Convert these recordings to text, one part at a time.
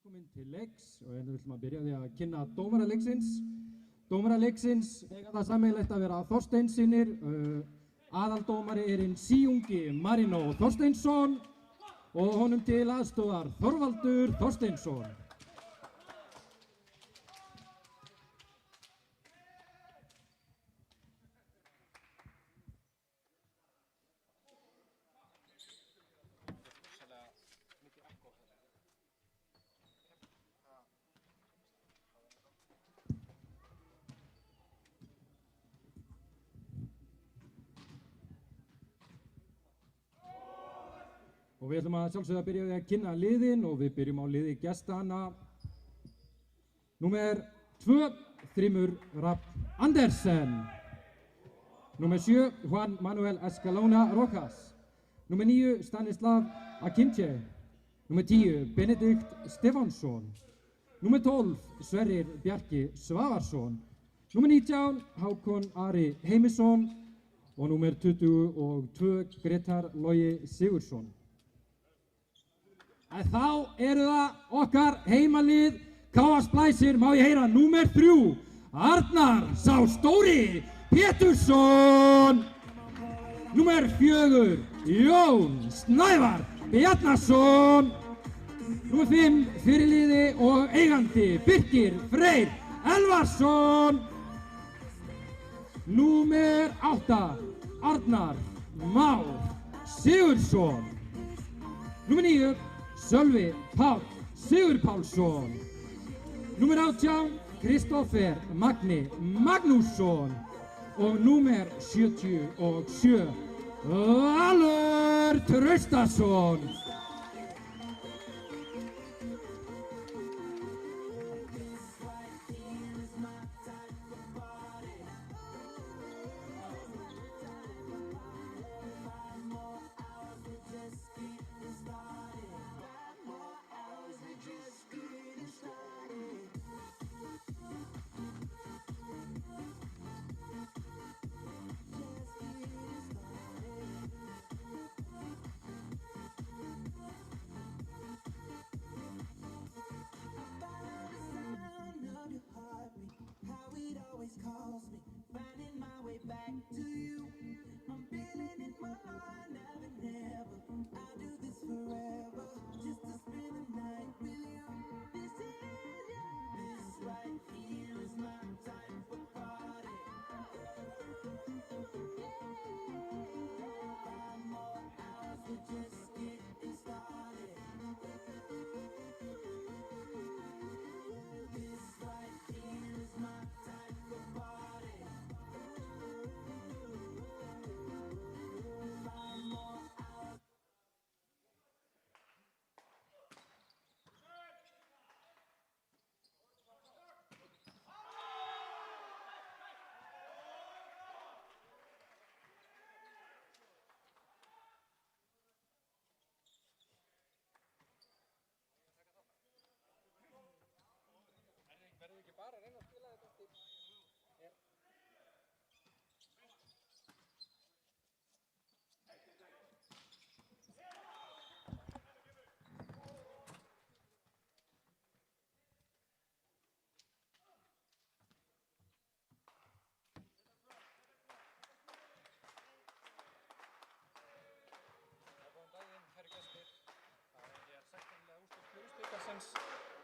Velkomin til leiks og við ætlum að byrja á því að kynna dómara leiksins. Dómara leiksins eiga það sameiginlegt að vera Þorsteinssynir, aðaldómari er hinn síungi Marino Þorsteinsson og honum til aðstoðar Þorvaldur Þorsteinsson. Og við ætlum að sjálfsögðu að byrja á því að kynna liðin og við byrjum á liði gestana. Númer 2, Þrymur Rapp Andersen. Númer 7, Juan Manuel Escalona Rojas. Númer 9, Stanislav Akimche. Númer 10, Benedikt Stefánsson. Númer 12, Sverrir Bjarki Svavarsson. Númer 19, Hákon Ari Heimisson. Og númer 22, Gretar Logi Sigurðsson. En þá eru það okkar heimalið K.A. Splæsir, má ég heyra, númer 3, Arnar sá stóri Pétursson. Númer 4, Jón Snævar Bjarnason. Númer 5, fyrirliði og eigandi Birkir Freyr Elvarsson. Númer 8, Arnar Már Sigurðsson. Númer 9, Sölvi Páll Sigurpálsson. Númer 18, Kristófer Magni Magnússon. Og númer 77, Valur Traustason.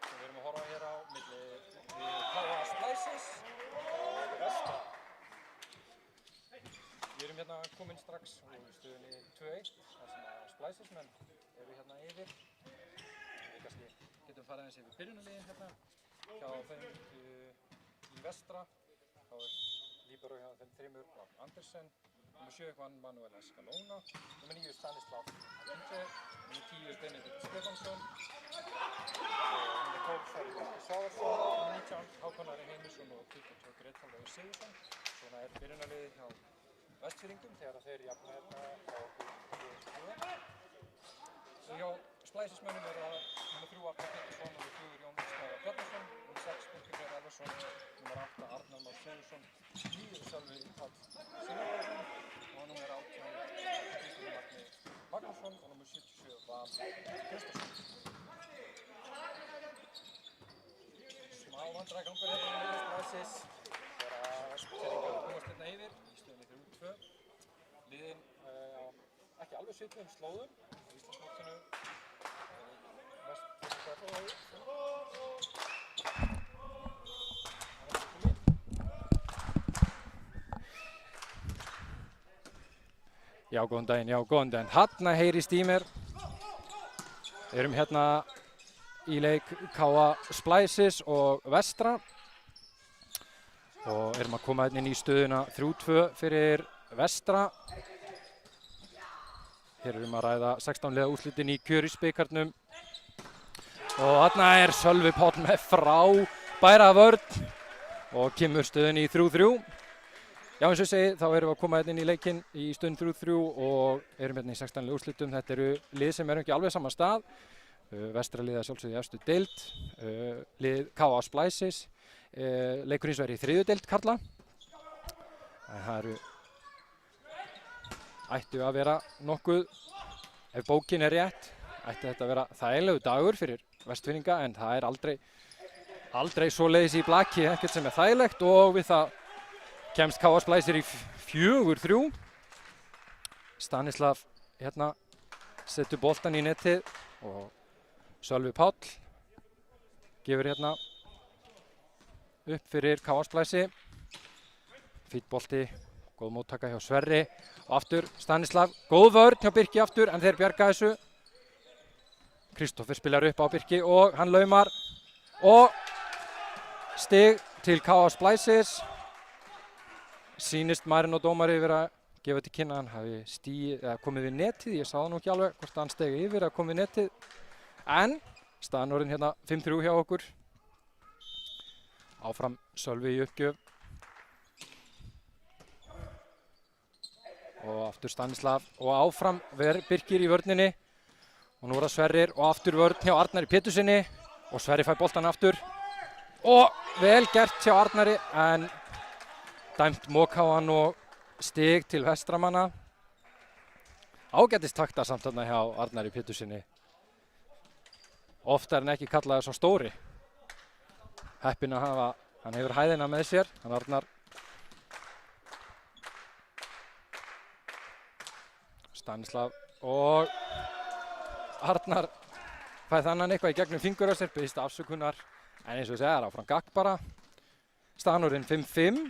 Við erum að horfa hér á milli K.A. Splæsis og Vestra. Við erum hérna komin strax úr stöðunni 2-1 þar sem að Splæsismenn eru hérna yfir. Við kannski getum farið aðeins yfir byrjunarliðin hérna hjá þeim í Vestra. Þá líbero hjá þeim Þrymur Rapp Andersen. Númer 7, Juan Manuel Escalona. Númer 9, Stanislav Akimche. Númer 10, Benedikt Stefánsson. Númer 12, Sverrir Bjarki Svavarsson. Númer 19, Hákon Ari Heimisson og 22, Gretar Logi Sigurðsson. Svona er byrjunarliðið hjá Vestfirðingum þegar þeir jafna hérna hjá okkur 2-2. Hjá Splæsismönnum er það númer 3, Arnar Pétursson, númer 4, Jón Snævar Bjarnason, númer 6, Birkir Freyr Elvarsson, númer 8, Arnar Már Sigurðsson, 9, Sölvi Páll Sigurpálsson og númer 18, Kristófer Magni Magnússon og númer 77, Valur Traustason. vandræðagangur hérna með Splæsis þegar Vestfirðingar komast hérna yfir í stöðunni 3-2. Liðin ekki alveg svipuðum slóðum á Íslandsmótinu. Já, góðan daginn. Þarna heyrist í mér. Erum hérna í leik KA Splæsis og Vestra og erum að koma hérna inn í stöðuna 3-2 fyrir Vestra. Hér erum að ræða 16 liða úrslitin í Kjörisbikarnum og þarna er Sölvi Páll með frábæra vörn og kemur stöðunni í 3-3. Já, eins og ég segi, þá erum við að koma hérna inn í leikinn í stund 3-3 og erum hérna í 16 liða úrslitum. Þetta eru lið sem eru ekki alveg saman stað. Vestra liða sjálfsögðu í efstu deild, lið KA Splæsis, leikur hins vegar í 3. deild karla. En það ættu að vera nokkuð, ef bókin er rétt, ætti þetta að vera þægilegu dagur fyrir Vestfirðinga en það er aldrei svoleiðis í blaki, ekkert sem er þægilegt og við það kemst KA Splæsir í 4-3. Stanislav hérna setur boltan í netið og Sölvi Páll gefur hérna upp fyrir KA Splæsi. Fínn bolti, góð móttaka hjá Sverri og aftur Stanislav, góð vörn hjá Birki aftur en þeir bjarga þessu. Kristófer spilar upp á Birki og hann laumar og stig til KA Splæsis. Sýnist Marino dómari vera að gefa til kynna hann hafi komið við netið, ég sá það nú ekki alveg hvort hann stegi yfir að komið við netið. En staðan orðin hérna 5-3 hjá okkur. Áfram Sölvi í uppgjöf. Og aftur Stanislav og áfram Birkir í vörninni. Og nú er það Sverrir og aftur vörn hjá Arnari Pétursinni og Sverrir fær boltan aftur. Og vel gert hjá Arnari en dæmt mók á hann og stig til Vestramanna. Ágætist takta samt þarna hjá Arnari Pétursinni. Oftar en ekki kallaði svo stóri. Heppinn að hafa, hann hefur hæðina með sér, hann Arnar. Stanislav og Arnar fæði þannan eitthvað í gegnum fingur á sér, beðist afsökunar. En eins og ég segi, það er áfram gakk bara. Staðan 5-5.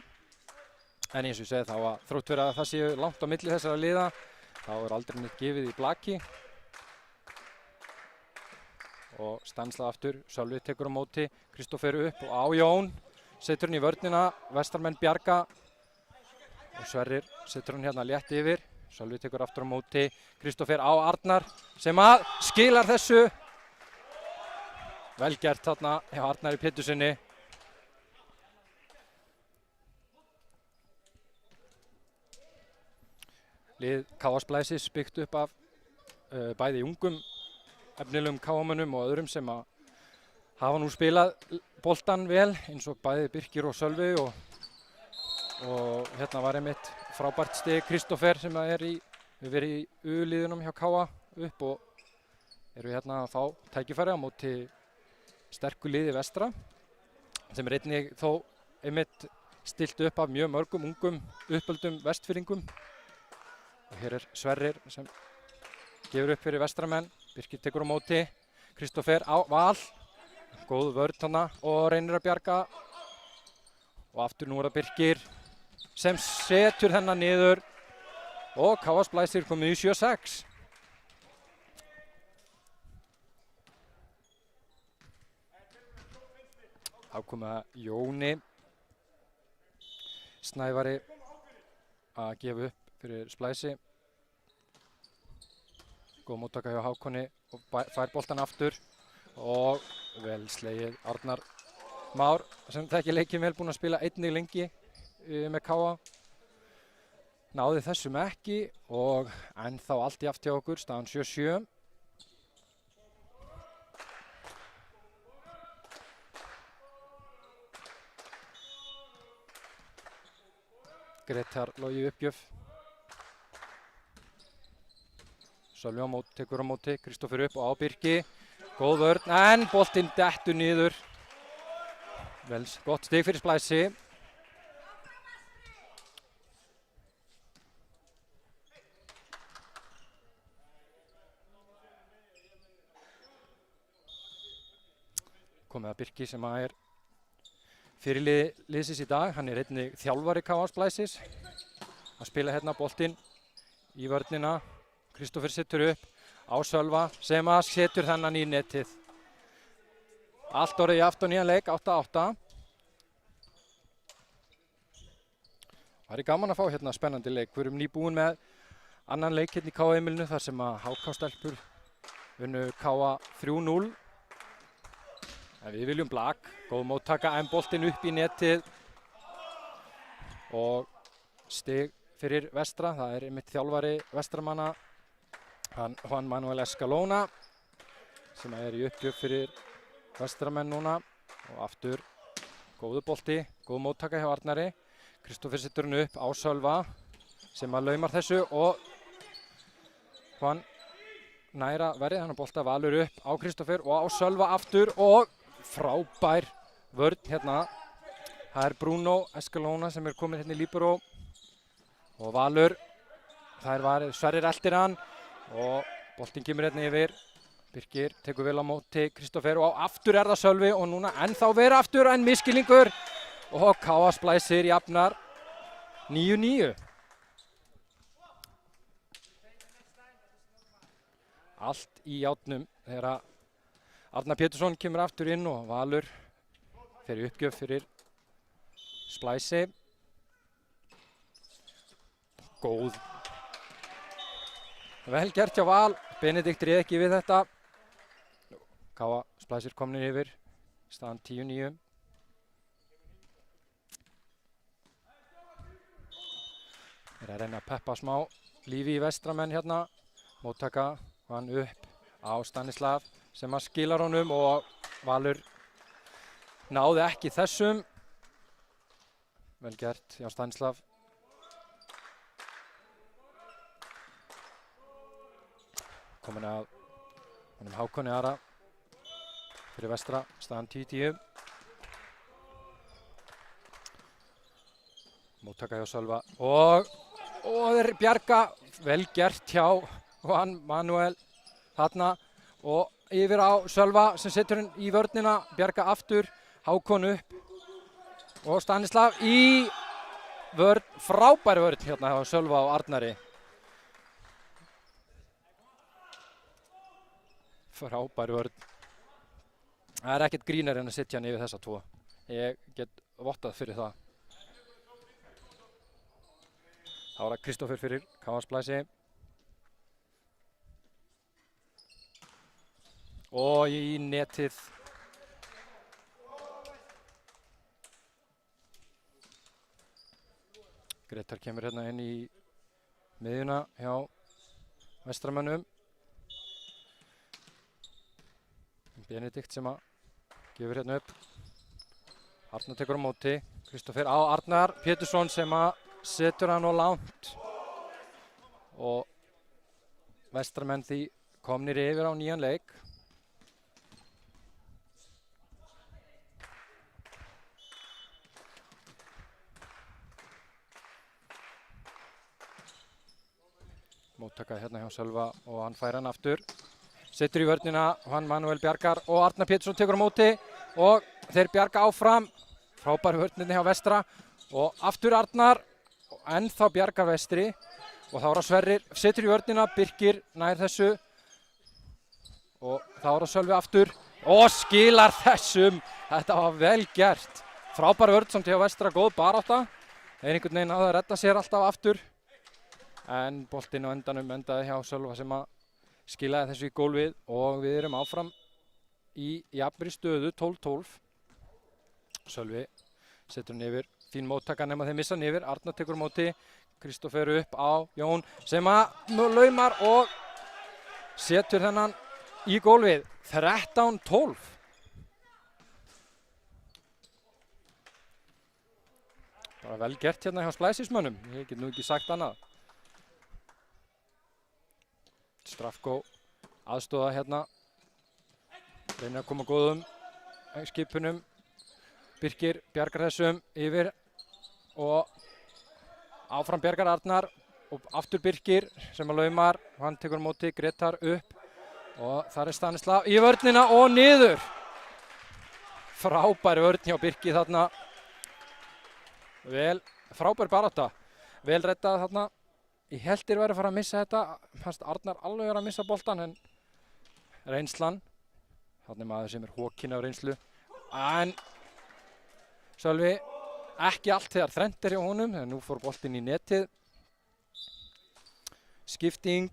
En eins og ég segi þá að þrótt fyrir að það séu langt á milli þessara liða, þá er aldrei neitt gefið í blaki. Og Stanislav aftur, Sölvi tekur á móti, Kristófer upp og á Jón. Setur hann í vörnina, Vestarmenn bjarga. Og Sverrir setur hann hérna létt yfir. Sölvi tekur aftur á móti, Kristófer á Arnar sem að skilar þessu. Vel gert þarna hjá Arnari Pétursinni. Lið KA Splæsis byggt upp af bæði ungum efnilegum KA-mönnum og öðrum sem að hafa nú spilað boltan vel eins og bæði Birkir og Sölvi og hérna var einmitt frábært stig Kristófer sem að hefur verið í U-liðunum hjá KA upp og eru hérna að fá tækifæri á móti sterku liði Vestra sem er einnig þó einmitt stilt upp af mjög mörgum ungum uppöldum Vestfirðingum. Og hér er Sverrir sem gefur upp fyrir Vestramenn. Birkir tekur á móti, Kristófer á Val. Góð vörn þarna og reynir að bjarga. Og aftur nú er það Birkir sem setur þennan niður. Og KA Splæsir komið í 7-6. Þá koma Jóni Snævari að gefa upp fyrir Splæsi. Góð móttaka hjá Hákoni og fær boltan aftur og vel slegið Arnar Már sem þekkir leikinn vel, búinn að spila einnig lengi með KA. Náði þessum ekki og ennþá allt í aft hjá okkur, staðan 7-7. Gretar Logi uppgjöf. Sölvi á móti, tekur á móti, Kristófer upp og á Birki. Góð vörn, en boltinn dettur niður. Vel gott stig fyrir Splæsi. Komið að Birki sem er fyrirliði liðsins í dag. Hann er einnig þjálfari KA Splæsis. Að spila hérna boltinn í vörnina. Kristófer setur upp á Sölva sem að setur þennan í netið. Allt orðið jafnt og nýjan leik, 8-8. Það er gaman að fá hérna spennandi leik. Við erum nýbúin með annan leik hérna í KA Emilinu þar sem að HK-stelpur unnu KA 3-0. En við viljum blak, góð móttaka, en boltinn upp í netið og stig fyrir Vestra. Það er einmitt þjálfari Vestramanna, Juan Manuel Escalona, sem er í uppgjöf fyrir Vestramenn núna. Og aftur góðu bolti, góð móttaka hjá Arnari. Kristófer setur hann upp á Sölva sem að laumar þessu og Juan næra verið, hann bolta Valur upp á Kristófer og á Sölva aftur og frábær vörn hérna. Það er Bruno Escalona sem er komin hérna í líbero og Valur, það er varið Sverrir eltir hann og boltinn kemur hérna yfir. Birkir tekur vel á móti Kristófer og aftur er það Sölvi og núna ennþá verið aftur en misskilningur og KA Splæsir jafnar 9-9. Allt í járnum þegar Arnar Pétursson kemur aftur inn og Valur fer í uppgjöf fyrir Splæsi. Góð. Vel gert hjá Val. Benedikt réð ekki við þetta. KA Splæsir komnir yfir. Staðan 10-9. Þeir að reyna að peppa smá lífi í Vestramenn hérna. Móttaka hann upp á Stanislav sem að skilar honum og Valur náði ekki þessum. Vel gert hjá Stanislav. Komin að honum Hákoni Ara fyrir Vestra, staðan 10-10. Móttaka hjá Sölva og þeir bjarga. Vel gert hjá Juan Manuel þarna og yfir á Sölva sem setur hann í vörnina, bjarga aftur, Hákon upp og Stanislav í vörn, frábær vörn hérna hjá Sölva og Arnari. Frábær vörn. Það er ekkert grínari en að setja hann yfir þessa tvo. Ég get vottað fyrir það. Þá er það Kristófer fyrir KA Splæsi. Og í netið. Gretar kemur hérna inn í miðjuna hjá Vestramönnum. Benedikt sem að gefur hérna upp. Arnar tekur á móti. Kristófer á Arnar Pétursson sem að setur hann á langt. Og Vestramenn því komnir yfir á nýjan leik. Móttaka hérna hjá Sölva og hann fær hann aftur. Setur í vörnina, Juan Manuel bjargar og Arnar Pétursson tekur á móti og þeir bjarga áfram. Frábær vörninni hjá Vestra og aftur Arnar og ennþá bjargar Vestri og þá er það Sverrir, setur í vörnina, Birkir nær þessu og þá er það Sölvi aftur og skilar þessum. Þetta var vel gert. Frábær vörn samt hjá Vestra, góð barátta. Þeir einhvern veginn að redda sér alltaf aftur. En boltinn á endanum endaði hjá Sölva sem að skilaði þessu í gólfið og við erum áfram í jafnri stöðu 12-12. Sölvi setur hann yfir, fín móttaka nema þeir missa hann yfir. Arnar tekur á móti, Kristófer upp á Jón sem að laumar og setur þennan í gólfið. 13-12. Bara vel gert hérna hjá Splæsismönnum, ég get nú ekki sagt annað. Strafko aðstoða hérna, reynir að koma góðum skipunum Birkir bjargar þessum yfir og áfram bjargar Arnar og aftur Birkir sem að laumar, hann tekur á móti Gretar upp og þar Stanislav í vörnina og niður. Frábær vörn hjá Birki þarna. Vel, frábær barátta. Vel reddað þarna. Ég held þeir væri að fara að missa þetta. Fannst Arnar alveg að missa boltan en reynslan. Þarna maður sem hókinn af reynslu. En Sölvi, ekki allt þegar þrennt hjá honum. En nú fór boltinn í netið. Skipting.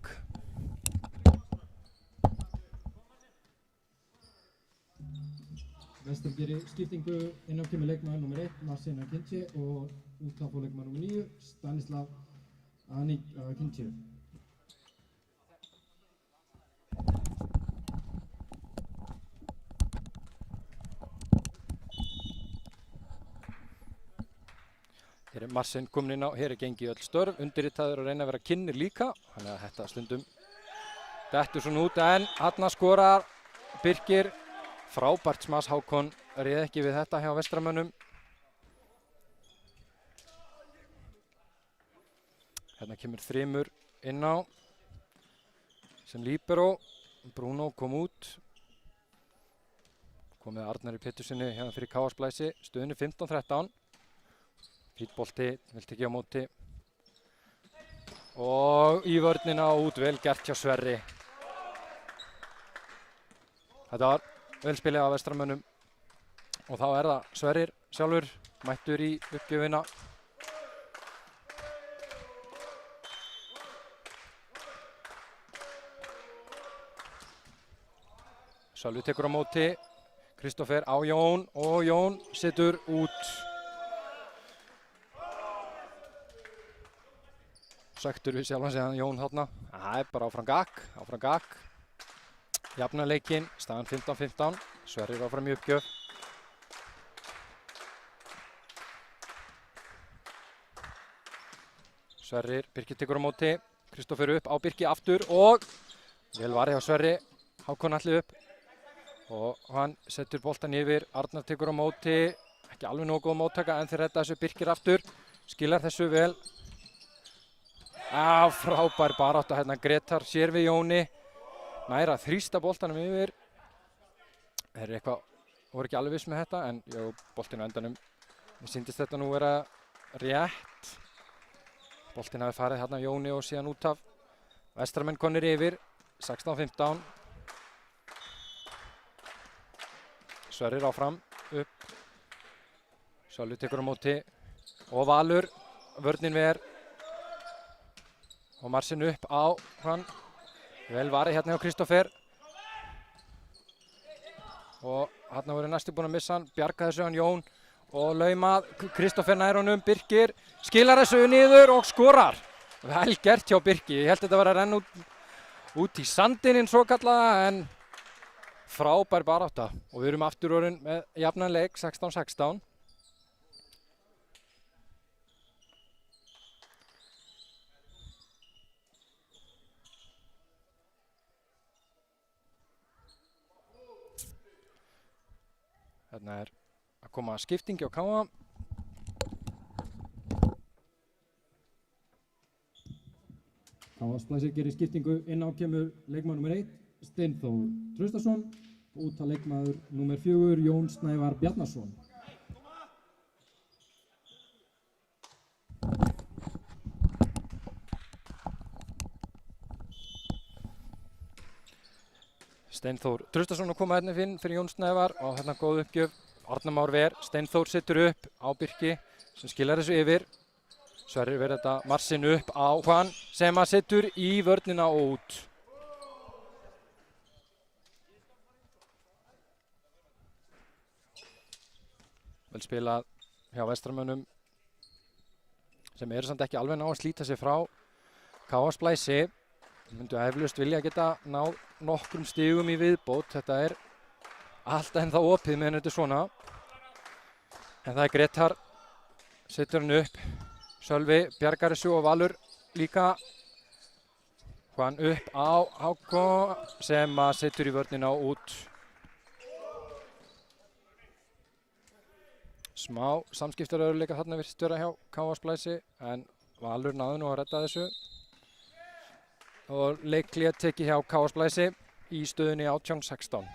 Vestur gerir skiptingu, inn á kemur leikmaður nr. 1, Marcin Akinci og út af leikmaður nr. 9, Stanislav Akinci. Hér Marcin kominn inn á, hér gengið öll störf, undirritaður að reyna að vera kynnir líka, þannig að þetta stundum dettur svona út en þarna skorar Birkir. Frábært smas Hákon, réð ekki við þetta hjá Vestramönnum. Hérna kemur Þrymur inn á sem líberó. Bruno kom út. Komið Arnari Pétursinni hérna fyrir KA Splæsi. Stöðunni 15-13. Fítbolti, vel tekið á móti. Og í vörnina út, vel gert hjá Sverri. Þetta var vel spilið af Vestramönnum og þá það Sverrir sjálfur mættur í uppgjöfina. Sölvi tekur á móti, Kristófer á Jón og Jón setur út. Söktur við sjálfan sig Jón þarna. Það bara áfram gakk. Jafna leikinn, staðan 15-15, Sverrir áfram í uppgjöf. Sverrir, Birkir tekur á móti, Kristófer upp á Birki aftur og vel varði hjá Sverri, Hákon allir upp og hann setur boltan yfir, Arnar tekur á móti, ekki alveg nógu góð móttaka en þeir redda þessu Birkir aftur, skilar þessu vel. Frábær barátta hérna, Gretar sér við Jóni. Næra þrýsta boltanum yfir. Þeir voru ekki alveg viss með þetta en boltinn á endanum. Mér sýndist þetta nú vera rétt. Boltinn hafi farið hérna Jóni og síðan út af. Vestramenn konir yfir, 16-15. Sverrir áfram, upp. Sölvi tekur á móti og Valur, vörnin ver. Og Marcin upp á hann. Vel varði hérna hjá Kristófer. Og hérna voru næstu búin að missa hann, bjargaði þessu hann Jón og laumað, Kristófer nær honum, Birkir skilar þessu niður og skorar. Vel gert hjá Birki, ég held þetta var að renna út í sandininn svo kallaða en frábær barátta. Og við erum aftur orðin með jafnan leik, 16-16. Þarna að koma skiptingi á KA. KA Splæsir gerir skiptingu, inn á kemur leikmaður nr. 1, Steinþór Traustason, út af leikmaður nr. 4, Jón Snævar Bjarnason. Steinþór Traustason að koma hérna fyrir Jón Snævar og hérna góð uppgjöf. Arnar Már ver, Steinþór setur upp á Birki sem skilar þessu yfir. Sverrir verður þetta Marcin upp á hann sem að setur í vörnina og út. Vel spilað hjá Vestramönnum sem eru samt ekki alveg ná að slíta sig frá KA Splæsi. Myndu eflaust vilja geta náð nokkrum stigum í viðbót. Þetta er alltaf ennþá opið meðan þetta er svona. En það Gretar, setur hann upp. Sölvi bjargar þessu og Valur líka. Hann upp á Hákon sem að setur í vörnina út. Smá samskiptarörðuleika þarna virðist vera hjá K.A. Splæsi en Valur náði nú að redda þessu. Og leikhlé tekið hjá K.A. Splæsi í stöðunni 18-16.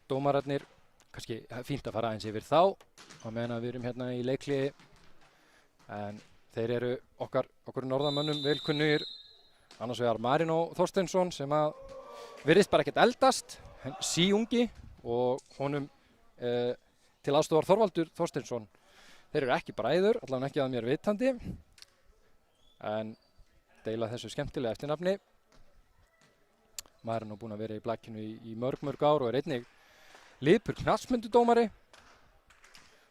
Dómararnir, kannski fínt að fara aðeins yfir þá á meðan að við erum hérna í leikhléi en þeir eru okkur norðamönnum velkunnugir annars vegar Marino Þorsteinsson sem að virðist bara ekkert eldast síungi og honum til aðstofar Þorvaldur Þorsteinsson. Þeir eru ekki bræður, allavega ekki að mér vitandi en deila þessu skemmtilega eftirnafni. Marino búinn að vera í blakkinu í mörg ár og er einnig lipur knattspyrnudómari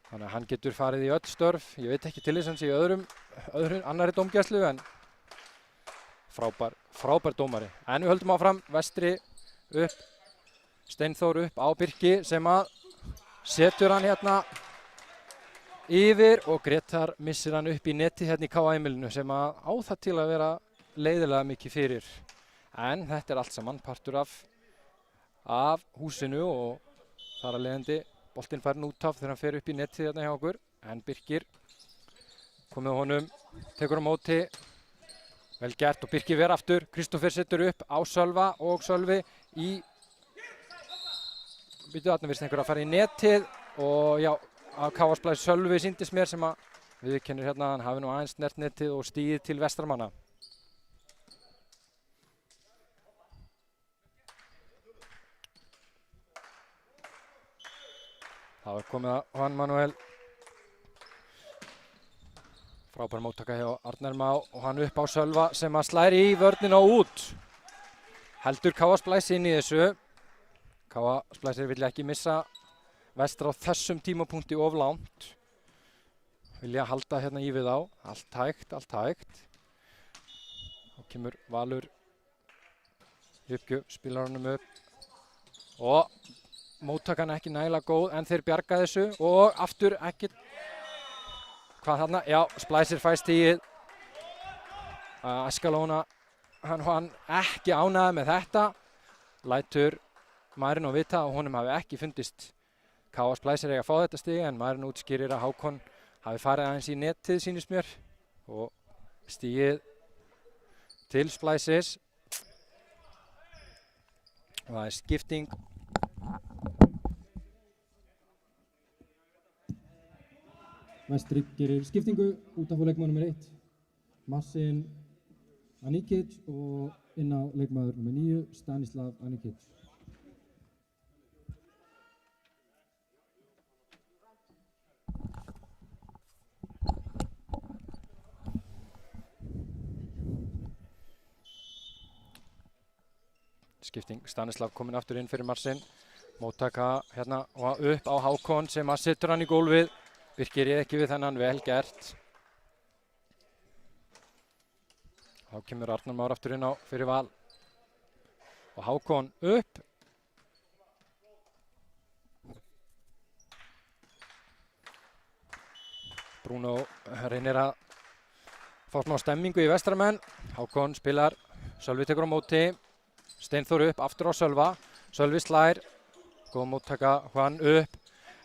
þannig að hann getur farið í öll störf. Ég veit ekki til þess hans í annarri dómgæslu en frábær dómari. En við höldum áfram vestri upp, Steinþór upp á Birki sem að setur hann hérna yfir og Gretar missir hann upp í neti hérna í K.A.-heimilinu sem að á það til að vera leiðilega mikið fyrir. En þetta er allt saman partur af húsinu og þar að leiðandi boltinn farin út af þegar hann fer upp í netið hérna hjá okkur en Birkir komið honum, tekur á móti vel gert og Birkir ver aftur. Kristófer setur upp á Sölva og Sölvi í þarna virðist einhver að fara í netið og já, að K.A. Splæs Sölvi sýndist mér sem að viðurkennir hérna hann hafi nú aðeins snert netið og stigið til Vestramanna. Það var komið að Juan Manuel. Frábær móttaka hjá Arnar Má og hann upp á Sölva sem að slæri í vörnina út. Heldur K.A. Splæsi inn í þessu. K.A. Splæsir vilja ekki missa Vestra á þessum tímapunkti of langt. Vilja halda hérna í við á. Allt hægt. Og kemur Valur uppgjöf, spilar honum upp. Og móttakan ekki nægilega góð en þeir bjarga þessu og aftur ekki hvað þarna, já, Splæsir fæ stigið. Escalona hann ekki ánægður með þetta, lætur Marino vita og honum hafi ekki fundist K.A. Splæsir eiga að fá þetta stig en Marino útskýrir að Hákon hafi farið aðeins í netið sýnist mér og stigið til Splæsis og það er skipting. Vestri gerir skiptingu út af leikmaður nr. 1. Marcin Anikic og inn á leikmaður nr. 9, Stanislav Anikic. Skipting, Stanislav kominn aftur inn fyrir Marcin. Móttaka hérna og upp á Hákon sem að setur hann í gólfið. Birkir ekki við þennan, vel gert. Þá kemur Arnar Már aftur inn á fyrir Val. Og Hákon upp. Bruno reynir að fá smá stemmingu í Vestramenn. Hákon spilar, Sölvi tekur á móti. Steinþór upp, aftur á Sölva. Sölvi slær, góð móttaka, Juan upp.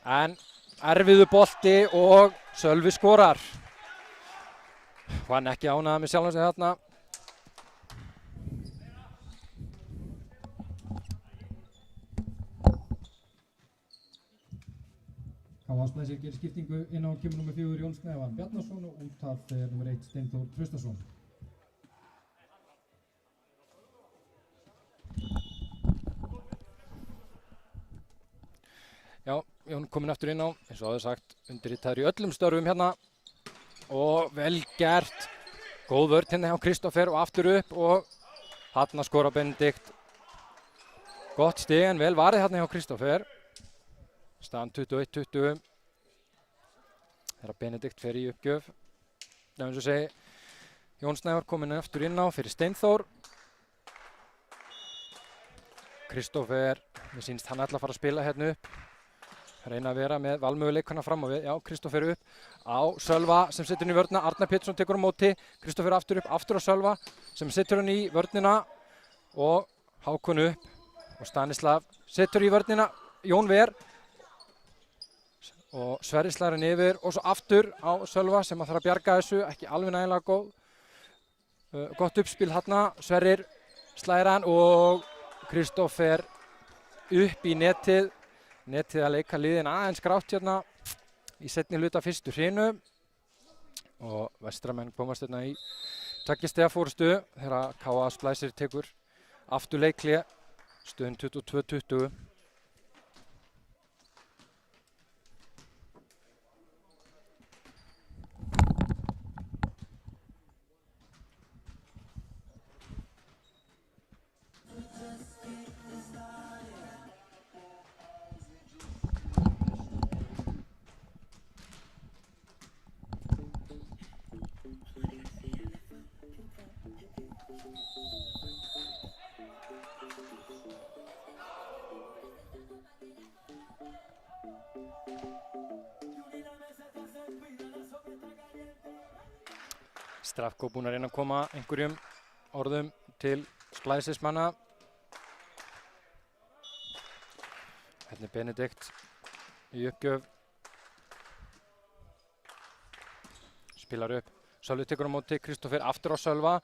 En erfiðu bolti og Sölvi skorar. Juan ekki ánægður með sjálfan sig þarna. K.A. Splæsir gerir skiptingu inn á kemur nr. 4 Jón Snævar Bjarnason og út af nr. 1 Steinþór Traustason. Já, Jón kominn aftur inn á, eins og áður sagt, undirritaður í öllum störfum hérna og vel gert. Góð vörn hérna hjá Kristófer og aftur upp og þarna skora Benedikt. Gott stig en vel varið hérna hjá Kristófer. Staðan 21-20. Þegar Benedikt fer í uppgjöf. Já, eins og segi, Jón Snævar kominn aftur inn á fyrir Steinþór. Kristófer, mér sýnst hann ætla að fara að spila hérna upp. Reyna að vera með valmöguleikana fram og við. Já, Kristófer upp á Sölva sem setur hann í vörnina. Arnar Pétursson tekur á móti. Kristófer aftur upp, aftur á Sölva sem setur hann í vörnina. Og Hákon upp. Og Stanislav setur í vörnina. Jón Ver. Og Sverrir slær hann yfir. Og svo aftur á Sölva sem að þarf að bjarga þessu. Ekki alveg nægilega góð. Gott uppspil þarna. Sverrir slær hann og Kristófer upp í netið. Netið að leika liðin aðeins grátt hérna í seinni hluta fyrstu hrinu. Og vestramenn komast hérna í 2 stiga forystu þegar KA Splæsir tekur aftur leikhlé. Stöðin 22-20. Strafko búinn að reyna að koma einhverjum orðum til Splæsismanna. Hérna er Benedikt í uppgjöf. Spilar upp. Sölvi tekur á móti. Kristófer aftur á Sölva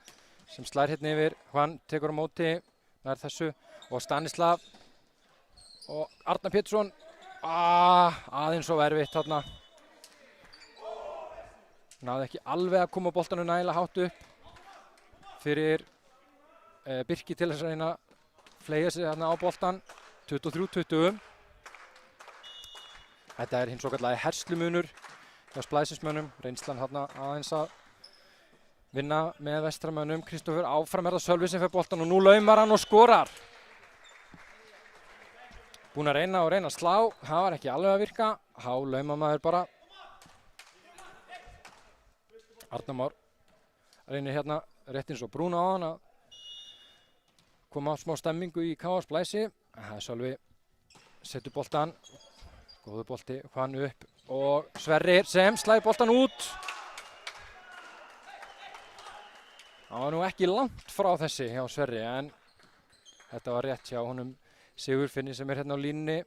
sem slær hérna yfir. Juan tekur á móti. Nær þessu. Og Stanislav. Og Arnar Pétursson. Aðeins og erfitt þarna. Náði ekki alveg að koma boltanum nægilega hátt upp fyrir Birki til þess að reyna að fleygja sig þarna á boltan. 23-20. Þetta er hinn svokallaði herslumunur hjá Splæsismönnum. Reynslan þarna aðeins að vinna með vestramönnum. Kristófer áfram það Sölvi sem fer boltan og nú laumar hann og skorar. Búinn að reyna að slá. Það var ekki alveg að virka. Laumar maður bara. Arnar Már reynir hérna rétt eins og Brúna á hann að koma smá stemmingu í KA Splæsi. Það er Sölvi, setur boltan, góður bolti, Juan upp og Sverrir sem slæði boltan út. Það var nú ekki langt frá þessi hjá Sverri en þetta var rétt hjá honum Sigurfinni sem er hérna á línunni.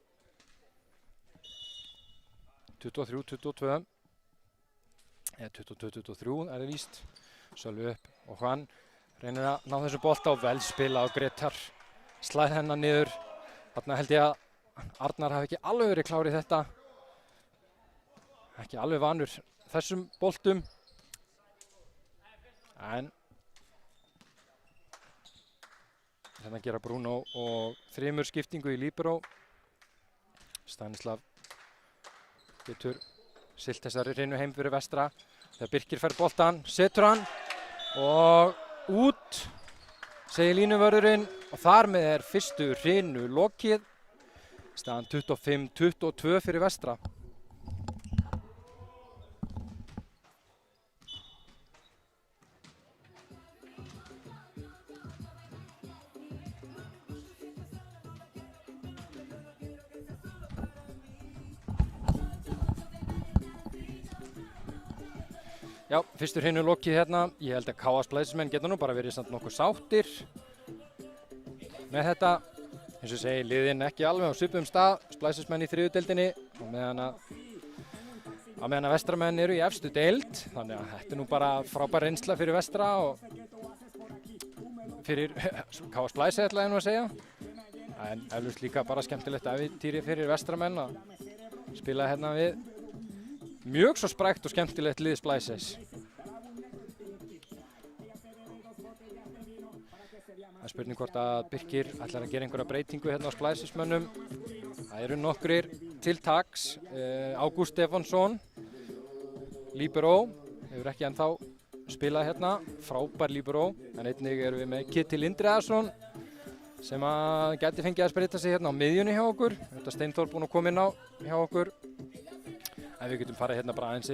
23-22. 22-23 er það víst. Sölvi upp og Juan reynir að ná þessu bolta og vel spila á Gretar. Slæði hennar niður. Þarna held ég að Arnar hafi ekki alveg verið klár í þetta. Ekki alveg vanur þessum boltum. En hérna gera Bruno og þremur skiptingu í líberó. Stanislav getur siglt þessari hrinu heim fyrir vestra. Þegar Birkir fær boltan, setur hann og út, segir línuvörðurinn og þar með er fyrstu hrinu lokið. Staðan 25-22 fyrir vestra. Já, fyrstur hrinu lokið hérna. Ég held að KA Splæsismenn geta nú bara verið samt nokkuð sáttir með þetta. Eins og segi, liðin ekki alveg á svipuðum stað. Splæsismenn í 3. deildinni og meðan að vestramenn eru í efstu deild. Þannig að þetta er nú bara frábær reynsla fyrir vestra og fyrir KA Splæsi ætla ég nú að segja. En eflaust líka bara skemmtilegt ævintýri fyrir vestramenn að spila hérna við mjög svo sprækt og skemmtilegt lið Splæsis. Það er spurning hvort að Birkir ætlar að gera einhverja breytingu hérna á Splæsismönnum. Það eru nokkrir til taks. Ágúst Stefánsson, líberó, hefur ekki ennþá spilað hérna. Frábær líberó, en einnig erum við með Ketil Indriðarsson sem að gæti fengið að spreyta sig hérna á miðjunni hjá okkur. Þetta Steinþór búinn að koma inn á hjá okkur. En við getum farið hérna bara aðeins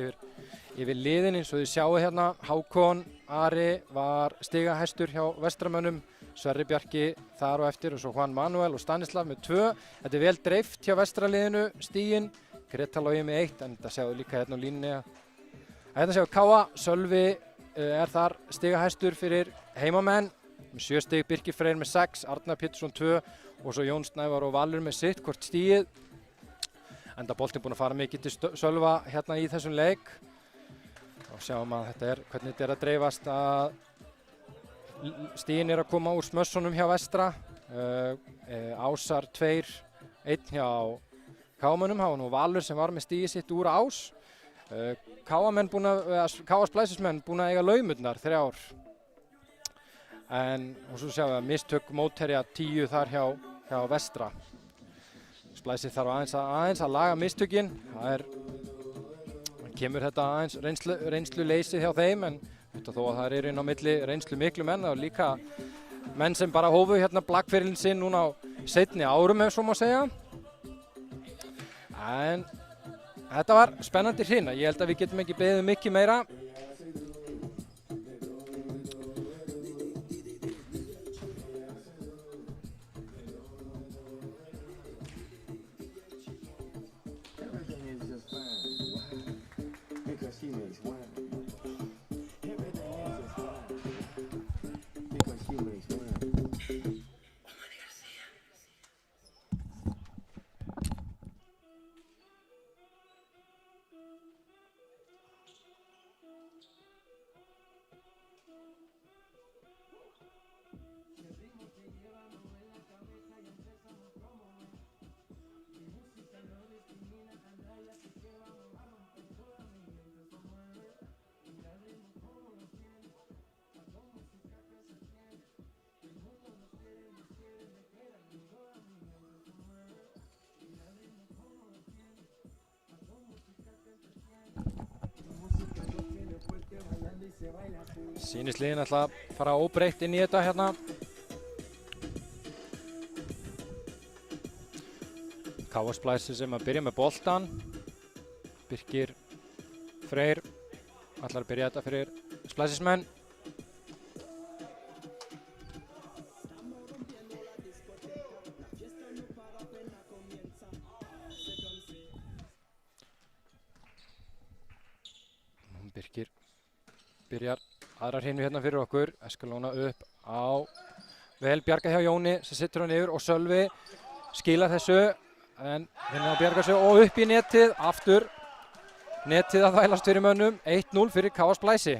yfir liðin eins og þið sjáu hérna. Hákon Ari var stigahæstur hjá Vestramönnum, Sverrir Bjarki þar og eftir og svo Juan Manuel og Stanislav með 2. Þetta er vel dreift hjá Vestraliðinu, stigin. Greta Logi með 1, en þetta sjáum við líka hérna á línunni. Hérna sjáum við Káa, Sölvi er þar stigahæstur fyrir heimamenn. Með 7 stig, Birkir Freyr með 6, Arnar Pétursson 2 og svo Jón Snævar og Valur með sitt hvort stigið. Enda boltinn búinn að fara mikið til Sölva hérna í þessum leik. Og sjáum að hvernig þetta er að dreifast að stigin er að koma úr smössunum hjá Vestra. Ásar 2, 1 hjá Káamönnum, það var nú Valur sem var með stigið sitt úr Ás. Káa Splæsismenn búin að eiga laumurnar 3. Og svo sjáum við að mistök mótherja 10 þar hjá Vestra. Splæsið þarf aðeins að laga mistökin. Það kemur þetta aðeins reynsluleysið hjá þeim, en þó að það inn á milli reynslu miklu menn og líka menn sem bara hófu hérna blakferilinn sinn núna á seinni árum, ef svo má segja. En þetta var spennandi hrina. Ég held að við getum ekki beðið mikið meira. Sýnist liðin ætla að fara óbreytt inn í þetta hérna. Káa Splæsir sem að byrja með boltan. Birkir Freyr ætlar að byrja þetta fyrir Splæsismenn. Birkir byrjar aðra hreinu hérna fyrir okkur. Eskalóna upp á vel bjarga hjá Jóni sem sittur hann yfir og Sölvi skila þessu en hérna að bjarga sig og upp í netið aftur. Netið að þvælast fyrir mönnum. 1-0 fyrir Káa Splæsi.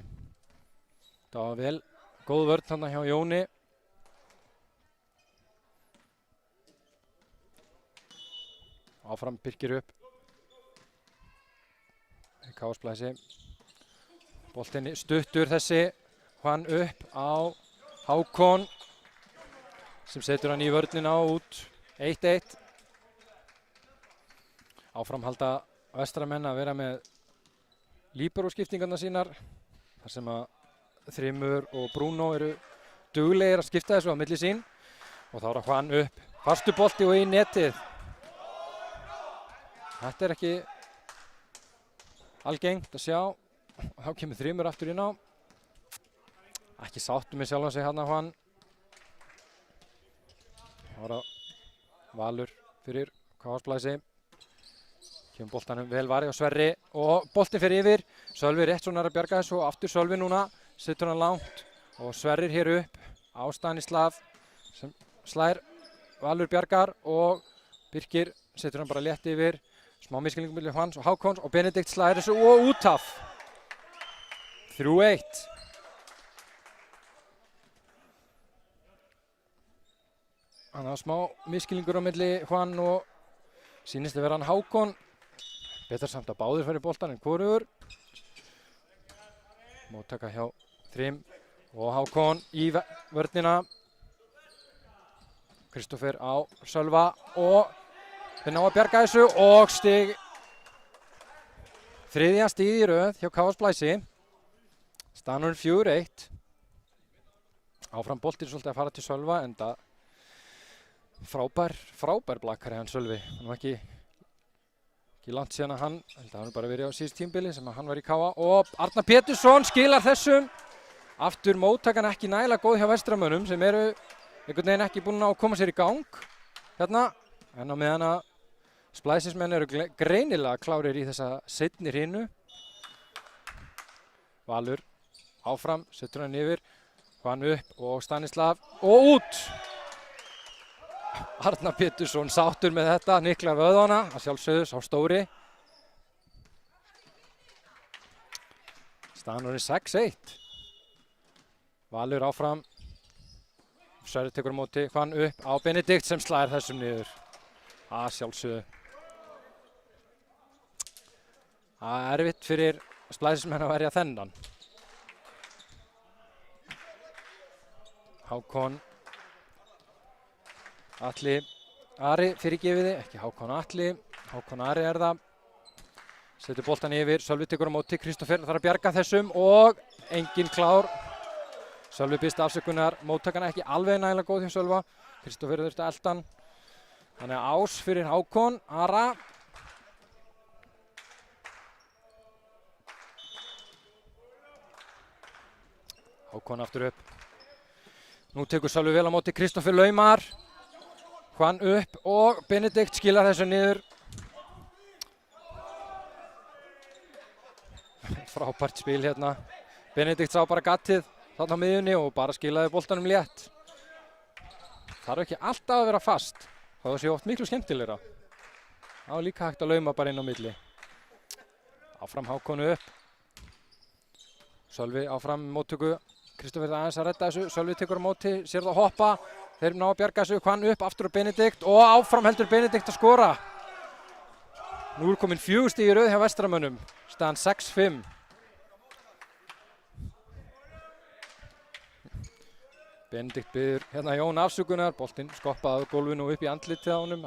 Það var vel góð vörn þarna hjá Jóni. Áfram Birkir upp. Káa Splæsi. Boltinn stuttur þessi, hann upp á Hákon sem setur hann í vörnina út 1-1. Áfram halda Vestramenn að vera með líberóskiptingarnar sínar þar sem að Þrymur og Bruno eru duglegir að skipta þessu á milli sín og þá er hann upp, fastu bolti og í netið. Þetta ekki algengt að sjá. Þá kemur Þrymur aftur inn á. Ekki sáttur með sjálfan sig hérna hann. Það var að Valur fyrir Káa Splæsi. Kemur boltanum vel varið á Sverri og boltinn fer yfir. Sölvi rétt svona að bjarga þessu og aftur Sölvi núna. Sittur hann langt og Sverrir hér upp á Stanislav sem slær. Valur bjargar og Birkir sittur hann bara létt yfir. Smá miskilningur milli hans og Hákons og Benedikt slær þessu og út af. 3-1. Þannig að smá miskilningur á milli Juan og sýnist að vera hann Hákon. Betur samt að báðir fyrir boltan en hvorugur. Móttaka hjá Þrym og Hákon í vörnina. Kristoffer á Sölva og þeir ná að bjarga þessu og stig. Þriðja stig í röð hjá Káa Splæsi. Stanur 4-1. Áfram boltinn svolítið að fara til Sölva enda frábær blakkari hann Sölvi. Hann var ekki langt síðan að hann, held að hann bara verið á síðust tímabili sem að hann var í Káa og Arnar Pétursson skilar þessum Aftur móttakan ekki nægilega góð hjá vestramönnum sem eru einhvern veginn ekki búin að koma sér í gang hérna. En á meðan að Splæsismenn eru greinilega klárir í þessa seinni hrinu. Valur áfram, setur hann yfir, hann upp og Stanislav og út! Arnar Pétursson sáttur með þetta, niklar vöðvana, að sjálfsögðu sá stóri. Staðan orðin 6-1. Valur áfram, Sverrir tekur á móti, hann upp á Benedikt sem slær þessum niður. Að sjálfsögðu. Það er erfitt fyrir Splæsismenn að verja þennan. Hákon Atli Ari fyrirgefiði, ekki Hákon Atli, Hákon Ari er það. Setur boltan yfir, Sölvi tekur á móti, Kristófer þarf að bjarga þessum og engin klár. Sölvi býst afsökunar, móttakan ekki alveg nægilega góð hjá Sölva. Kristófer þurfti að elda hann. Þannig að ás fyrir Hákon Ara. Hákon aftur upp. Nú tekur Sölvi vel á móti, Kristófer laumar. Hann upp og Benedikt skilar þessu niður. Frábært spil hérna. Benedikt sá bara gatið þarna á miðjunni og bara skilaði boltanum létt. Þarf ekki alltaf að vera fast. Það sé oft miklu skemmtilegra. Það var líka hægt að lauma bara inn á milli. Áfram Hákonu upp. Sölvi áfram móttöku. Kristófer aðeins að redda þessu. Sölvi tekur á móti, sér það hoppa. Þeir ná að bjarga þessu, hann upp, aftur á Benedikt og áfram heldur Benedikt að skora. Nú er komin 4 stig í röð hjá vestramönnum, staðan 6-5. Benedikt biður hérna Jón afsökunar, boltinn skoppaði á gólfinu og upp í andlitið á honum.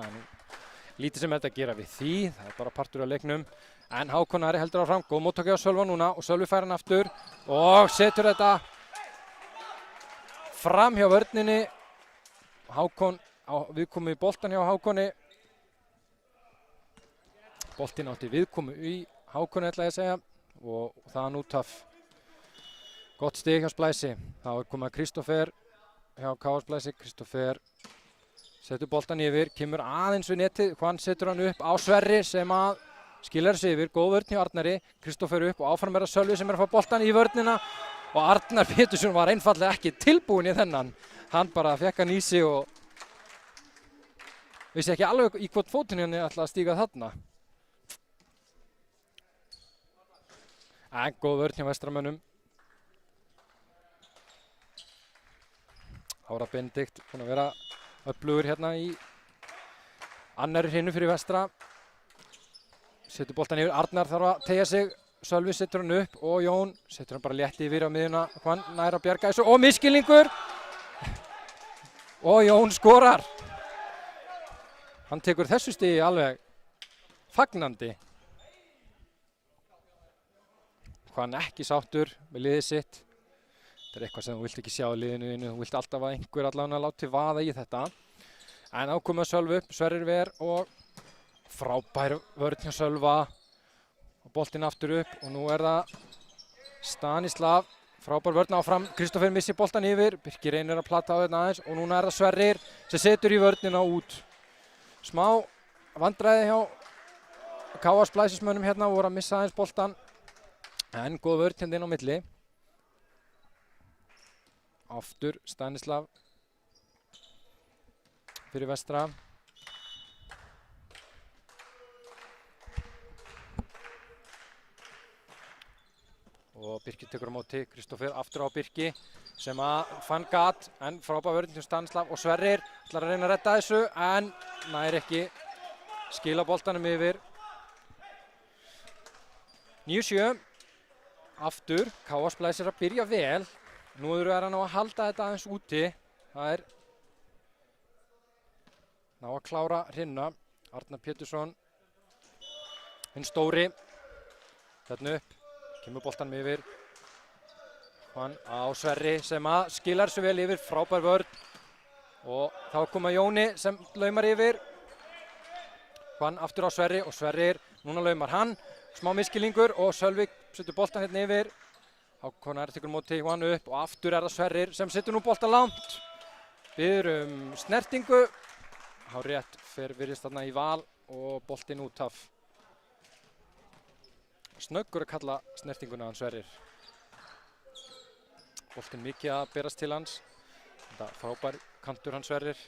Lítið sem þetta gera við því, það er bara partur af leiknum. En Hákon Ari heldur áfram, góð móttaka á Sölva núna og Sölvi fær hann aftur og setur þetta fram hjá vörninni. Hákon á viðkomu í boltan hjá Hákoni. Boltinn átti viðkomu í Hákoni ætla ég að segja og það nú töff. Gott stig hjá Splæsi. Þá er komið Kristófer hjá KA Splæsi. Kristófer setur boltan yfir, kemur aðeins við netið. Hann setur hann upp á Sverri sem að skilar sig yfir. Góð vörn hjá Arnari. Kristófer upp og áfram er það Sölvi sem er að fá boltan í vörnina. Og Arnar Pétursson var einfallega ekki tilbúin í þennan. Hann bara fekk hann í sig og vissi ekki alveg í hvort fótinn henni ætlaði að stíga þarna. En góð vörn hjá vestramönnum. Ára Benedikt búinn að vera öflugur hérna í annarri hrinu fyrir vestra. Setur boltan yfir, Arnar þarf að teygja sig. Sölvi setur hann upp og Jón setur hann bara létt yfir á miðjuna. Hann nær að bjarga þessu og misskilningur. Og Jón skorar. Hann tekur þessu stigi alveg fagnandi. Hann ekki sáttur með liðið sitt. Þetta er eitthvað sem þú vilt ekki sjá í liðinu þínu. Þú vilt alltaf að einhver allavega láti vaða í þetta. En ákomið Sölvi upp, Sverrir ver og frábær vörn hjá Sölva. Og boltinn aftur upp og nú er það Stanislav. Frábær vörn áfram, Kristófer missir boltan yfir, Birkir reynir að plata á þetta aðeins og núna er það Sverrir sem setur í vörnina út. Smá vandræði hjá KA Splæsismönnum hérna, voru að missa aðeins boltan. En góð vörn hérna inn á milli. Aftur Stanislav fyrir vestra. Og Birkir tekur á móti, Kristófer aftur á Birki sem að fann gat en frábær vörn til Stanislav og Sverrir ætlar að reyna að redda þessu en nær ekki skila boltanum yfir. 9-7 aftur, KA Splæsir að byrja vel. Nú er hann á að halda þetta aðeins úti. Það er ná að klára hrina. Arnar Pétursson hinn stóri þarna upp. Kemur boltanum yfir. Hann á Sverri sem að skilar svo vel yfir, frábær vörn. Og þá koma Jóni sem laumar yfir. Hann aftur á Sverri og Sverrir, núna laumar hann. Smá miskilningur og Sölvi setur boltan hérna yfir. Hákonar tekur móti Juan upp og aftur það Sverrir sem setur nú bolta langt. Biður snertingu. Hárrétt virðist þarna í val og boltinn út af. Snöggur að kalla snertinguna hann Sverrir. Boltinn mikið að berast til hans. Þetta frábær kantur hann Sverrir.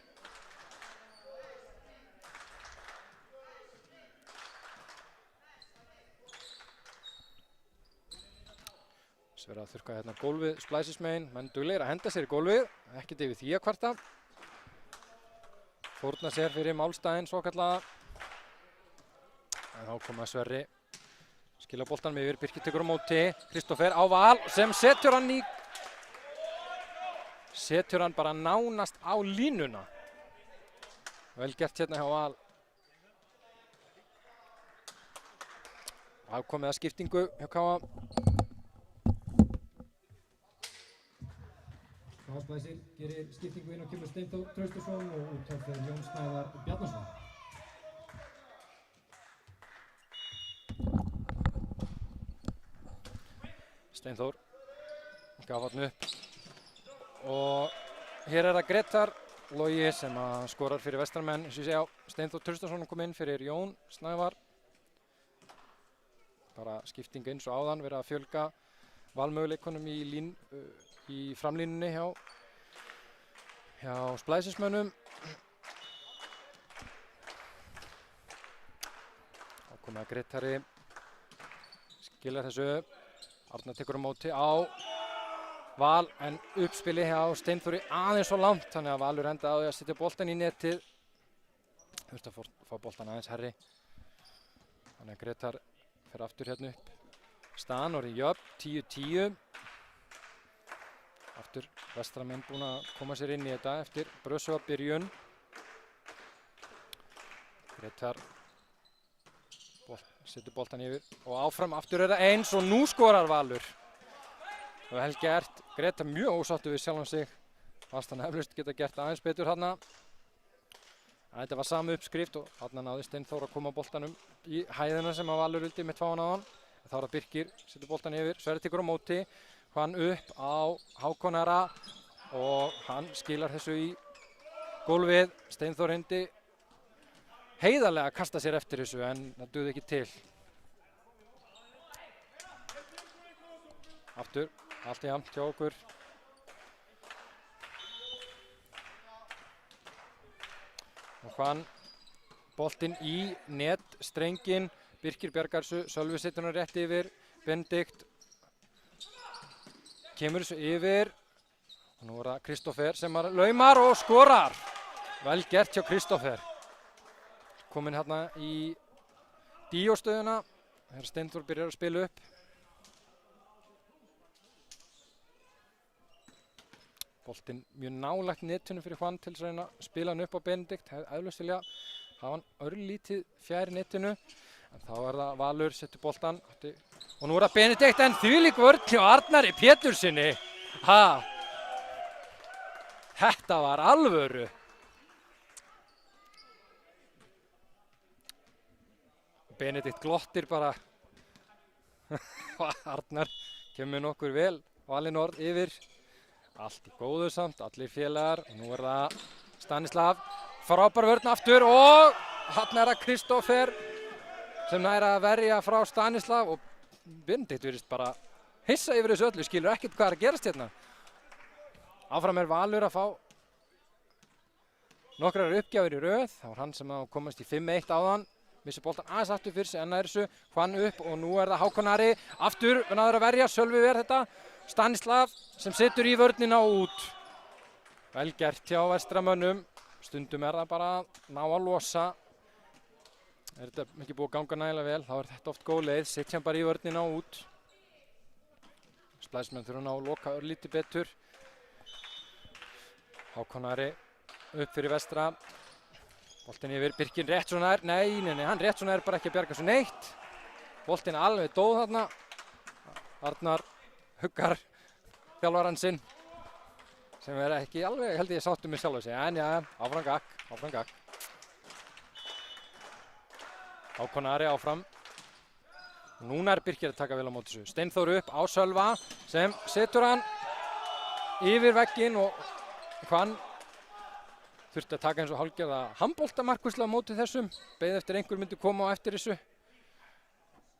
Sverrir að þurrka hérna gólfið splæsismegin, menn duglegir að henda sér í gólfið, ekkert yfir því að kvarta. Fórna sér fyrir málstæðin svokallaða. En þá koma Sverri, skilja boltanum yfir, Birkir tekur á móti, Kristófer á val sem setur hann bara nánast á línuna. Vel gert hérna hjá Val. Afkomið að skiptingu hjá Káa. Splæsir gerir skiptingu inn og kemur Steinþór Traustason og út af fyrir Jón Snævar Bjarnason. Steinþór gaf hann upp og hér það Gretar Logi sem að skorar fyrir Vestramenn. Eins og ég segja, Steinþór Traustason kom inn fyrir Jón Snævar. Bara skipting eins og áðan, verið að fjölga valmöguleikunum í framlínunni hjá splæsismönnum. Þá komið að Gretari skilar þessu. Arnar tekur á móti á Val en uppspili hjá Steinþóri aðeins svo langt, þannig að Valur endaði á því að setja boltan í netið. Þurfti að fá boltan aðeins herri. Þannig að Gretar fer aftur hérna upp. Staðan orðin jöfn, 10-10. Aftur Vestramenn búin að koma sér inn í þetta eftir brösuga byrjun. Gretar setur boltan yfir og áfram aftur það eins og nú skorar Valur. Það var vel gert. Gretar mjög ósáttur við sjálfan sig. Fannst hann eflaust geta gert aðeins betur þarna. Þetta var sama uppskrift og þarna náði Steinþór að koma boltanum í hæðina sem að Valur vildi með tvána á hann. Þá er það Birkir, setur boltan yfir, Sverrir tekur á móti, hann upp á Hákonara og hann skilar þessu í gólfið. Steinþór reyndi heiðarlega að kasta sér eftir þessu en það dugði ekki til. Aftur, allt í jafnt hjá okkur. Og hann boltinn í netstrenginn. Birkir bjargar þessu, Sölvi setur hann rétt yfir, Benedikt kemur þessu yfir og nú er það Kristófer sem laumar og skorar. Vel gert hjá Kristófer. Kominn hérna í díóstöðuna þegar Steinþór byrjar að spila upp. Boltinn mjög nálægt netinu fyrir Juan til þess að reyna að spila hann upp á Benedikt. Eflaust vilja hafa hann örlítið fjær netinu. En þá er það Valur, setur boltan og nú er það Benedikt en þvílík vörn hjá Arnari Pétursinni. Þetta var alvöru. Benedikt glottir bara. Arnar kemur nokkur vel. Valinn orð yfir. Allt í góðu samt, allir félagar. Og nú er það Stanislav. Frábær vörn aftur og hann er það Kristófer sem nær að verja frá Stanislav og Benedikt virðist bara hissa yfir þessu öllu, skilur ekkert hvað er að gerast hérna. Áfram er Valur að fá nokkrar uppgjafir í röð. Það var hann sem komast í 5-1 áðan. Missir boltan aðeins aftur fyrir sig en nær þessu. Juan upp og nú er það Hákonari. Aftur náður að verja, Sölvi verð þetta. Stanislav sem setur í vörnina út. Vel gert hjá Vestramönnum. Stundum er það bara að ná að losa. Er þetta ekki búið að ganga nægilega vel, þá er þetta oft góð leið. Setja hann bara í vörnina út. Splæsmenn þurfa að loka örlítið betur. Hákonari upp fyrir Vestra. Boltinn yfir, Birkir rétt svo nær. Nei, hann rétt svo nær bara ekki að bjarga svo neitt. Boltinn alveg dóð þarna. Arnar huggar þjálfarann sinn. Sem er ekki alveg, held ég sáttu með sjálf sig. En já, áfram gakk. Hákonari áfram. Núna er Birkir að taka vel á móti þessu. Steinþór upp á Sölva sem setur hann yfir vegginn og Hvann þurfti að taka eins og hálfgerða handboltamarkvisla á móti þessum, beið eftir einhver myndi koma á eftir þessu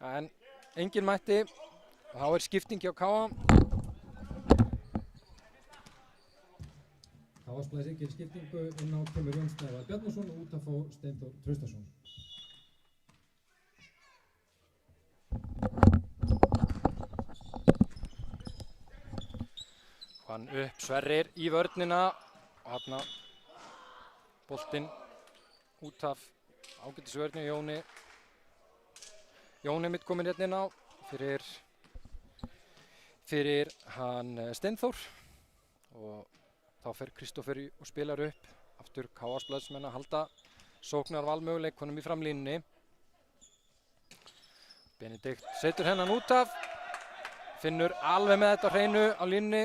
en enginn mætti og þá er skipting hjá Káa. Káa Splæsir gerir skiptingu inn á kemur Jón Snævar Bjarnason og út að fá Steindór Traustason. Hvann upp, Sverrir í vörnina og hérna boltinn út af ágætisvörni Jóni mitt kominn hérna inn á fyrir hann Steinþór og þá fer Kristófer og spilar upp aftur Káa Splæsismenn að halda sóknarvalmöguleikunum í framlínunni. Benedikt setur hennan út af, finnur alveg með þetta á hreinu á línunni.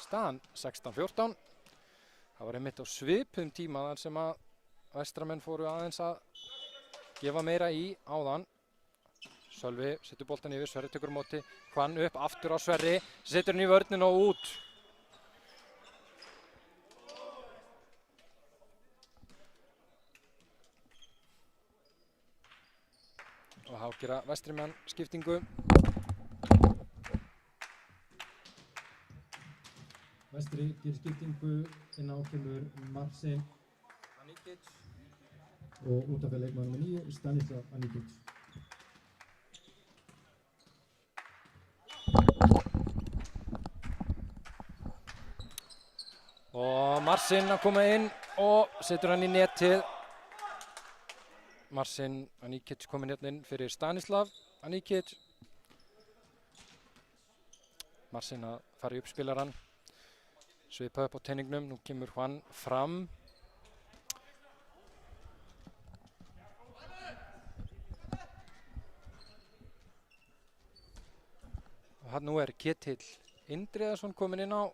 Staðan 16-14. Það var einmitt á svipuðum tíma þar sem að vestramenn fóru aðeins að gefa meira í áðan. Sölvi setur boltan yfir, Sverri tekur á móti, Hvann upp aftur á Sverri, setur hann í vörnina og út. Og þá gera vestrimenn skiptingu. Vestri gerir skiptingu inn á kemur Marcin Anikic og út af fyrir leikmaður nr. 9 Stanislav Anikic. Og Marcin að koma inn og setur hann í netið. Marcin Anikic kominn hérna inn fyrir Stanislav Anikic. Marcin að fara í uppspilarann. Svipað upp á teiningnum, nú kemur Hvann fram. Og hann nú er Ketill Indriðason kominn inn á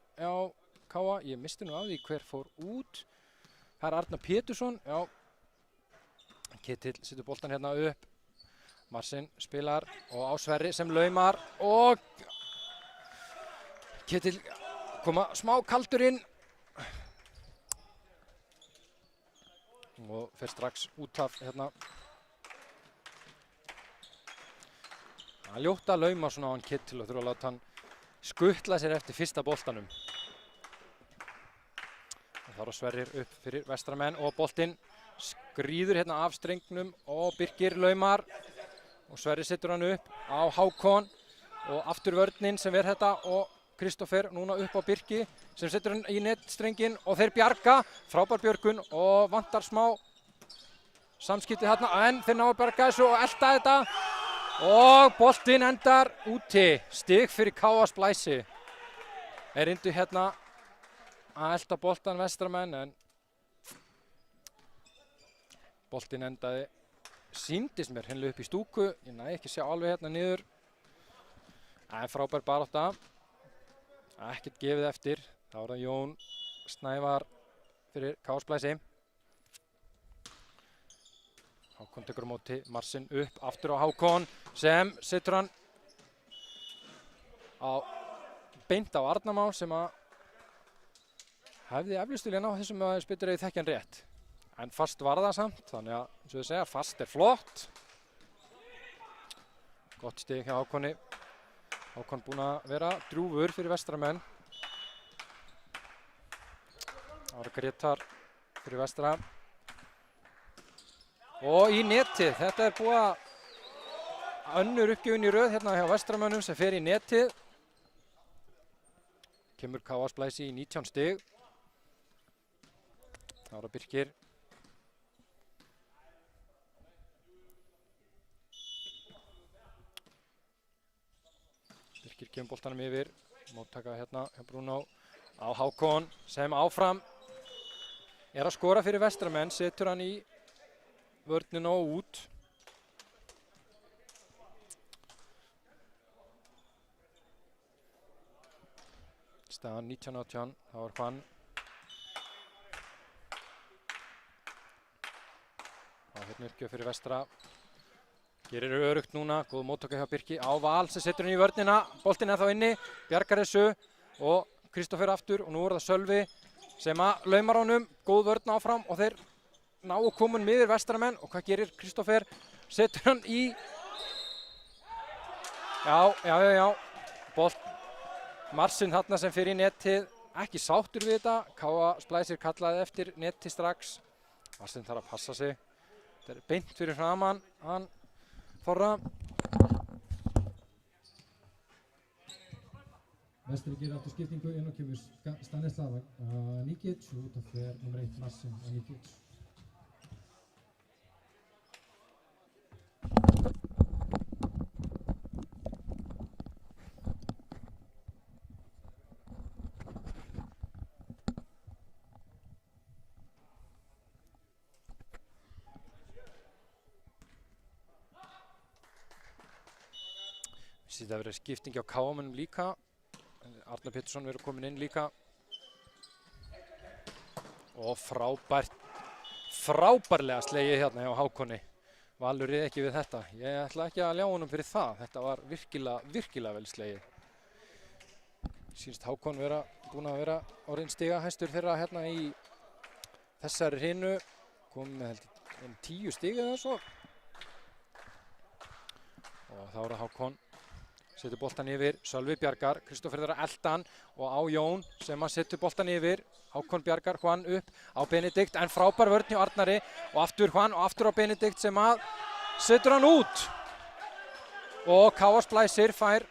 Káa. Ég misti nú af því hver fór út. Það er Arnar Pétursson, já. Ketill setur boltan hérna upp. Marcin spilar og á Sverri sem laumar og Ketill koma smá kaldur inn og fer strax út af hérna. Það er ljótt að lauma svona á hann Ketill og þurfa að láta hann skuttla sér eftir fyrsta boltanum. Og þá er Sverrir upp fyrir vestramenn og boltinn skríður hérna af strengnum og Birkir laumar og Sverrir setur hann upp á Hákon og aftur vörnin sem ver þetta og Kristófer núna upp á Birki sem setur hann í netstrengin og þeir bjarga, frábær björgun og vantar smá samskipti hérna en þeir ná að bjarga þessu og elta þetta og boltinn endar úti, stig fyrir Káa Splæsi. Þeir reyndu hérna að elta boltan vestramenn en boltinn endaði, sýndist mér hreinlega upp í stúku, ég næ ekki sjá alveg hérna niður en frábær barátta. Ekkert gefið eftir, þá er það Jón Snævar fyrir Káa Splæsi. Hákon tekur á móti Marcin upp aftur á Hákon sem setur hann beint á Arnarmá sem að hefði eflaust viljað ná þessum að spytur eða þekkja hann rétt. En fast var það samt, þannig að eins og þið segja, fast er flott. Gott stig hjá Hákoni. Hákon búinn að vera drjúfur fyrir vestramenn. Það var Gretar fyrir vestra. Og í netið, þetta er búið að önnur uppgjöfin í röð hérna hjá vestramönnum sem fer í netið. Kemur Káa Splæsi í 19 stig. Það var Birkir. Birkir kemur boltanum yfir, móttaka hérna hjá Bruno á Hákon sem áfram er að skora fyrir vestramenn, setur hann í vörnina og út. Staðan 19-18, þá er Hvann. Á hérna uppgjöf fyrir vestra. Hér eru örugt núna, góð móttaka hjá Birki á Val sem setur hann í vörnina, boltinn er þá inni, bjargar þessu og Kristófer aftur og nú er það Sölvi sem að laumar honum, góð vörn áfram og þeir ná að koma miður Vestramenn og hvað gerir Kristófer? Setur hann í, já, bolt, Marsin þarna sem fyrir í netið, ekki sáttur við þetta, Káa Splæsir kallaði eftir netið strax, Marsin þarf að passa sig, þetta er beint fyrir framan, hann Þorra. Vestri gerir aftur skiptingu inn og kemur Stanislav Nikic og út af fer nummer 1 Marsin Nikic. Það verið skipting á Káamönnum líka. Arnar Pétursson verið komin inn líka. Og frábærlega slegið hérna hjá Hákoni. Valur riði ekki við þetta. Ég ætla ekki að ljá honum fyrir það. Þetta var virkilega vel slegið. Sýnst Hákon búinn að vera orðinn stigahæstur þeirra hérna í þessari hrinu. Komið með held 10 stig eða svo. Og þá er það Hákon. Setur boltan yfir, Sölvi bjargar, Kristófer þeirra eldan og á Jón sem að setur boltan yfir, Hákon bjargar, Juan upp á Benedikt en frábær vörn hjá Arnari og aftur Juan og aftur á Benedikt sem að setur hann út og Káa Splæsir fær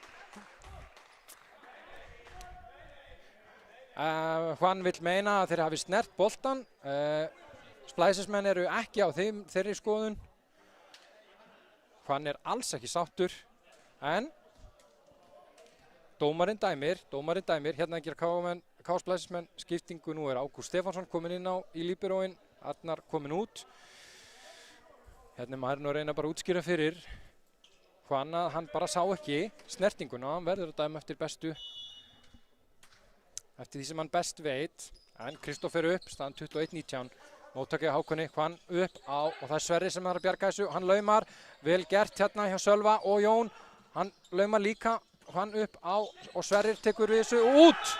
Juan vill meina að þeir hafi snert boltan, Splæsismenn eru ekki á þeirri skoðun, Juan er alls ekki sáttur en Dómarinn dæmir, hérna gera Káa Splæsismenn skiptingu, nú er Ágúst Stefánsson komin inn í líberóinn, Arnar komin út. Hérna maður nú að reyna bara að útskýra fyrir Juan að hann bara sá ekki snertinguna, hann verður að dæma eftir því sem hann best veit. En Kristófer upp, staðan 21-19, móttakið Hákoni, Juan upp á og það er Sverri sem er að bjarga þessu, hann laumar, vel gert hérna hjá Sölva og Jón, hann laumar líka. Hann upp á og Sverrir tekur við þessu út.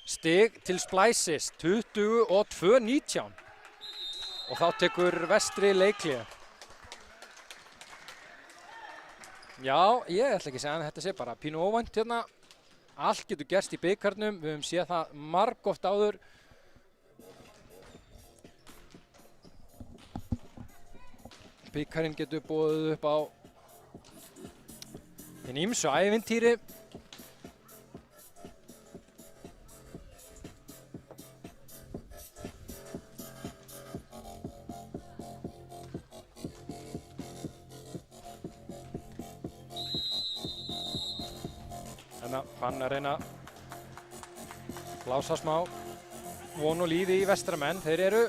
Stig til Splæsis, 22-19. Og þá tekur Vestri leikhlé. Já, ég ætla ekki að segja að þetta sé bara pínu óvænt hérna. Allt getur gerst í bikarnum, við höfum séð það margoft áður. Bikarinn getur boðið upp á hinn ýmsu ævintýri. Þannig að hann að reyna að blása smá von og lífi í Vestramenn. Þeir eru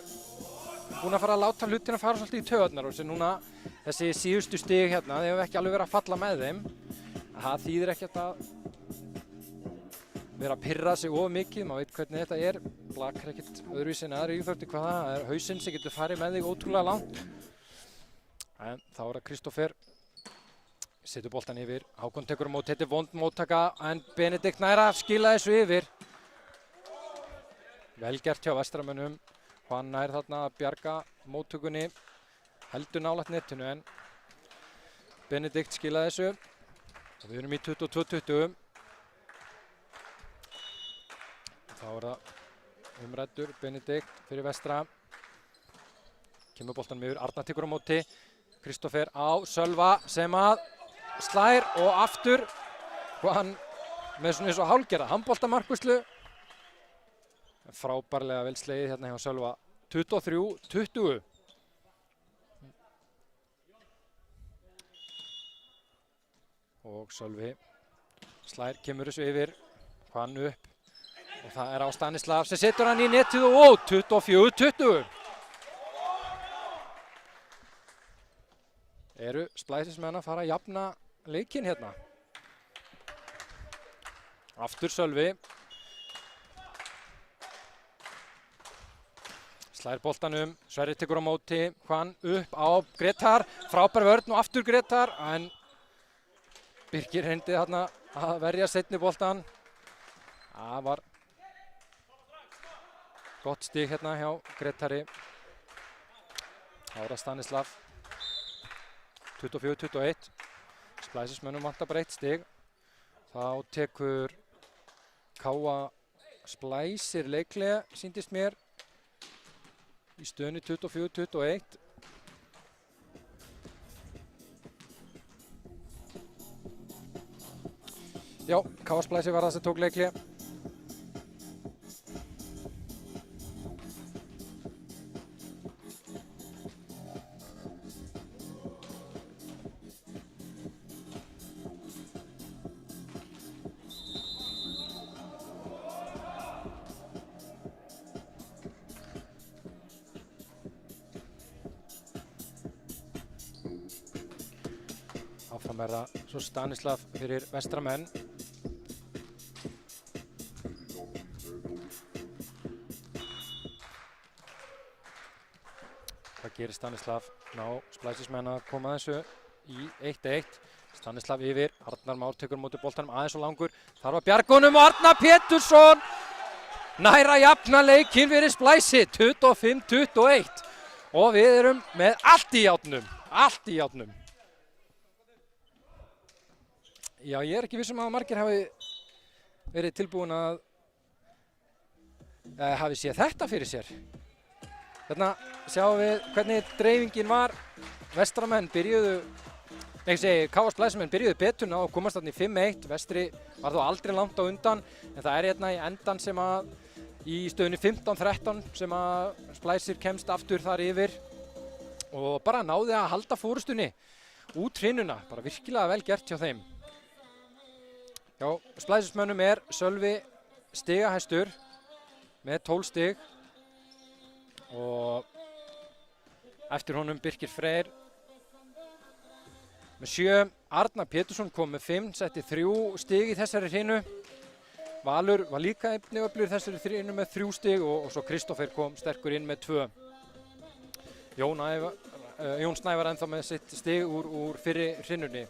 búin að fara að láta hlutina fara svolítið í taugarnar og núna þessi síðustu stig hérna, þeir hafa ekki alveg verið að falla með þeim. Það þýðir ekkert að vera að pirra sig of mikið, maður veit hvernig þetta er. Blakar ekkert öðruvísi en aðri íþróttir hvað það er hausinn sem getur farið með þig ótrúlega langt. En þá er það Kristófer, setur boltan yfir, Hákon tekur á móti, þetta er vond móttaka en Benedikt næra að skila þessu yfir. Vel gert hjá Vestramönnum, hann nær þarna að bjarga móttökunni, heldur nálægt netinu en Benedikt skilaði þessu. Og við erum í 22-20. Þá er það umræddur Benedikt fyrir Vestra. Kemur boltanum yfir, Arnar tekur á móti. Kristófer á Sölva sem að slær og aftur. Og hann með svona eins og hálfgerða handboltamarkvislu. Frábærlega vel slegið hérna hjá Sölva. 23-20. Og Sölvi slær, kemur þessu yfir, hann upp og það er á Stanislav sem setur hann í netið og 24-20. Eru Splæsismenn að fara að jafna leikinn hérna. Aftur Sölvi. slær boltanum, Sverrir tekur á móti, Hvann upp á Gretar, frábær vörn og aftur Gretar, en Birkir reyndi þarna að verja seinni boltan. Það var gott stig hérna hjá Gretari. Ára Stanislav, 24-21, Splæsismönnum vantar bara 1 stig. Þá tekur Káa Splæsir leiklega, sýndist mér, í stöðunni 24-21. Já, Káa Splæsir var það sem tók leiklega. Áfram er það svo Stanislav fyrir vestramenn. Hvað gerir Stanislav? Ná Splæsismenn að koma þessu í 1-1. Stanislav yfir, Arnar Már tekur móti boltanum aðeins og langur. Þar var Bjargunum og Arnar Pétursson næra jafna leikinn fyrir Splæsi, 25-21. Og við erum með allt í járnum, allt í járnum. Já, ég er ekki viss að margir hafi verið tilbúin að hafi séð þetta fyrir sér. Þarna sjáum við hvernig dreifingin var. Vestramenn byrjuðu, Káa Splæsismenn byrjuðu betur og komast þarna í 5-1. Vestri var þó aldrei langt á undan, en það er hérna í endan sem að í stöðunni 15-13 sem að Splæsir kemst aftur þar yfir og bara náði að halda fórustunni út hrinuna. Bara virkilega vel gert hjá þeim. Já, Splæsismönnum er Sölvi stigahæstur með 12 stig og eftir honum Birkir Freyr með 7. Arnar Pétursson kom með 5, setti 3 stig í þessari hrinu. Valur var líka einnig öflugur í þessari hrinu með 3 stig og svo Kristófer kom sterkur inn með 2. Jón Snævar ennþá með sitt stig úr fyrri hrinunni.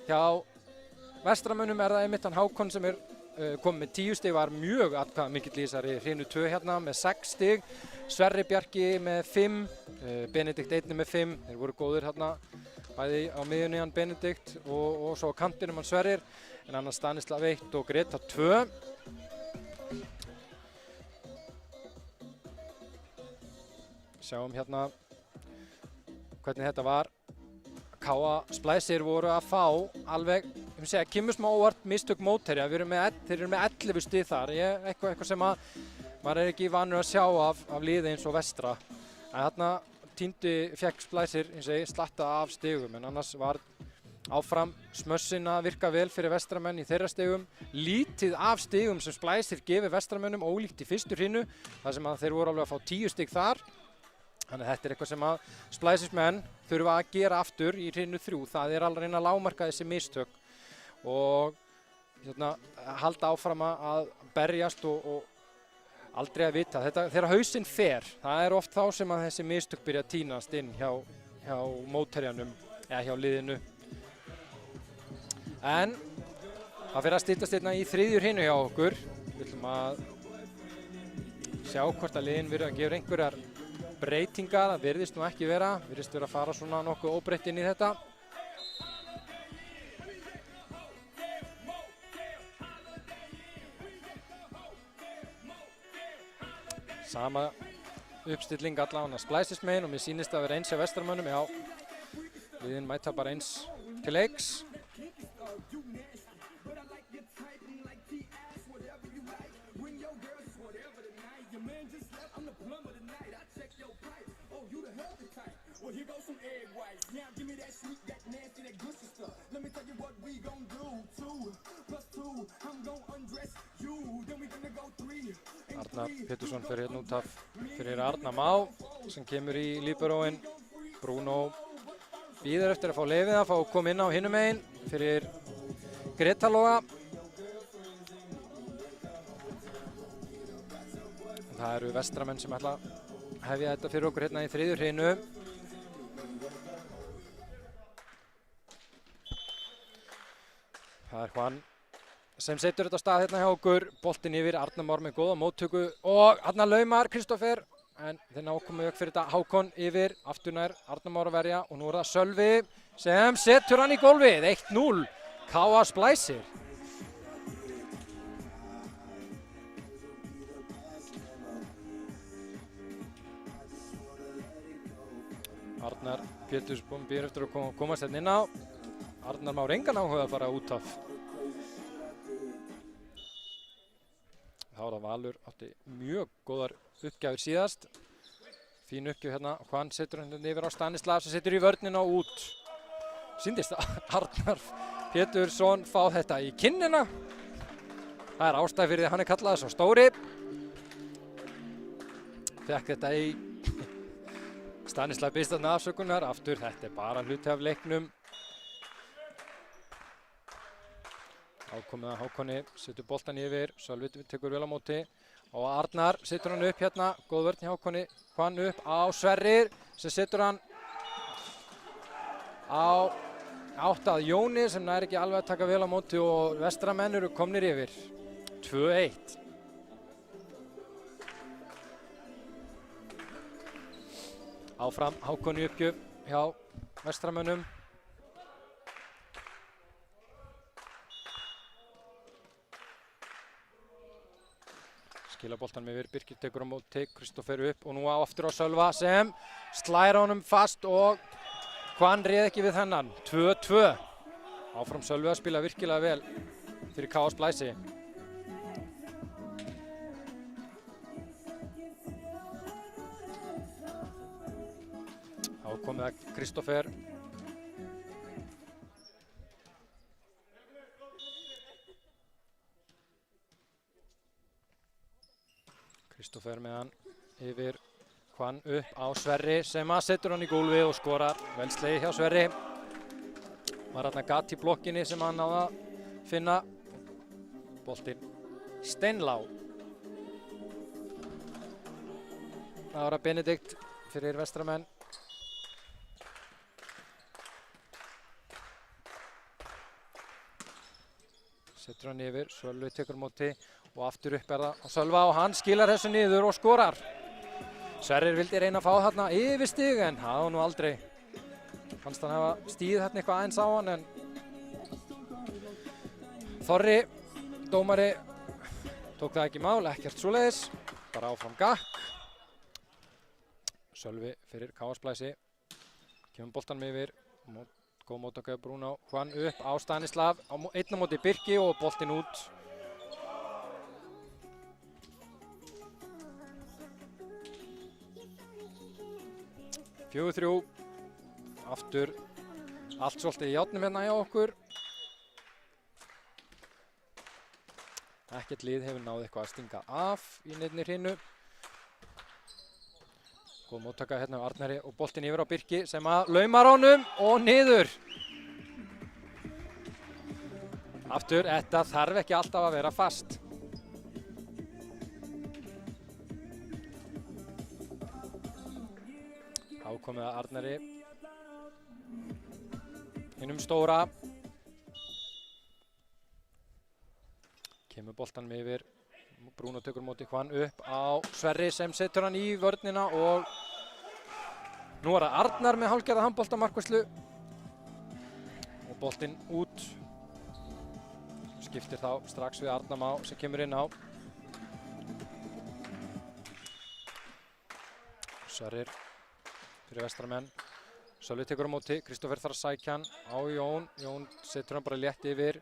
Hjá Vestramönnum er það einmitt hann Hákon sem er komið með 10 stig, var mjög atkvæðamikill í þessari hrinu 2 hérna með 6 stig. Sverri Bjarki með 5, Benedikt einnig með 5. Þeir voru góðir hérna bæði á miðjunni hann Benedikt og svo á kantinum hann Sverrir, en annars Stanislav 1 og Greta 2. Sjáum hérna hvernig þetta var. Káa Splæsir voru að fá alveg, kemur smá óvart mistök mótherja. Þeir eru með 11 stig þar, eitthvað sem að maður er ekki vanur að sjá af liði eins og Vestra. En þarna fekk Splæsir slatta af stigum, en annars var áfram smössin að virka vel fyrir Vestramenn í þeirra stigum. Lítið af stigum sem Splæsir gefur Vestramönnum, ólíkt í fyrstu hrinu, þar sem að þeir voru alveg að fá 10 stig þar. Þannig að þetta er eitthvað sem að Splæsismenn þurfa að gera aftur í hrinu 3. Það er alveg að reyna að lágmarka þessi mistök og halda áfram að berjast og aldrei að vita. Þegar hausinn fer, það er oft þá sem að þessi mistök byrja að tínast inn hjá mótherjanum eða hjá liðinu. En það fyrir að styttast hérna í 3. hrinu hjá okkur. Við ætlum að sjá hvort að liðin verður að gefa einhverjar breytingar. Það virðist nú ekki vera, virðist vera að fara svona nokkuð óbreytt inn í þetta. Sama uppstilling allavega Splæsismenn og mér sýnist að vera eins hjá Vestramönnum. Já, liðin mæta bara eins til leiks. Arnar Pétursson fyrir hérna út af fyrir Arnar Má sem kemur í líberóinn. Bruno bíður eftir að fá leyfið að fá að koma inn á hinum megin fyrir Greta Loga. Það eru Vestramenn sem ætla að hefja þetta fyrir okkur hérna í þriðju hreinu. Það Juan sem setur þetta á stað hérna hjá okkur. Boltinn yfir, Arnar Már með góða móttöku og hérna laumar Kristófer. En þeir ná komið fyrir þetta. Hákon yfir, aftur nær Arnar Már að verja og nú það Sölvi sem setur hann í gólfið. 1-0, KA Splæsir. Arnar Péturs býður eftir að komast hérna inn á. Arnar Már engan áhuga að fara út af. Þá það Valur átti mjög góðar uppgjafir síðast. Fín uppgjöf hérna. Juan setur hann yfir á Stanislav sem setur í vörnina og út. Sýndist að Arnar Pétursson fá þetta í kinnina. Það er ástæð fyrir því að hann er kallaður svo stóri. Fekk þetta í Stanislav biðst þarna afsökunar. Aftur, þetta er bara hluti af leiknum. Ákomið að Hákonni, setur boltan yfir, Sölvi tekur vel á móti og Arnar setur hann upp hérna, góð vörn í Hákonni, Juan upp á Sverrir sem setur hann á átt að Jóni sem nær ekki alveg að taka vel á móti og vestramenn eru komnir yfir, 2-1. Áfram Hákonni uppgjöf hjá vestramönnum. Skila boltan með yfir, Birkir tekur á móti, Kristófer upp og nú aftur á Sölva sem slær honum fast og Juan réð ekki við þennan, 2-2. Áfram Sölvi að spila virkilega vel fyrir KA Splæsi. Þá komið að Kristófer. Kristófer með hann yfir, Juan upp á Sverri sem að setur hann í gólfi og skorar. Vel slegið hjá Sverri. Var þarna gat í blokkinni sem hann náði að finna. Boltinn steinlá. Það var að Benedikt fyrir vestramenn. Setur hann yfir, Sölvi tekur móti og aftur upp er það á Sölva og hann skilar þessu niður og skorar. Sverrir vildi reyna að fá þarna yfir stig en það var nú aldrei. Fannst hann hafa stíð þarna eitthvað aðeins á hann en Þorri, dómari, tók það ekki mál, ekkert svoleiðis. Bara áfram gakk. Sölvi fyrir KA Splæsi. Kemur boltan með yfir. Góð móttaka Bruno. Juan upp á Stanislav. Einn á móti Birki og boltinn út. 4-3. Aftur allt svolítið í járnum hérna hjá okkur. Ekkert lið hefur náð eitthvað að stinga af í neinni hreinu. Góð móttaka hérna af Arnari og boltinn yfir á Birki sem að laumar honum og niður. Aftur, þetta þarf ekki alltaf að vera fast. Ákomið að Arnari. Hinum stóra. Kemur boltan með yfir. Bruno tekur móti Juan upp á Sverri sem setur hann í vörnina og nú er það Arnar með hálfgerða handboltamarkværslu og boltinn út. Skiptir þá strax við Arnar Má sem kemur inn á. Sverrir fyrir vestramenn. Sölvi tekur á móti, Kristófer þarf að sækja hann á Jón. Jón setur hann bara létt yfir.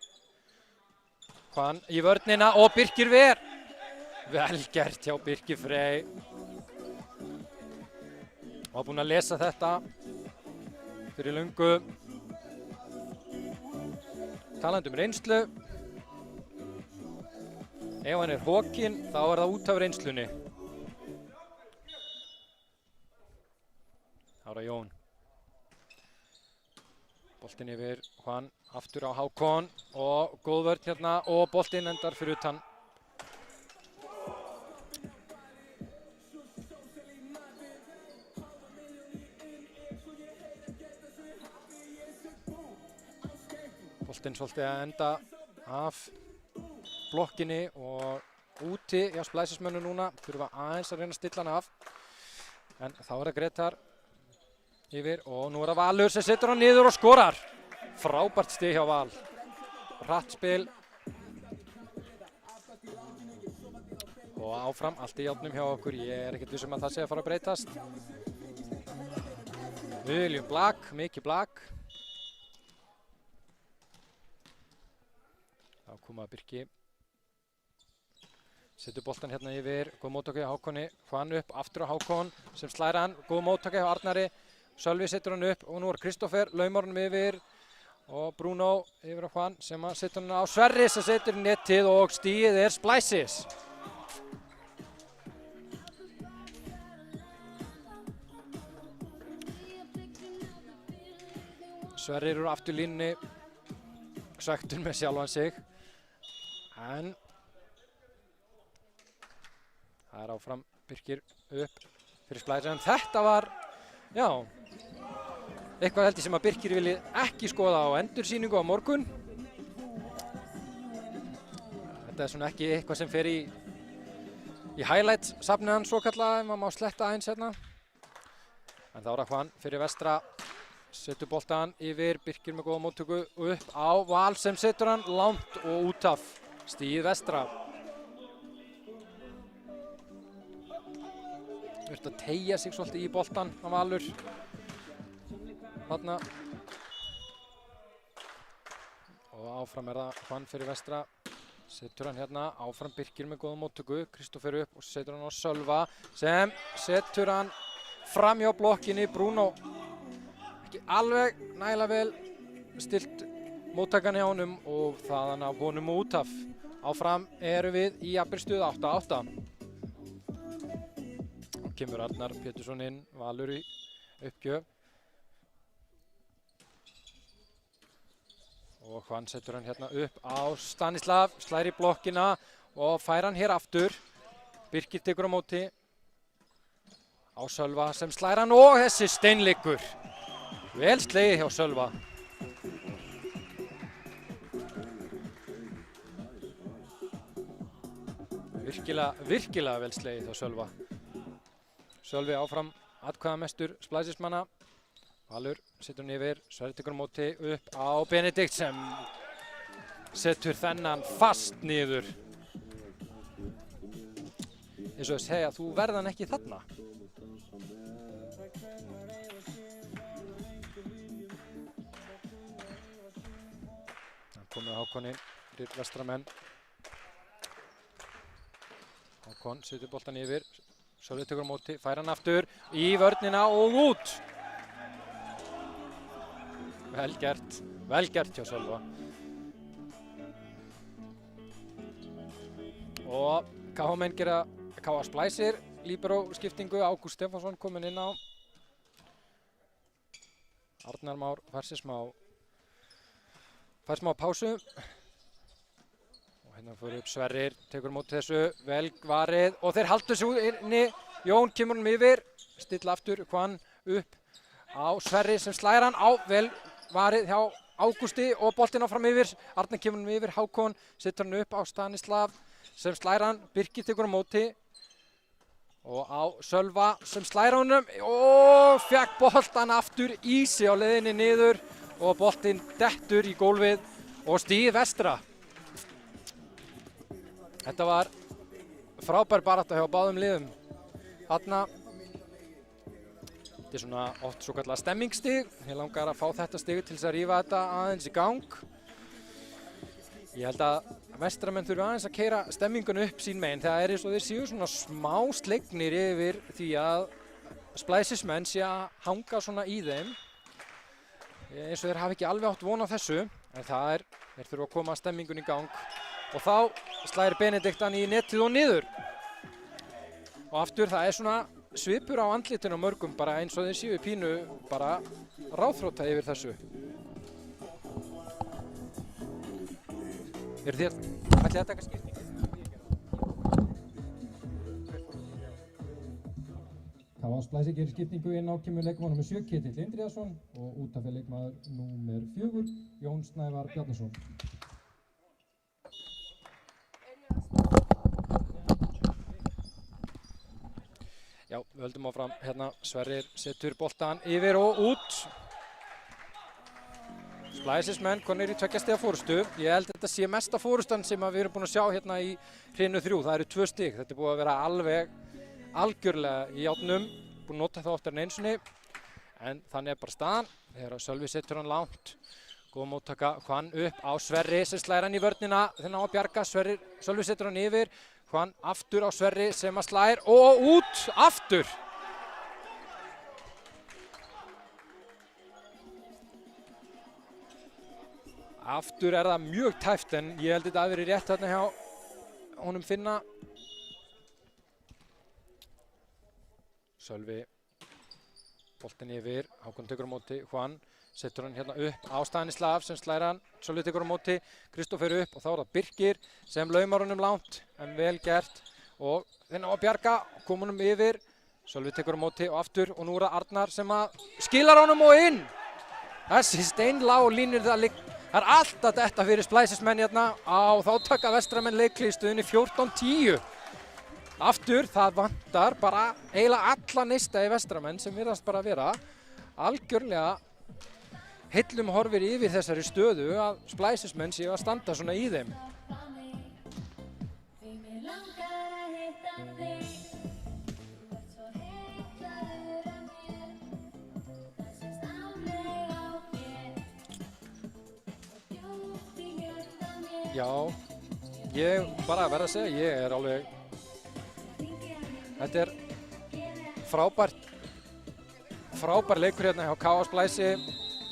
Juan í vörnina og Birkir ver. Vel gert hjá Birki Frey. Og búinn að lesa þetta fyrir löngu. Talandi um reynslu. Ef hann er hokinn, þá er það út af reynslunni. Þá er það Jón. Boltinn yfir Juan, aftur á Hákon og góð vörn hérna og boltinn endar fyrir utan. Boltinn svolítið að enda af blokkinni og úti hjá Splæsismönnum núna. Þurfa aðeins að reyna að stilla hann af. En þá er það Gretar yfir og nú er það Valur sem setur hann niður og skorar. Frábært stig hjá Val. Hratt spil. Og áfram, allt í járnum hjá okkur. Ég er ekkert vissum að það sé að fara að breytast. Við viljum blak, mikið blak. Þá koma Birki. Setur boltan hérna yfir, góð móttaka hjá Hákoni, Hvann upp, aftur á Hákon sem slær hann, góð móttaka hjá Arnari, Sölvi setur hann upp og nú er Kristoffer, laumar hann yfir og Bruno yfir á Hvann sem setur hann á Sverri sem setur nettið og stigið er Splæsis. Sverrir eru aftur línunni, svekktur með sjálfan sig, en það er áfram Birkir upp fyrir Splæsis, en þetta var, já, eitthvað held ég sem að Birkir vilji ekki skoða á endursýningu á morgun. Þetta er svona ekki eitthvað sem fer í highlights-safnið hans svokallaða, ef maður má sletta aðeins hérna. En þá er það Hvann fyrir vestra, setur boltan yfir, Birkir með góða móttöku upp á Val sem setur hann langt og út af stigið vestra. Þurft að teygja sig svolítið í boltan á Valur. Þarna. Og áfram er það Hvann fyrir vestra. Setur hann hérna, áfram Birkir með góða móttöku, Kristoffer upp og setur hann á Sölva sem setur hann fram hjá blokkinni. Bruno ekki alveg nægilega vel stilt móttakan hjá honum og þaðan af honum og út af. Áfram erum við í jafnvel 8-8. Kemur Arnar Pétursson inn, Valur í uppgjöf. Og Hvann setur hann hérna upp á Stanislav, slær í blokkina og fær hann hér aftur. Birkir tekur á móti á Sölva sem slær hann og þessi steinleikur. Vel slegið hjá Sölva. Virkilega vel slegið hjá Sölva. Sölvi áfram atkvæðamestur Splæsismanna. Valur setur hann yfir, Sverrir tekur á móti upp á Benedikt sem setur þennan fast niður. Eins og þess segja, þú verðan ekki þarna. Það komið Hákoni fyrir vestramenn. Hákon setur boltan yfir. Sölvi tekur á móti, fær hann aftur í vörnina og út. Vel gert hjá Sölva. Og KH-menn gera KH Splæsir, líbero skiptingu, Ágúst Stefánsson kominn inn á. Arnar Már fær smá pásu. Hérna fyrir upp Sverrir, tekur á móti þessu, vel varið og þeir halda þessu inni. Jón kemur hann yfir, stilla aftur, Hvann upp á Sverrir sem slæðir hann á, vel varið hjá Ágústi og boltinn áfram yfir. Arnar kemur hann yfir, Hákon setur hann upp á Stanislav sem slæðir hann, Birkir tekur á móti og á Sölva sem slæðir honum og fekk boltan aftur í sig á leiðinni niður og boltinn dettur í gólfið og stigið vestra. Þetta var frábær barátta hjá báðum liðum. Þarna, þetta er svona oft svo kallað stemmingsstig. Ég langar að fá þetta stig til þess að rífa þetta aðeins í gang. Ég held að vestramenn þurfi aðeins að keyra stemminguna upp sín megin. Það er eins og þeir séu svona smá slegnir yfir því að Splæsismenn sé að hanga svona í þeim. Eins og þeir hafi ekki alveg átt von á þessu, en það er, þeir þurfa að koma stemmingun í gang. Og þá slæðir Benedikt hann í netið og niður. Og aftur það er svona svipur á andlitinu á mörgum, bara eins og þeir séu pínu bara ráðþrota yfir þessu. Ætlið þið að taka skiptingu? K.A. Splæsi gerir skiptingu inn á kemur leikmaður nr. 7 Ketill Indriðason og út af fyrir leikmaður nr. 4 Jón Snævar Bjarnason. Já, við höldum áfram hérna, Sverrir setur boltan yfir og út. Splæsismenn konir í 2 stiga fórustu. Ég held þetta sé mesta fórustan sem við erum búin að sjá hérna í hrinu 3. Það eru 2 stig. Þetta er búið að vera algjörlega í járnum. Búin að nota það oftar en einu sinni. En þannig er bara staðan. Þegar Sölvi setur hann langt. Góð móttaka Hvann upp á Sverri sem slær hann í vörnina. Þeir ná að bjarga. Sölvi setur hann yfir. Hvann aftur á Sverri sem að slær og út aftur. Aftur er það mjög tæft en ég held þetta að verið rétt þarna hjá honum Finna. Sölvi boltinn yfir, Hákon tekur á móti, Hvann setur hann hérna upp á Stanislav sem slær hann, Sölvi tekur á móti, Kristófer upp og þá er það Birkir sem laumar honum langt en vel gert og þeir ná að bjarga, kom honum yfir, Sölvi tekur á móti og aftur og nú er það Arnar sem að skilar honum og inn. Þessi steinlág línur það er alltaf þetta fyrir Splæsismenn hérna á þá taka Vestramenn leikli í stöðunni 14-10. Aftur það vantar bara eiginlega alla neista í Vestramenn sem virðast bara vera algjörlega heillum horfir yfir þessari stöðu að Splæsismenn séu að standa svona í þeim. Já, ég bara verð að segja, ég er alveg, þetta er frábær leikur hérna hjá K.A. Splæsi.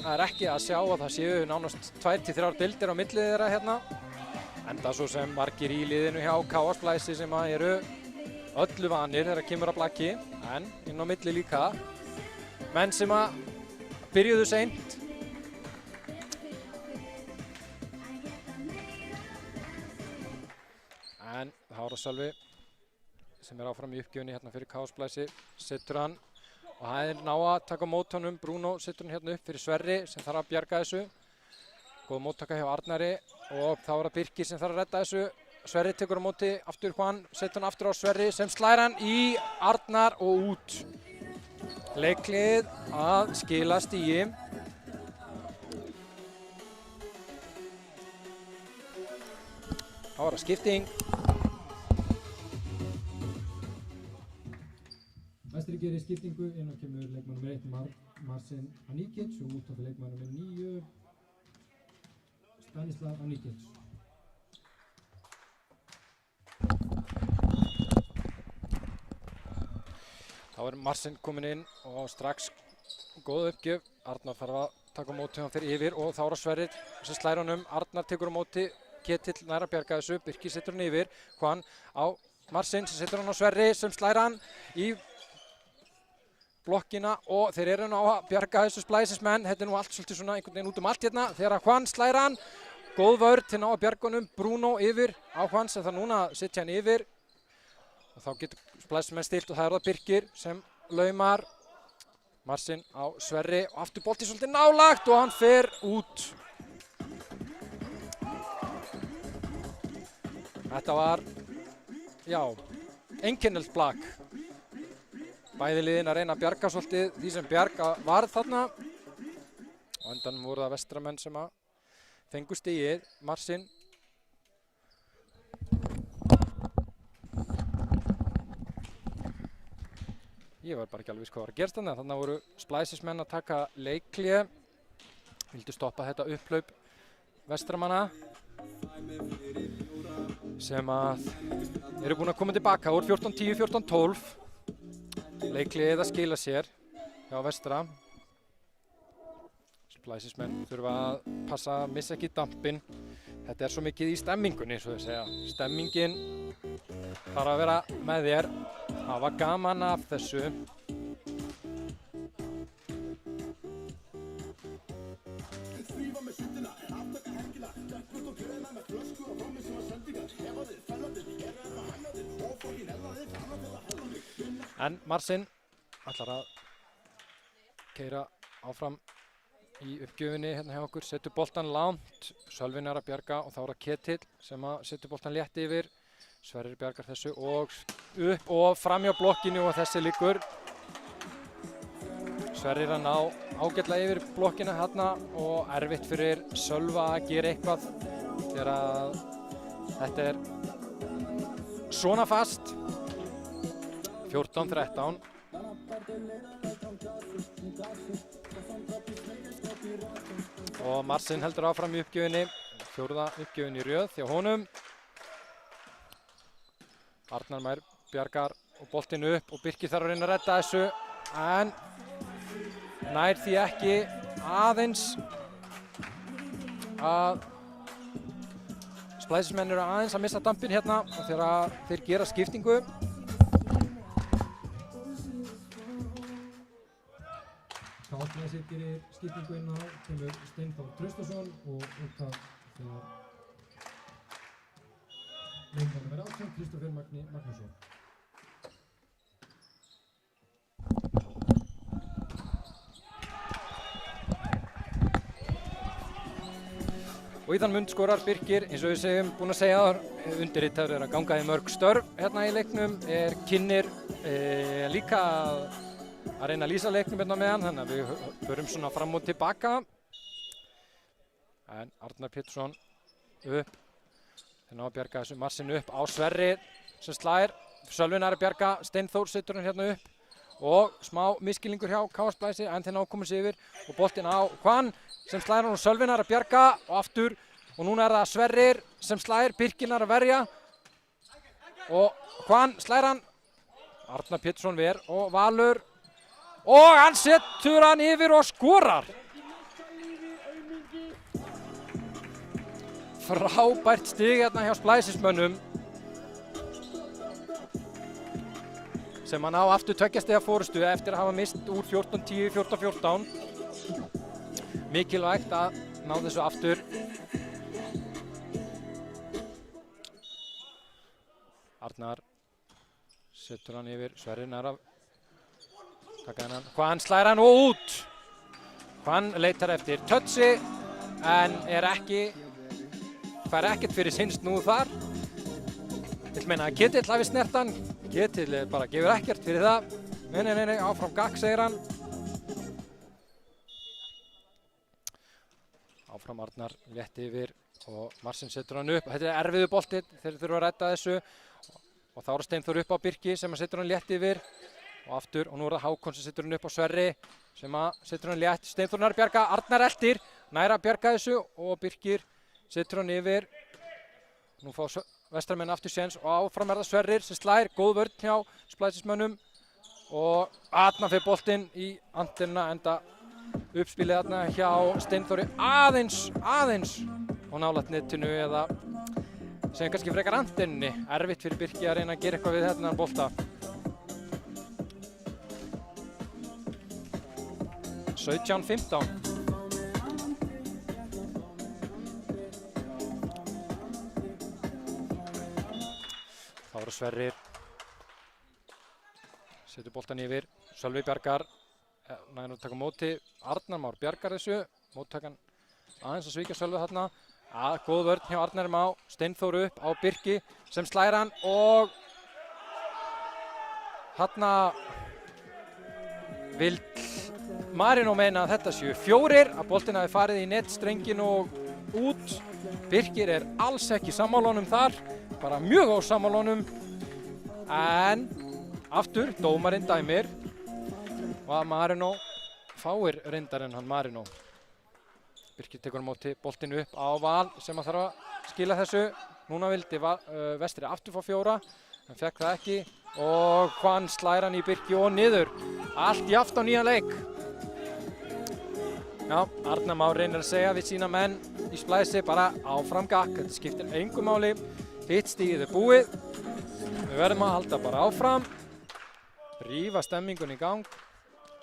Það er ekki að sjá að það séu nánast 2-3 deildir á milli þeirra hérna. Enda svo sem margir í liðinu hjá K.A. Splæsi sem eru öllu vanir þegar kemur að blaki, en inn á milli líka. Menn sem að byrjuðu seint. En það er Sölvi sem er áfram í uppgjöfinni hérna fyrir K.A. Splæsi, setur hann og það er ná að taka mót honum, Bruno setur hann hérna upp fyrir Sverri sem þarf að bjarga þessu. Góð móttaka hjá Arnari og þá er það Birkir sem þarf að redda þessu. Sverri tekur á móti, aftur Hvann, setur hann aftur á Sverri sem slær hann í Arnar og út. Leiklið að skila stigi. Þá er það skipting. Vestri gerir skiptingu inn á kemur leikmaður nr. 1 Marcin Anikic og út af fyrir leikmaður nr. 9 Stanislav Anikic. Þá er Marcin kominn inn og strax góð uppgjöf. Arnar þarf að taka á móti hann fyrir yfir og þá er það Sverrir sem slær honum. Arnar tekur á móti, Ketill nær að bjarga þessu, Birkir setur hann yfir. Hvann á Marcin sem setur hann á Sverri sem slær hann í blokkina og þeir eru nú á að bjarga þessu Splæsismenn. Þetta er nú allt svolítið svona einhvern veginn út allt hérna þegar Hvann slær hann. Góð vörn til ná að bjarga honum, Bruno yfir á Hvann sem það núna setja hann yfir. Og þá getur Splæsismenn stilt og það er það Birkir sem laumar. Marcin á Sverri og aftur bolti svolítið nálagt og hann fer út. Þetta var, já, einkennilegt blak. Bæði liðin að reyna að bjarga svolítið því sem bjarga varð þarna. Og endanum voru það Vestramenn sem að fengu stigið. Marcin. Ég var bara ekki alveg viss hvað var að gerast þarna. Þannig voru Splæsismenn að taka leikhlé. Vildu stoppa þetta upphlaup Vestramanna sem að eru búin að koma tilbaka úr 14-10, 14-12. Leiklið að skila sér hjá Vestra. Splæsismenn þurfa að passa að missa ekki dampinn. Þetta er svo mikið í stemmingunni, svo að segja. Stemmingin þarf að vera með þér, hafa gaman af þessu. En Marcin ætlar að keyra áfram í uppgjöfinni hérna hjá okkur, setur boltan langt, Sölvin að bjarga og þá er það Ketill sem að setur boltan létt yfir. Sverrir bjargar þessu og upp og fram hjá blokkinu og þessi liggur. Sverrir að ná ágætlega yfir blokkina hérna og erfitt fyrir Sölva að gera eitthvað þegar að þetta er svona fast. 14-13. Og Marsin heldur áfram í uppgjöfinni, 4. uppgjöfin í röð hjá honum. Arnar Már bjargar og boltinn upp og Birkir þarf að reyna að redda þessu en nær því ekki aðeins að Splæsismenn eru aðeins að missa dampinn hérna og þegar þeir gera skiptingu. KA gerir skiptingu inn á, kemur Steinþór Traustason og út af þegar leikmaður nummer 18, Kristófer Magni Magnússon. Og í þann mund skorar Birkir, eins og við segjum, búin að segja þar, undirritaður er að ganga í mörg störf hérna í leiknum, er kynnir líka að reyna að lýsa leiknum hérna með hann, þannig að við förum svona fram og tilbaka. En Arnar Pétursson upp, þeir ná að bjarga þessu Marsin upp á Sverri sem slær, Sölvin að bjarga, Steinþór setur hann hérna upp og smá miskilningur hjá KA Splæsi en þeir ná að koma sig yfir og boltinn á Hvann sem slær hann og Sölvin að bjarga og aftur og núna er það Sverrir sem slær, Birkir að verja og Hvann slær hann, Arnar Pétursson ver og Valur og hann setur hann yfir og skorar. Frábært stig hérna hjá Splæsismönnum sem hann á aftur 2 stiga forystu eftir að hafa mist úr 14-10 í 14-14. Mikilvægt að ná þessu aftur. Arnar setur hann yfir, Sverrir nær að taka hennan. Hvann slær hann og út. Hvann leitar eftir touchi en fær ekkert fyrir sinn snúð þar. Vill meina að Ketill hafi snert hann. Ketill bara gefur ekkert fyrir það. Nei, áfram gakk, segir hann. Áfram Arnar létt yfir og Marsin setur hann upp. Þetta er erfiðu bolti, þeir þurfa að redda þessu. Og þá er Steinþór upp á Birki sem setur hann létt yfir. Og aftur, og nú er það Hákon sem setur hann upp á Sverri sem setur hann létt. Steinþór nær að bjarga, Arnar eltir, nær að bjarga þessu og Birkir setur hann yfir. Nú fá Vestramenn aftur séns og áfram er það Sverrir sem slær, góð vörn hjá Splæsismönnum og Arnar fyrir boltinn í antennuna enda uppspilið þarna hjá Steinþóri aðeins og nálægt netinu eða segjum kannski frekar antennunni. Erfitt fyrir Birki að reyna að gera eitthvað við þennan bolta. 17-15. Þá eru Sverrir, setur boltan yfir, Sölvi bjargar, næður að taka móti, Arnar Már bjargar þessu, móttakan aðeins að svíkja Sölvi þarna, góð vörn hjá Arnar Már, Steinþór upp á Birki sem slær hann og þarna vill Marino meina að þetta séu 4, að boltinn hafi farið í netstrengin og út. Birkir er alls ekki sammála honum þar, bara mjög ósammála honum. En aftur, dómarinn dæmir og að Marino fáir reyndar en hann Marino. Birkir tekur á móti boltinn upp á Val sem að þarf að skila þessu. Núna vildi Vestri aftur fá 4, en fekk það ekki. Og Hvann slær hann í Birki og niður. Allt jafnt á nýjan leik. Já, Arnar Már reynir að segja við sína menn í Splæsi bara áfram gakk. Þetta skiptir engu máli. Hitt stigið er búið. Við verðum að halda bara áfram. Rífa stemmingun í gang.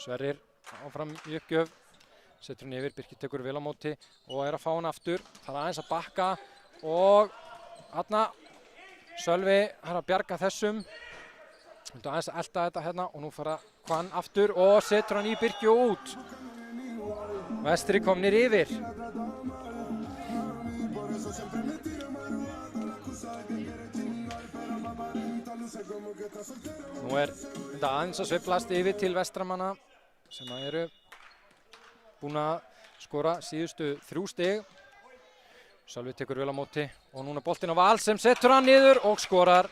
Sverrir áfram í uppgjöf. Setur hann yfir, Birkir tekur vel á móti og er að fá hann aftur. Það er aðeins að bakka og þarna Sölvi er að bjarga þessum. Myndu aðeins að elta þetta hérna og nú fara Hvann aftur og setur hann í Birki og út. Vestri komnir yfir. Nú þetta aðeins að sveiflast yfir til vestramanna sem eru búin að skora síðustu 3 stig. Sölvi tekur vel á móti og núna boltinn á Val sem setur hann niður og skorar.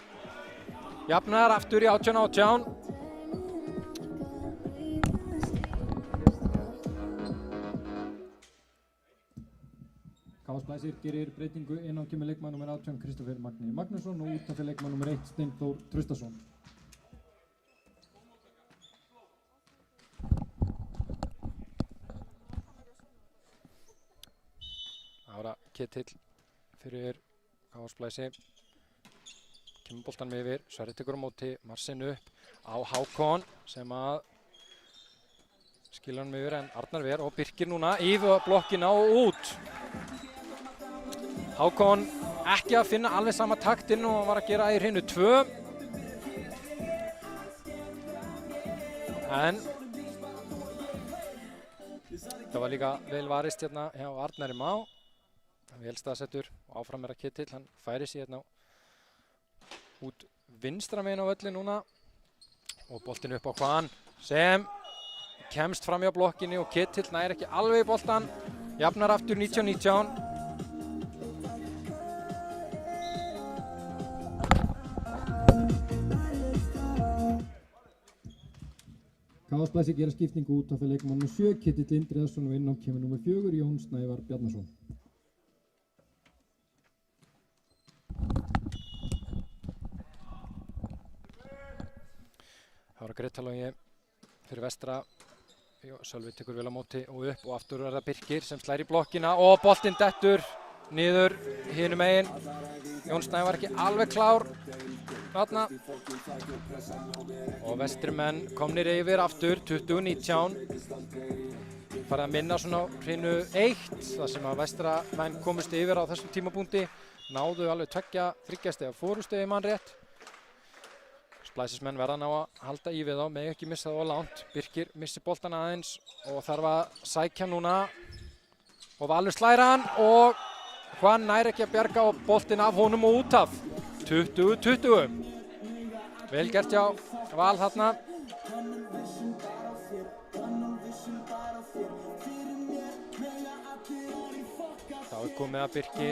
Jafnar aftur í 18-18. KS Blæsir gerir breytingu inn á kemur leikmann nr. 18 Kristoffer Magni Magnússon og út af fyrir leikmann nr. 1 Steinþór Traustason. Ára Ketill fyrir KS Blæsi. Kemur boltanum yfir, Sverrir tekur á móti, Marsin upp á Hákon sem að skilur hann yfir en Arnar Ver og Birkir núna yfir blokkina og út. Hákon ekki að finna alveg sama taktinn og hann var að gera í hreinu 2. En það var líka vel varist hérna hjá Arnari Má. Vel staðsettur og áfram að Ketill, hann færi sig hérna út vinstra megin á völlin núna og boltinn upp á Hvann sem kemst fram hjá blokkinni og Ketill nær ekki alveg í boltan. Jafnar aftur 19-19. KS Blæsir gera skiptingu út af fyrir leikmann nr. 7 Ketill Indriðarsson og inn á kemur nr. 4 Jón Snævar Bjarnason. Það var Greittalogi fyrir vestra. Sölvi tekur vel á móti og upp og aftur er það Birkir sem slær í blokkina og boltinn dettur niður hinum megin. Jón Snævar ekki alveg klár þarna. Og vestrimenn komnir yfir aftur 20-19. Farið að minna svona á hreinu 1 þar sem að vestramenn komust yfir á þessum tímapunkti. Náðu alveg 2-3 stiga fórustu ef mann rétt. Blæsismenn verða ná að halda í við þá, megi ekki missa það á langt. Birkir missi boltan aðeins og þarf að sækja núna. Og Valur slær hann og Hvann nær ekki að bjarga og boltinn af honum og út af. 20-20. Vel gert hjá Val þarna. Þá er komið að Birki.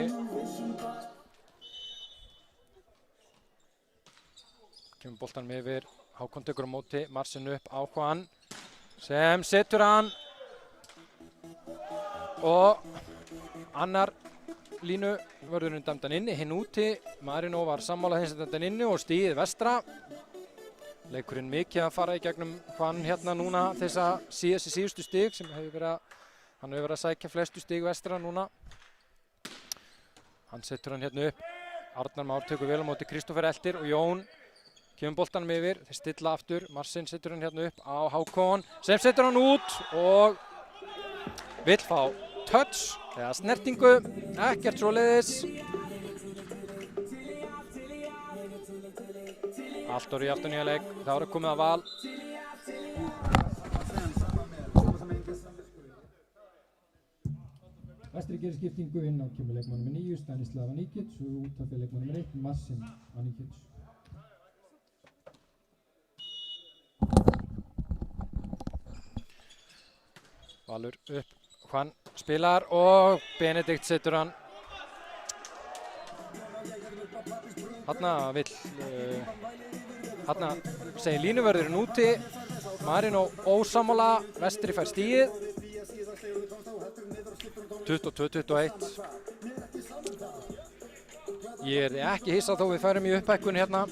Kemur boltanum yfir, Hákon tekur á móti, Marsin upp á Hvann sem setur hann og annar línu vörðurinn dæmdan inni, hinn úti. Marino var sammála hins dæmdan inni og stigið vestra. Leikurinn mikið að fara í gegnum Hvann hérna núna þessa síðustu stig sem hann hefur verið að sækja flestu stig vestra núna. Hann setur hann hérna upp, Arnar Már tekur vel á móti Kristoffer Eltir og Jón kemur boltanum yfir, þeir stilla aftur, Marsin setur hann hérna upp á Hákon sem setur hann út og vill fá touch eða snertingu, ekkert svoleiðis. Allt orðið í aftan í að leik, það voru komið að Val. Vestri gerir skiptingu inn á kemur leikmann nr. 9 Stanislav Anikic og út af fyrir leikmann nr. 1 Marsin Anikic. Valur upp, Hvann spilar og Benedikt setur hann. Þarna segir línuvörðurinn úti. Marino ósammála, Vestri fær stigið. 22-21. Ég er ekki hissa þó við færum í upphækkun hérna.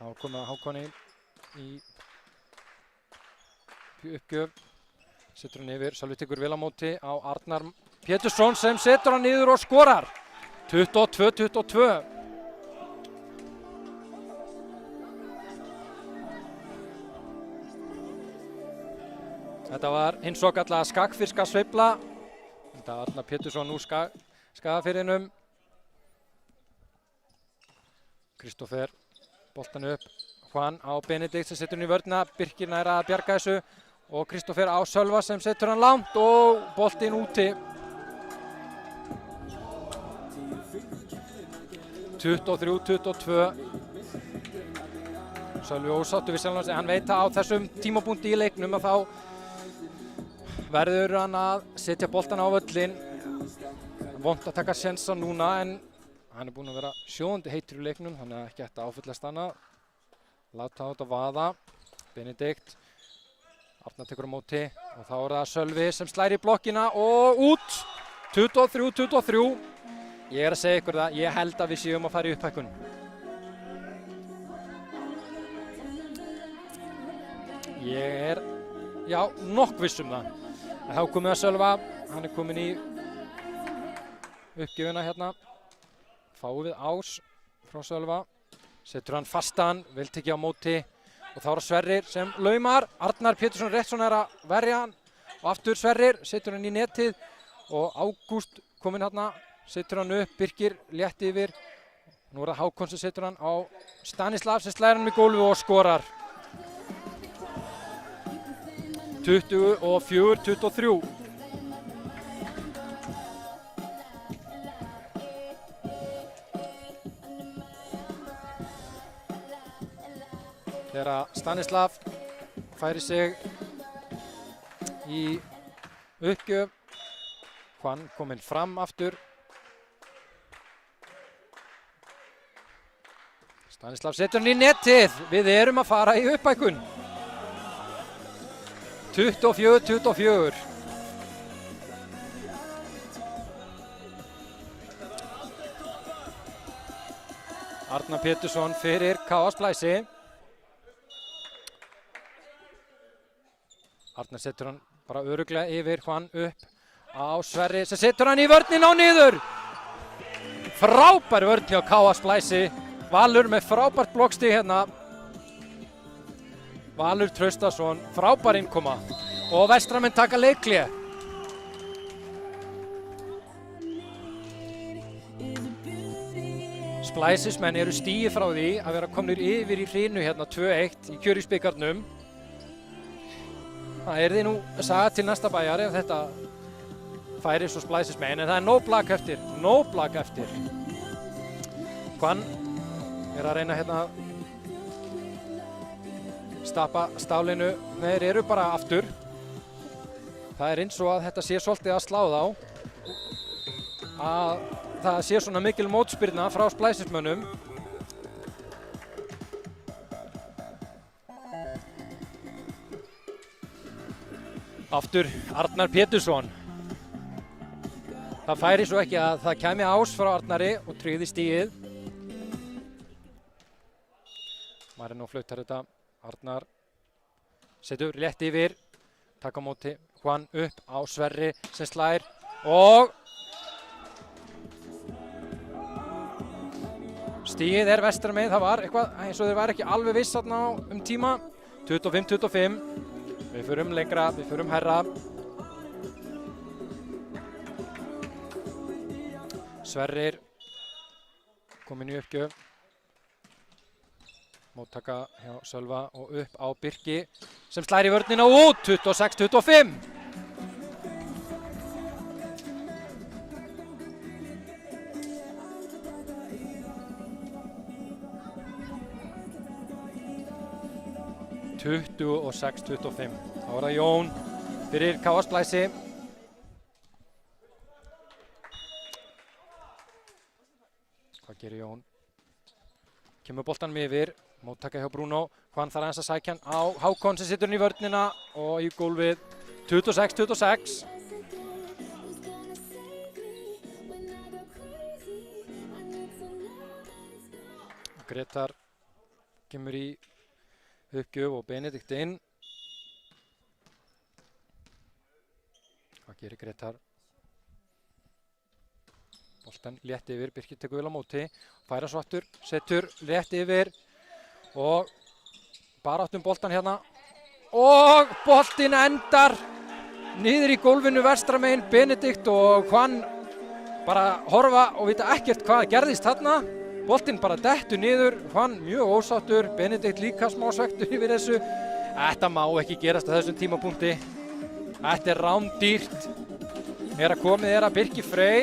Þá komið Hákoni í uppgjöf, setur hann yfir, Sölvi tekur vel á móti á Arnar Pétursson sem setur hann niður og skorar. 22-22. Þetta var hinn svokallaða skagfirska sveifla. Þetta var Arnar Pétursson úr Skagafirðinum. Kristoffer boltan upp, Juan á Benedikt sem setur hann í vörnina, Birkir nær að bjarga þessu og Kristófer á Sölva sem setur hann langt og boltinn úti. 23-22. Sölvi ósáttur við sjálfan sig, hann veit að á þessum tímapunkti í leiknum að þá verður hann að setja boltan á völlinn. Vont að taka sénsa núna en hann er búinn að vera sjóðandi heitur í leiknum, þannig að ekki hægt að áfyllast hana. Láta á þetta vaða. Benedikt. Arnar tekur á móti og þá er það Sölvi sem slær í blokkina og út. 23-23. Ég er að segja ykkur það, ég held að við séum að fara í upphækkun. Ég er, já, nokk viss um það. En þá komið að Sölva, hann er komin í uppgjöfuna hérna. Fáum við ás frá Sölva. Setur hann fastan, vel tekið á móti. Og þá er Sverrir sem laumar. Arnar Pétursson Réttsson er að verja hann. Og aftur Sverrir, setur hann í netið. Og Ágúst kominn hérna, setur hann upp, Birkir létt yfir. Nú er það Hákon sem setur hann á Stanislav sem slæðir hann í gólfi og skorar. 24-23. Þegar Stanislav færi sig í uppgjöf. Juan kominn fram aftur. Stanislav setur hann í netið. Við erum að fara í upphækkun. 24-24. Arnar Pétursson fyrir KA Splæsi. Arnar setur hann bara örugglega yfir, Juan upp á Sverri sem setur hann í vörnina og niður. Frábær vörn hjá KA Splæsi. Valur með frábært blokkstig hérna. Valur Traustason, frábær innkoma og Vestramenn taka leikhlé. Splæsismenn eru stigi frá því að vera komnir yfir í hrinu hérna 2-1 í Kjörísbikarnum. Það er því nú saga til næsta bæjar ef þetta færi svo Splæsismenn, en það er nóg blak eftir. Juan er að reyna hérna að stappa stálinu, þeir eru bara aftur. Það er eins og að þetta sé svolítið að slá þá. Að það sé svona mikil mótspyrna frá Splæsismönnum. Aftur Arnar Pétursson. Það færi svo ekki að það kæmi ás frá Arnari og tryggði stigið. Marino flautar þetta. Arnar setur rétt yfir, taka á móti Juan upp á Sverri sem slær og stigið er Vestramenn. Það var eitthvað eins og þeir var ekki alveg viss þarna tíma. 25-25. Við förum lengra, við förum hærra. Sverrir kominn í uppgjöf. Móttaka hjá Sölva og upp á Birki sem slær í vörnina út. 26-25. og 26-25. Þá er það Jón fyrir KA Splæsi. Hvað gerir Jón? Kemur boltanum yfir. Móttaka hjá Bruno. Juan þarf aðeins að sækja hann á Hákon sem situr hann í vörnina og í gólfið. 26-26. Gretar kemur í uppgjöf og Benedikt inn. Hvað gerir Gretar? Boltan létt yfir, Birkir tekur vel á móti. Færa svo aftur, setur létt yfir og baráttum boltan hérna. Og boltin endar niður í gólfinu Vestramenn. Benedikt og Juan bara horfa og vita ekkert hvað gerðist þarna. boltinn bara dettur niður, hann mjög ósáttur, Benedikt líka smá svektur yfir þessu. Þetta má ekki gerast á þessum tímapunkti. Þetta er rándýrt. Komið að Birkir Frey.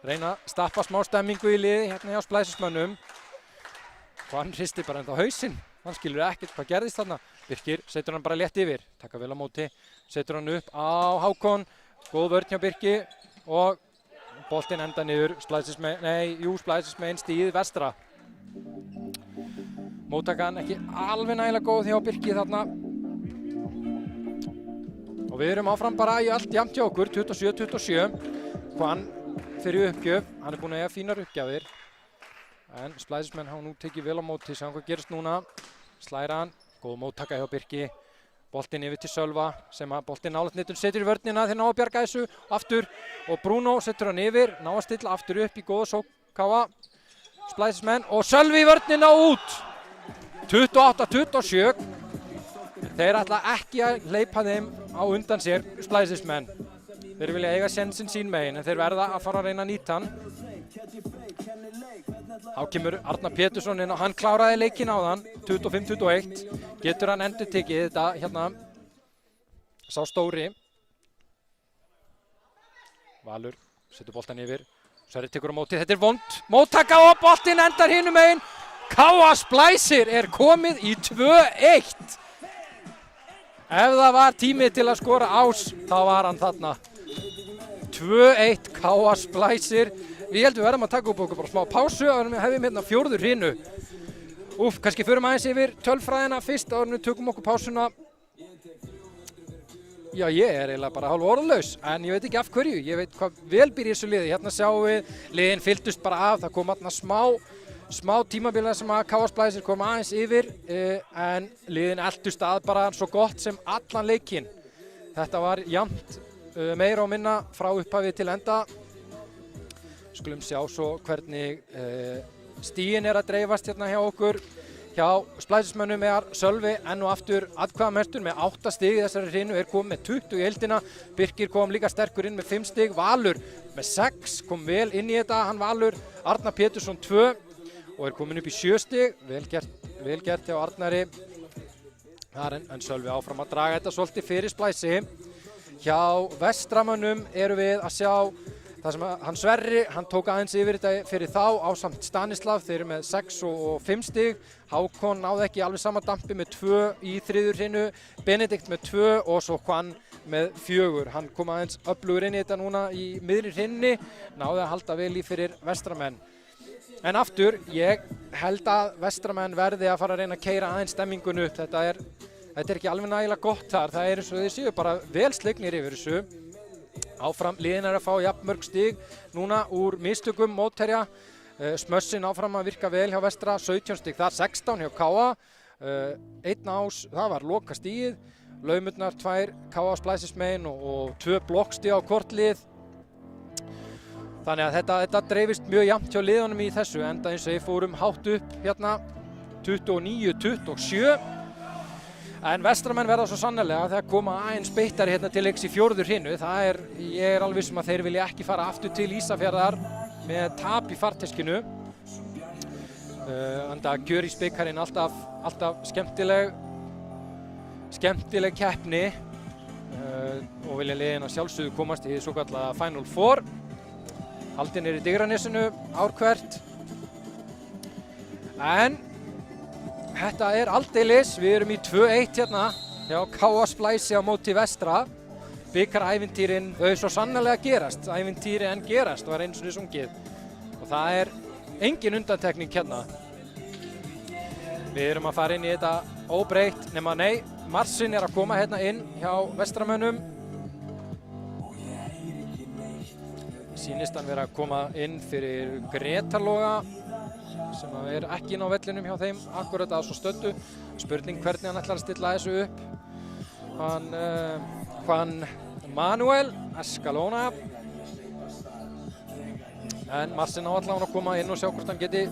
Reyna að stappa smá stemmingu í liði hérna hjá Splæsismönnum. Hann hristir bara enda á hausinn. Hann skilur ekkert hvað gerðist þarna. Birkir setur hann bara létt yfir. Taka vel á móti. Setur hann upp á Hákon. Góð vörn hjá Birki. Og boltinn enda niður. Splæsismenn stíð vestra. Móttakan ekki alveg nægilega góð hjá Birki þarna. Og við erum áfram bara í allt jafnt hjá okkur. 27-27. Hann fyrir uppgjöf. Hann búinn að eiga fínar uppgjafir. En Splæsismenn hafa nú tekið vel á móti. Sjáum hvað gerist núna. Slæra hann. Góð móttaka hjá Birki. Boltinn yfir til Sölva sem að boltinn nálægt netun setur í vörnina. Þeir ná að bjarga þessu aftur. Og Bruno setur hann yfir. Ná að stilla aftur upp í góða sókkáa. Splæsismenn og Sölvi í vörnina út. 28-27. Þeir ætla ekki að hleypa þeim á undan sér, Splæsismenn. Þeir vilja eiga sénsinn sín megin en þeir verða að fara að reyna að nýta hann. Þá kemur Arnar Pétursson inn og hann kláraði leikinn áðan, 25-21. Getur hann endurtekið þetta hérna, sá stóri. Valur setur boltan yfir, Sverrir tekur á móti, þetta er vond. Móttaka og boltinn endar hinum megin. K.A. Splæsir komið í 2-1. Ef það var tími til að skora Ás, þá var hann þarna. 2-1 K.A. Splæsir. Við heldum við verðum að taka upp okkur bara smá pásu og við hefum hérna 4. hrinu. Kannski förum aðeins yfir tölfræðina fyrst og við tökum okkur pásuna. Já, ég er eiginlega bara hálf orðlaus, en ég veit ekki af hverju. Ég veit hvað vel býr í þessu liði. Hérna sjáum við, liðin fylltust bara af. Það kom hérna smá tímabila sem að K.A. Splæsir kom aðeins yfir, en liðin eltust að bara svo gott sem allan leikinn. Þetta var jafnt meira og minna frá upphafi til enda. Skulum sjá svo hvernig stigin að dreifast hérna hjá okkur. Hjá Splæsismönnum Sölvi enn og aftur atkvæðamestur með 8 stig í þessari hrinu, komið með 20 í heildina. Birkir kom líka sterkur inn með 5 stig. Valur með 6 kom vel inn í þetta, hann Valur. Arnar Pétursson 2 og komin upp í 7 stig. Vel gert hjá Arnari. En Sölvi áfram að draga þetta svolítið fyrir Splæsi. Hjá Vestramönnum við að sjá það sem hann Sverri, hann tók aðeins yfir þetta fyrir þá ásamt Stanislav. Þeir eru með 6 og 5 stig. Hákon náði ekki alveg sama dampi með 2 í 3. hrinu. Benedikt með 2 og svo Juan með 4. Hann kom aðeins öflugur inn í þetta núna í miðri hrinni. Náði að halda vel í fyrir Vestramenn. En aftur, ég held að Vestramenn verði að fara að reyna að keyra aðeins stemmingun upp. Þetta er ekki alveg nægilega gott þar. Það eins og þeir séu bara vel slegnir yfir þessu. Áfram liðin að fá jafnmörg stig núna úr mistökum mótherja. Smössin áfram að virka vel hjá Vestra, 17 stig þar, 16 hjá K.A. 1 Ás, það var loka stigið. Laumurnar 2 K.A. Splæsismegin og 2 blokkstig á hvort lið. Þannig að þetta dreifist mjög jafnt hjá liðunum í þessu, enda eins og við fórum hátt upp hérna 29-27. En Vestramenn verða svo sannarlega þegar koma aðeins beittari hérna til leiks í 4. hrinu. Ég er alveg vissum að þeir vilja ekki fara aftur til Ísafjarðar með tap í farteskinu. Enda Gjörís-bikarinn alltaf skemmtileg keppni og vilja liðin að sjálfsögðu komast í svokallaða Final Four. Haldin í Digranesinu ár hvert. En þetta aldeilis, við erum í 2-1 hérna hjá K.A. Splæsi á móti Vestra. Bikarævintýrin, þau svo sannarlega gerast, ævintýri en gerast var eins og sungið. Og það engin undantekning hérna. Við erum að fara inn í þetta óbreytt, nema nei, Marsin að koma hérna inn hjá Vestramönnum. Sýnist hann vera að koma inn fyrir Gretarloga sem ekki inn á vellinum hjá þeim akkurat að svo stöndu. Spurning hvernig hann ætlar að stilla þessu upp. Juan Manuel Escalona. En Marsin á allan að koma inn og sjá hvort hann geti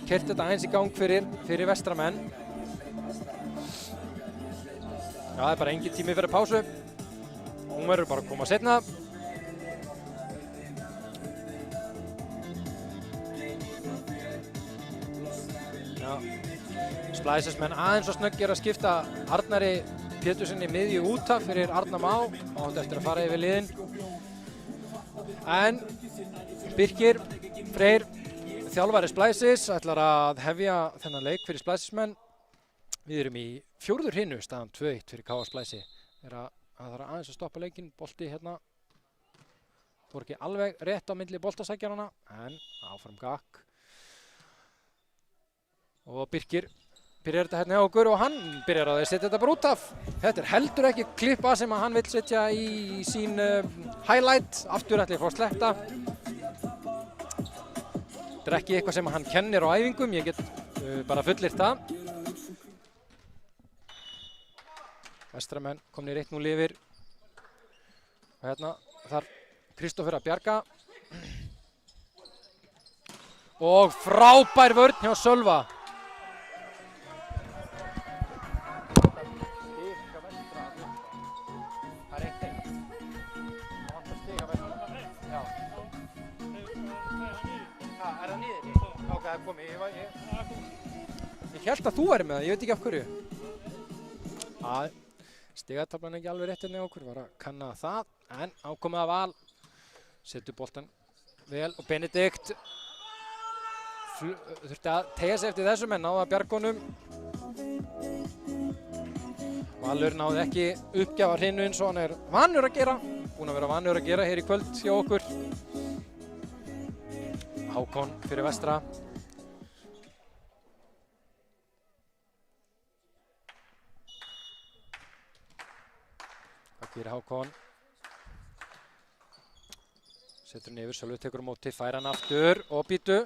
keyrt þetta aðeins í gang fyrir Vestramenn. Já, það bara engin tími fyrir pásu. Hún verður bara að koma seinna. Splæsismenn aðeins og snöggir að skipta Arnari Pétursinni miðju út af fyrir Arnar Má og eftir að fara yfir liðin. En Birkir Freyr, þjálfari Splæsis, ætlar að hefja þennan leik fyrir Splæsismenn. Við erum í 4. hinu, staðan 2-1 fyrir KA Splæsi. Það þarf aðeins að stoppa leikinn, bolti hérna. Fór ekki alveg rétt á milli boltasækjarana, en áfram gakk. Og Birkir byrjar þetta hérna hjá okkur og hann byrjar að setja þetta bara út af. Þetta er heldur ekki klippa sem hann vill setja í sín highlight. Aftur ætla ég að fá að sletta. Þetta er ekki eitthvað sem hann kennir á æfingum, ég get bara fullyrt það. Vestramenn komnir 1-0 yfir. Og hérna þarf Kristófer að bjarga. Og frábær vörn hjá Sölva. Ég held að þú væri með það, ég veit ekki af hverju. Stigataflan ekki alveg rétt hérna hjá okkur, var að kanna það, en ákomið af Val. Setur boltan vel og Benedikt þurfti að teygja sig eftir þessum en náði að bjarga honum. Valur náði ekki uppgjafa hrinu eins og hann er vanur að gera. Búinn að vera vanur að gera hér í kvöld hjá okkur. Hákon fyrir vestra. Fyrir Hákon. Setur hann yfir, Sölvi tekur á móti, fær hann aftur og býtu.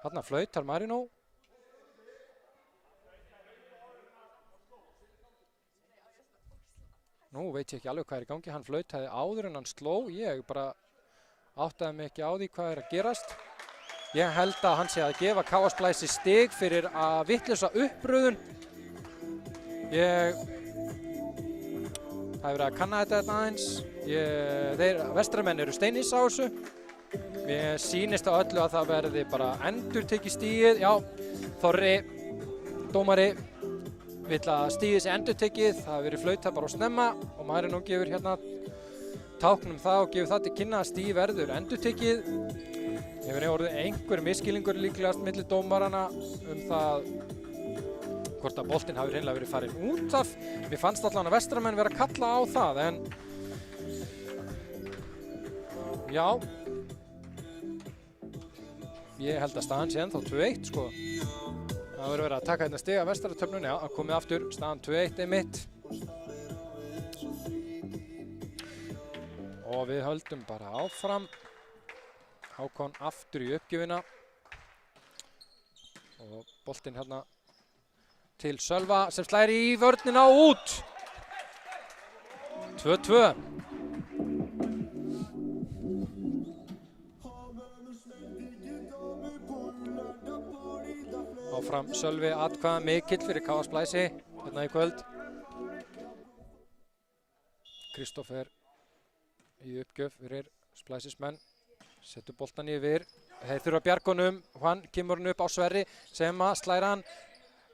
Þarna flautar Marino. Nú veit ég ekki alveg hvað er í gangi, hann flautaði áður en hann sló. Ég bara áttaði mig ekki á því hvað er að gerast. Ég held að hann sé að gefa KA Splæsi stig fyrir að vitlausa uppröðun. Það hefur verið að kanna þetta aðeins. Þeir vestramenn eru steinhissa á þessu. Mér sýnist á öllu að það verði bara endurtekið stigið. Já, Þorri, dómari, vill að stigið sé endurtekið. Það hefur verið flautað bara á snemma og Marino gefur hérna tákn það og gefur það til kynna að stigið verður endurtekið. Hefur orðið einhver misskilningur líklegast milli dómarana það hvort að boltinn hafi hreinlega verið farin út af. Mér fannst allan að vestramenn vera að kalla á það, en já, ég held að staðan sé ennþá 2-1 sko. Það verður verið að taka hérna stig af vestaratöfnunni, já, að komið aftur, staðan 2-1 einmitt. Og við höldum bara áfram. Hákon aftur í uppgjöfina. Og boltinn hérna til Sölva sem slær í vörnina út. 2-2. Áfram Sölvi atkvæða mikill fyrir KA Splæsi hérna í kvöld. Kristófer í uppgjöf fyrir Splæsismenn. Setur boltan yfir. Þeir þurfa bjargonum. Hann kemur hann upp á Sverri sem að slæra hann.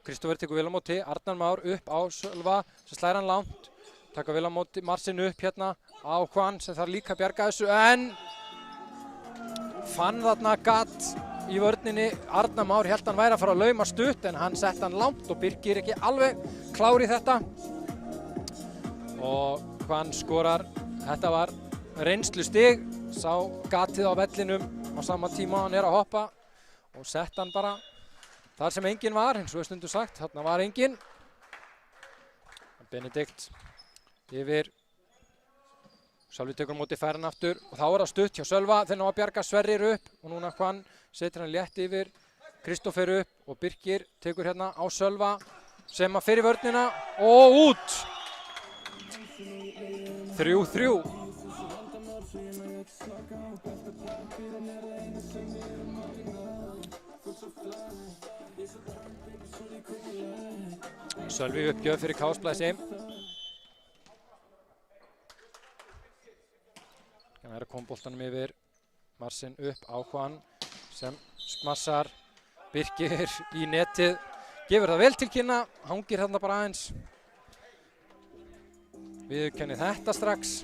Kristófer tekur vel á móti, Arnar Már upp á Sölva sem slæra hann langt. Taka vel á móti Marsin upp hérna á Juan sem þarf líka að bjarga þessu en fann þarna gatt í vörninni. Arnar Már hélt hann væri að fara að lauma stutt en hann sett hann langt og Birkir ekki alveg klár í þetta. Og Juan skorar. Þetta var reynslu stig. Sá gatið á vellinum á sama tíma hann er að hoppa og sett hann bara þar sem enginn var, eins og stundum sagt, þarna var enginn. Benedikt yfir. Sölvi tekur á móti færan aftur og þá er það stutt hjá Sölva. Þeir ná að bjarga Sverrir upp og núna Juan setur hann létt yfir. Kristófer upp og Birkir tekur hérna á Sölva sem að fyrir vörnina og út. 3-3. Sölvi uppgjöf fyrir KA Splæsi. Það er að koma boltanum yfir. Marsin upp á Juan sem smassar Birkir í netið, gefur það vel til kynna, hangir þarna bara aðeins. Viðurkenni þetta strax.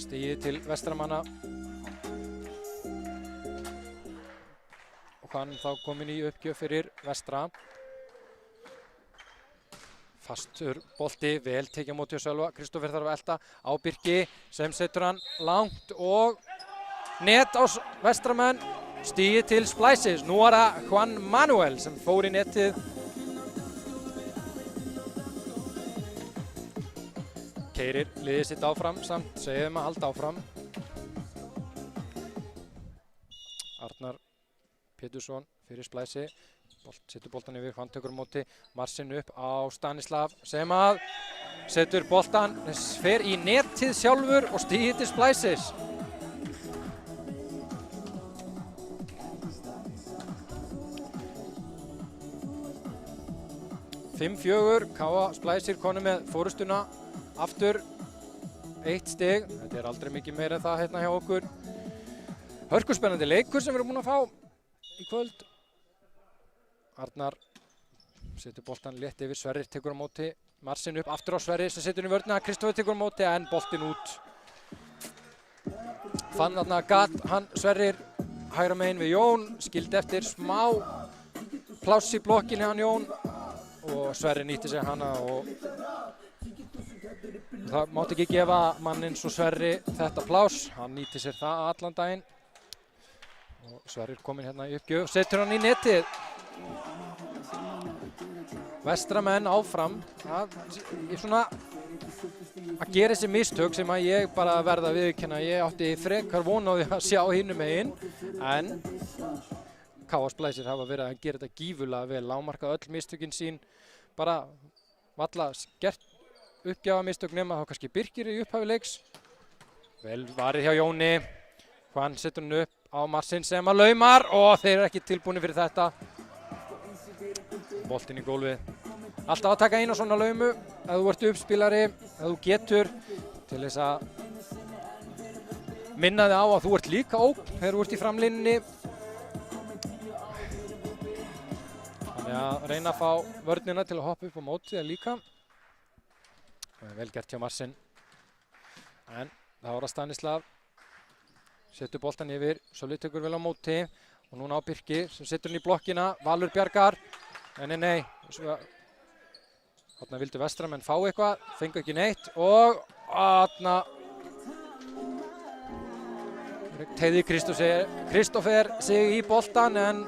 Stigið til Vestramanna. Og hann þá komin í uppgjöf fyrir Vestra. Fastur bolti, vel tekið á móti á Sölva. Kristófer þarf að elta á Birki sem setur hann langt og net á Vestramenn. Stigið til Splices. Nú er það Juan Manuel sem fór í netið. Keirir liðið sitt áfram samt, segjum að halda áfram. Arnar Pétursson fyrir Splæsi. Setur boltan yfir, hann tekur á móti Marsin upp á Stanislav sem að setur boltan, fer í netið sjálfur og stigið til Splices. Fimm fjögur, KA Splæsir konu með fórustuna aftur, 1 stig, þetta er aldrei mikið meira en það hérna hjá okkur. Hörkuspennandi leikur sem við erum búin að fá í kvöld. Arnar setur boltan létt yfir, Sverrir tekur á móti Marsin upp aftur á Sverrir sem setur í vörnina, Kristófer tekur á móti en boltin út. Fann þarna gat hann Sverrir hægra megin við Jón, skildi eftir smá pláss í blokkinni hann Jón og Sverrir nýtti sér hana og það mátti ekki gefa mann eins og Sverri þetta pláss, hann nýtti sér það allan daginn og Sverrir kominn hérna í uppgjöf, setur hann í netið. Vestramenn áfram að gera þessi mistök sem að ég bara verða að viðurkenna. Ég átti frekar von á því að sjá hinum megin en KA Splæsir hafa verið að gera þetta gífurlega vel, lágmarkað öll mistökin sín, bara valla gert uppgjafa mistök nema þá kannski Birkir í upphafi leiks. Vel varið hjá Jóni, hann setur hann upp á Marsin sem að laumar og þeir eru ekki tilbúinir fyrir þetta. Boltinn í gólfið. Alltaf að taka eina svona laumu ef þú ert uppspilari, ef þú getur til þess að minna þig á að þú ert líka ógn þegar þú ert í framlínunni. Þannig að reyna að fá vörnina til að hoppa upp á móti það líka. Vel gert hjá Marsin. En það voru að Stanislav. Setur boltan yfir, Sölvi tekur vel á móti og núna á Birki sem setur hann í blokkina, Valur bjargar. Nei. Þarna vildu Vestramenn fá eitthvað, fengu ekki neitt og þarna teygði Kristófer sig í boltan en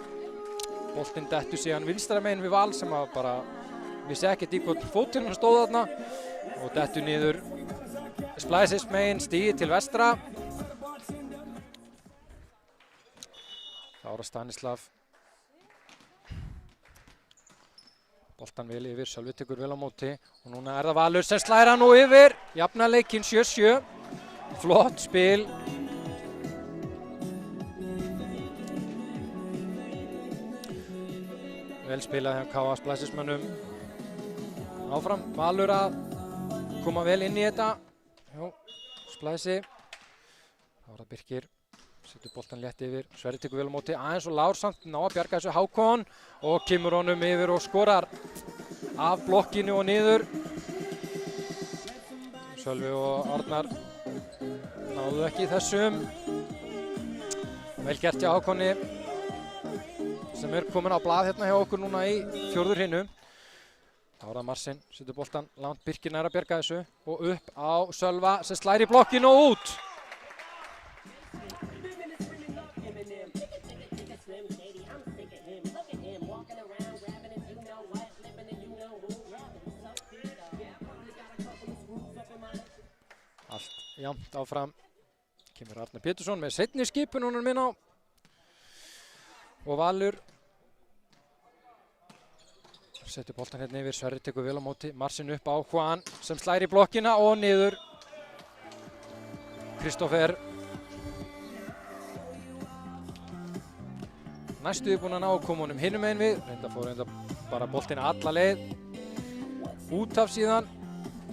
boltinn dettur síðan vinstra megin við Val sem að bara vissi ekkert í hvort fótinn hann stóð þarna og dettur niður Splices megin, stigið til Vestra. Það voru Stanislav. Boltan vel yfir, Sölvi tekur vel á móti og núna er það Valur sem slær hann nú yfir. Jafna leikinn 7-7. Flott spil. Vel spilað hjá KA Splæsismönnum. Áfram, Valur að koma vel inn í þetta. Jó, Splæsi. Það var það Birkir. Setur boltan létt yfir, Sverrir tekur vel á móti, aðeins og Lár samt ná að bjarga þessu Hákon og kemur honum yfir og skorar af blokkinu og niður. Sölvi og Arnar náðu ekki þessum. Vel gert hjá Hákonni sem er komin á blað hérna hjá okkur núna í fjórður hinu. Þá er það Marsin, setur boltan langt, Birkir nær að bjarga þessu og upp á Sölva sem slær í blokkinu og út. Allt jafnt áfram. Kemur Arnar Pétursson með seinni skipun honum inn á. Og Valur setur boltan hérna yfir, Sverrir tekur vel á móti, Marsin upp á Juan sem slær í blokkina og niður. Kristófer næstuði búinn að ná að koma honum hinum megin við, reynda fór bara boltinn alla leið út af síðan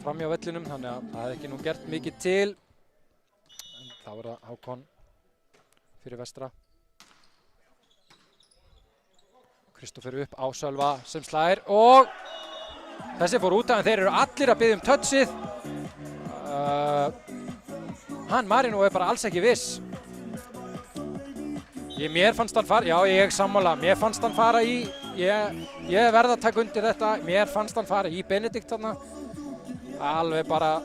fram hjá vellinum, þannig að það hefði ekki nú gert mikið til. En Þá er það Hákon fyrir vestra. Kristófer upp á Sölva sem slær og þessi fór út af en þeir eru allir að biðja touchið. Hann Marino er bara alls ekki viss. Mér fannst hann fara, já ég sammála, mér fannst hann fara í, ég verð að taka undir þetta, mér fannst hann fara í Benedikt þarna. Alveg bara,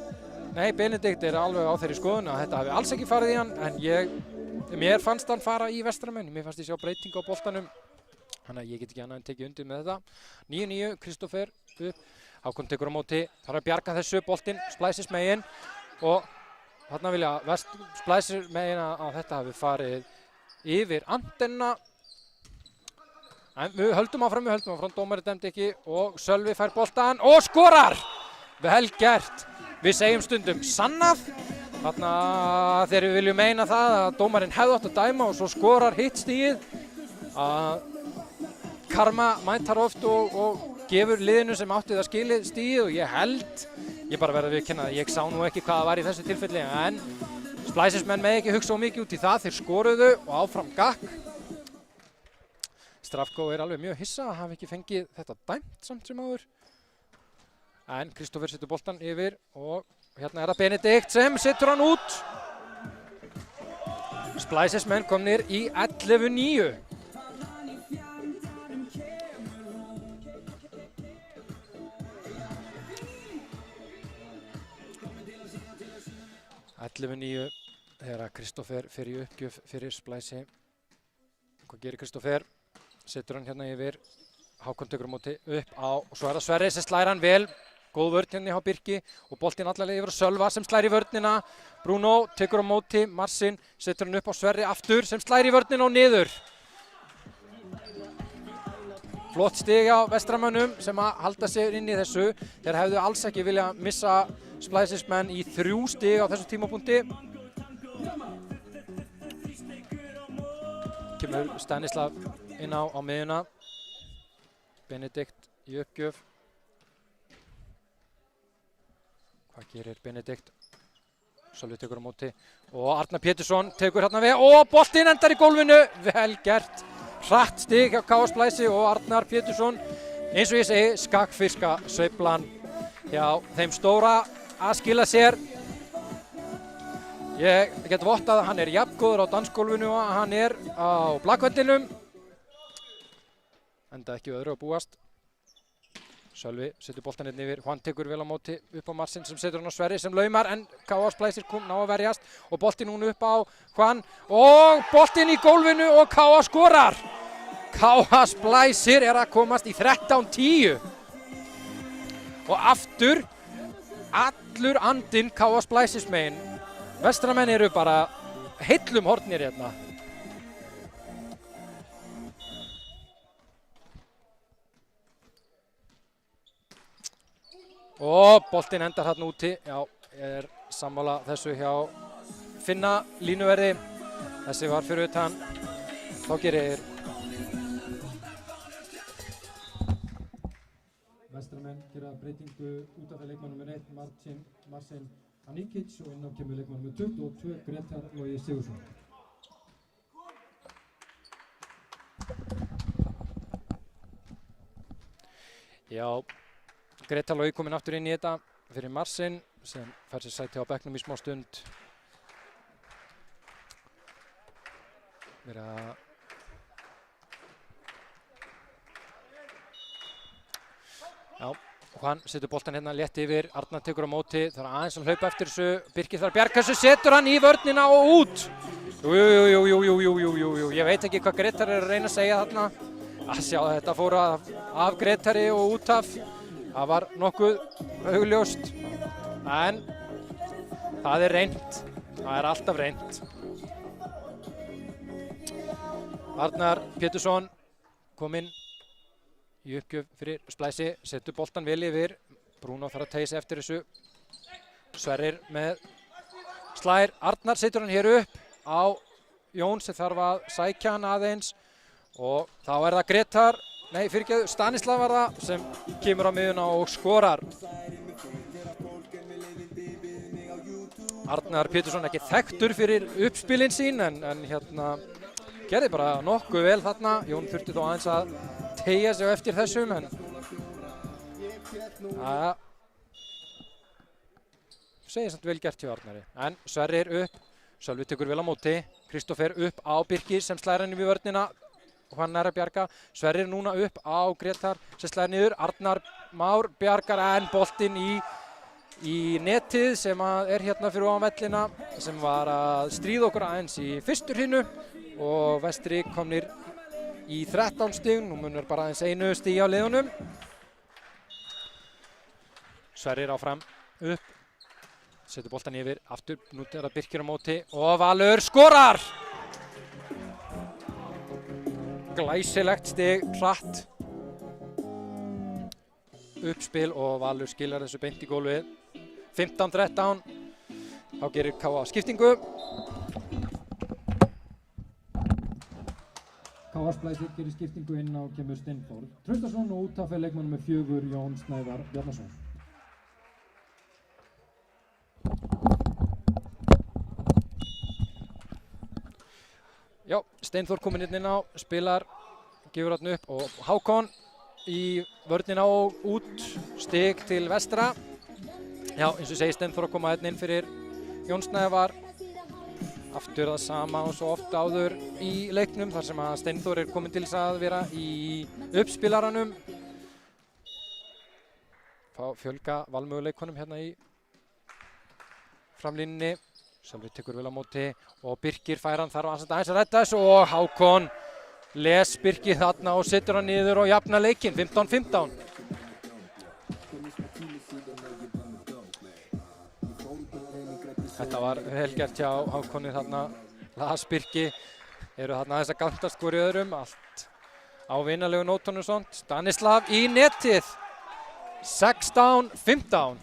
nei Benedikt er alveg á þeirri skoðun að þetta hafi alls ekki farið í hann, en mér fannst hann fara í vestramenn, mér fannst ég sjá breytingu á boltanum. Þannig að ég get ekki annað en tekið undir með þetta. 9-9, Kristófer upp, Hákon tekur á móti, þarf að bjarga þessu, boltinn, splæsis megin og þarna vilja splæsis megin að þetta hafi farið yfir antenna. En við höldum áfram, dómari dæmdi ekki og Sölvi fær boltan og skorar! Vel gert. Við segjum stundum sannað. Þarna þegar við viljum meina það að dómarinn hefði átt að dæma og svo skorar hitt stigið. Karma mætar oft og gefur liðinu sem átti það skilið stigið og ég bara verði að viðurkenna að ég sá nú ekki hvað það var í þessu tilfelli en splæsismenn með ekki hugsa mikið út í það, þeir skoruðu og áfram gakk. Strafko er alveg mjög hissa að hafa ekki fengið þetta dæmt samt sem áður. En Kristófer setur boltan yfir og hérna er það Benedikt sem setur hann út. Splæsismenn komnir í 11-9. 11-9 þegar Kristófer fer í uppgjöf fyrir Splæsi. Hvað gerir Kristófer? Setur hann hérna yfir. Hákon tekur á móti upp á og svo er það Sverri sem slær hann vel. Góð vörn hérna hjá Birki og boltinn allarleið yfir á Sölva sem slær í vörnina. Bruno tekur á móti, Marsin setur hann upp á Sverri aftur sem slær í vörnina og niður. Flott stig á vestramönnum sem að halda sig inn í þessu. Þeir hefðu alls ekki vilja missa Splæsismenn í 3 stig á þessum tímapunkti. Kemur Stanislav inn á miðjuna. Benedikt í uppgjöf. Hvað gerir Benedikt? Sölvi tekur á móti og Arnar Pétursson tekur hérna við og boltinn endar í gólfinu. Vel gert. Hratt stig hjá KS Splæsi og Arnar Pétursson. Eins og ég segi, skakkfiska sveiflan hjá þeim stóra að skila sér. Ég get vottað að hann er jafngóður á dansgólfinu og hann er á blakvellinum. Enda ekki öðru að búast. Sölvi setur boltan hérna yfir, Juan tekur vel á móti upp á Marsin sem setur hann á Sverri sem laumar en KS Splæsir ná að verjast og boltinn núna upp á Juan og boltinn í gólfinu og KS skorar. KS Splæsir er að komast í 13-10 og aftur allur andinn KS Splæsis megin. Vestramenn eru bara heillum hornir hérna. Og boltinn endar hérna úti. Já, er sammála þessu hjá Finna línuverði. Þessi var fyrir utan. Þá gerir Vestramenn gera breytingu út af leikmann nr. 1 Marcin Anikic og inn á kemur leikmann nr. 22 Gretar Logi Sigursson. Já, Gretar Logi kominn aftur inn í þetta fyrir Marsin sem fær sér sæti á bekknum í smá stund. Já, Juan setur boltan hérna létt yfir, Arnar tekur á móti, þarf aðeins að hlaupa eftir þessu, Birkir þarf að bjarga þessu, setur hann í vörnina og út. Jú, ég veit ekki hvað Gretar er að reyna að segja þarna. Að sjá þetta fór af Gretari og út af, það var nokkuð augljóst, en það er reynt, það er alltaf reynt. Arnar Pétursson kominn í uppgjöf fyrir Splæsi, setur boltan vel yfir, Bruno þarf að teygja sig eftir þessu, Sverrir með slær, Arnar setur hann hér upp á Jón sem þarf að sækja hann aðeins og þá er það Gretar, nei fyrirgefðu, Stanislav var það sem kemur á miðjuna og skorar. Arnar Pétursson ekki þekktur fyrir uppspilin sín en hérna gerði bara nokkuð vel þarna. Jón þurfti þó aðeins að teygja sig eftir þessum en segir samt vel gert hjá Arnari. En Sverrir upp, Sölvi tekur vel á móti, Kristófer upp á Birkir sem slær hann í vörnina og hann nær að bjarga. Sverrir núna upp á Gretar sem slær niður, Arnar Már bjargar en boltinn í netið sem er hérna fyrir ofan vellina sem var að stríða okkur aðeins í fyrstu hrínu og Vestri komnir í 13 stig, nú munur bara aðeins einu stigi á liðunum. Sverrir áfram upp, setur boltan yfir, aftur, nú er það Birkir á móti og Valur skorar! Glæsilegt stig, hratt uppspil og Valur skilar þessu beint í gólfið. 15-13, þá gerir KA skiptingu. KA Splæsir gerir skiptingu inn á kemur Steinþór Traustason og út af fyrir leikmannum með 4 Jón Snævar Bjarnason. Já, Steinþór kominn inn á, spilar, gefur hann upp og Hákon í vörnina og út, stig til Vestra. Já, eins og segi Steinþór að koma hérna inn fyrir Jón Snævar. Aftur það sama og svo oft áður í leiknum þar sem að Steinþór kominn til þess að vera í uppspilaranum. Fá fjölga valmöguleikunum hérna í framlínunni. Sölvi tekur vel á móti og Birkir fær hann þar og aðeins að redda þessu og Hákon les Birkir þarna og setur hann niður og jafnar leikinn 15-15. Þetta var vel gert hjá Hákonni þarna, las Birki, eru þarna aðeins að gantast hvor í öðrum, allt á vinalegu nótunum svont. Stanislav í netið, 16-15.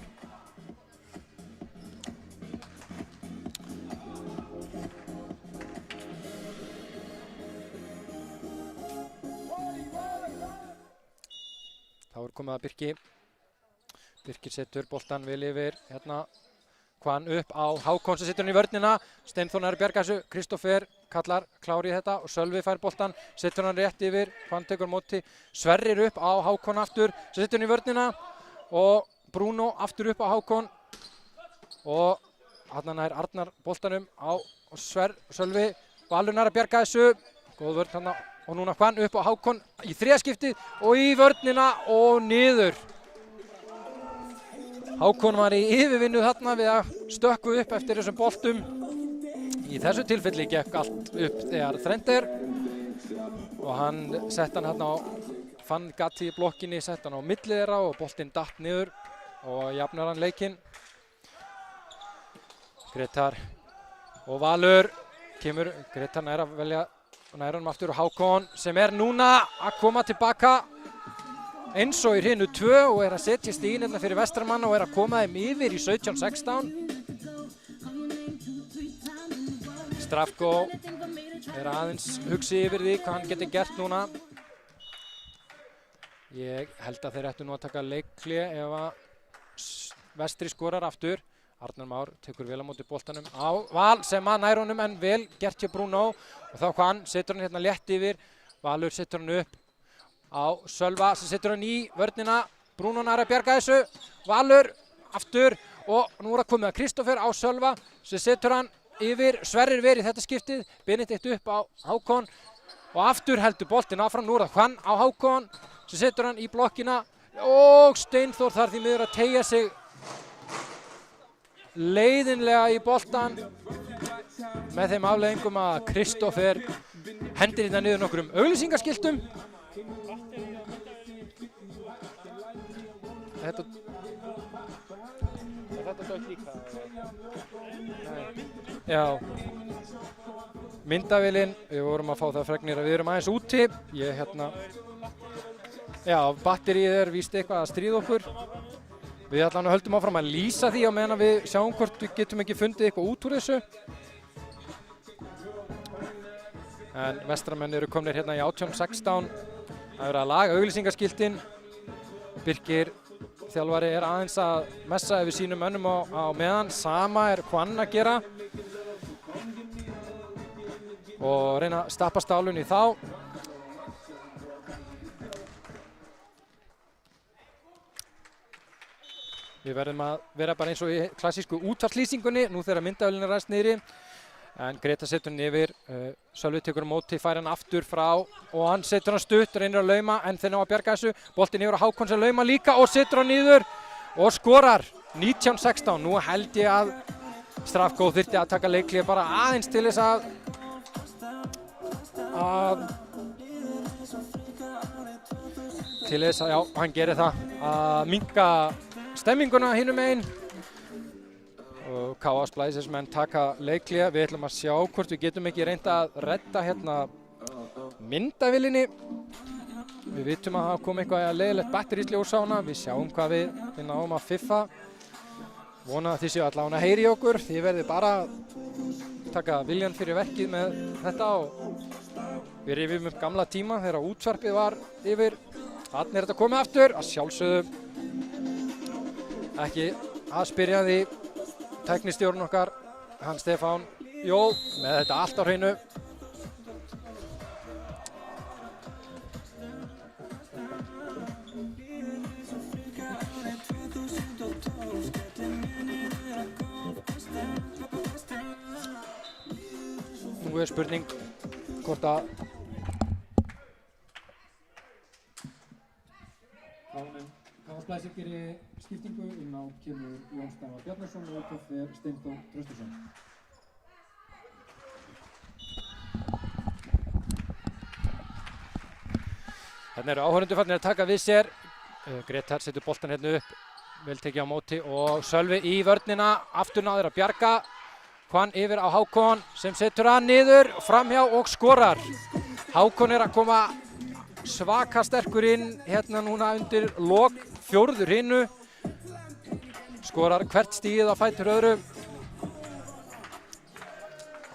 Þá er komið að Birki. Birkir setur boltan vel yfir, hérna Hvann upp á Hákon sem setur hann í vörnina. Steinþór nær að bjarga þessu, Kristófer kallar klár í þetta og Sölvi fær boltan, setur hann rétt yfir, Hvann tekur móti. Sverrir upp á Hákon aftur, sem setur hann í vörnina og Bruno aftur upp á Hákon og hann nær Arnar boltanum á Sölvi. Valur nær að bjarga þessu, góð vörn hann og núna Hvann upp á Hákon í þriðaskiptið og í vörnina og niður. Hákon var í yfirvinnu þarna við að stökkva upp eftir þessum boltum. Í þessu tilfelli gekk allt upp þegar þrennt er og hann sett hann hérna á, fann gati í blokkinni, sett hann á milli þeirra og boltinn datt niður og jafnar hann leikinn. Gretar og Valur kemur, Gretar nær að velja nær hann aftur og Hákon sem er núna að koma tilbaka eins og í hreinu 2 og er að setja stigin hérna fyrir Vestramanna og er að koma þeim yfir í 17-16. Strafko er aðeins hugsi yfir því hvað hann getur gert núna. Ég held að þeir ættu nú að taka leikhlé ef að Vestri skorar aftur. Arnar Már tekur vel á móti boltanum á Val sem að nær honum en vel gert hjá Bruno og þá Hvann setur hann hérna létt yfir. Valur setur hann upp á Sölva sem setur hann í vörnina. Bruno nær að bjarga þessu. Valur aftur og nú er að komið að Kristófer á Sölva sem setur hann yfir. Sverrir verið þetta skiptið. Benedikt upp á Hákon og aftur heldur boltinn áfram. Nú er það Hvann á Hákon sem setur hann í blokkina og Steinþór þarf því miður að teygja sig leiðinlega í boltan með þeim afleiðingum að Kristófer hendir hérna niður nokkrum auglýsingaskiltum. Þetta dótt líka? Nei. Já. Myndavélinn, við vorum að fá það fregnir að við erum aðeins úti. Já, batterið er víst eitthvað að stríða okkur. Við allan höldum áfram að lýsa því á meðan við sjáum hvort við getum ekki fundið eitthvað út úr þessu. En Vestramenn eru komnir hérna í 18-16. Það er að laga auglýsingaskiltin. Birkir þjálfari er aðeins að messa yfir sínum mönnum á meðan. Sama er Juan að gera og reyna að stappa stálun í þá. Við verðum að vera bara eins og í klassísku útvarslýsingunni nú þegar myndavélin er ræst niðri. En Greta setur hann yfir, Sölvi tekur á móti, fær hann aftur frá og hann setur hann stutt, reynir að lauma en þeir ná að bjarga þessu. Boltinn yfir á Hákon sem lauma líka og setur hann niður og skorar 19-16. Nú held ég að Strafkó þyrfti að taka leikhlé bara aðeins til þess að já, hann gerir það, að minnka stemminguna hinum megin. Og K.A. Splices menn taka leikhlé. Við ætlum að sjá hvort við getum ekki reynt að redda hérna myndavélinni. Við vitum að það kom eitthvað leiðilegt batterísljós á hana. Við sjáum hvað við náum að fiffa. Vona að þið séu allavega að heyri okkur. Þið verðið bara að taka viljan fyrir verkið með þetta og við rifjum upp gamla tíma þegar útvarpið var yfir. Þarna er þetta komið aftur. Að sjálfsögðu ekki að spyrja því tæknistjórinn okkar, hann Stefán Jó, með þetta allt á hreinu. Nú er spurning hvort að Splicer gerir skiptingu, inn á kemur Jón Stefán Bjarnason og út af fer Steindór Traustason. Þarna eru áhorfendur farnir að taka við sér. Gretar setur boltan hérna upp, vel tekið á móti og Sölvi í vörnina, aftur náður að bjarga. Juan yfir á Hákon sem setur hann niður, framhjá og skorar. Hákon er að koma svaka sterkur inn hérna núna undir lok fjórðu hinu. Skorar hvert stigið á fætur öðru.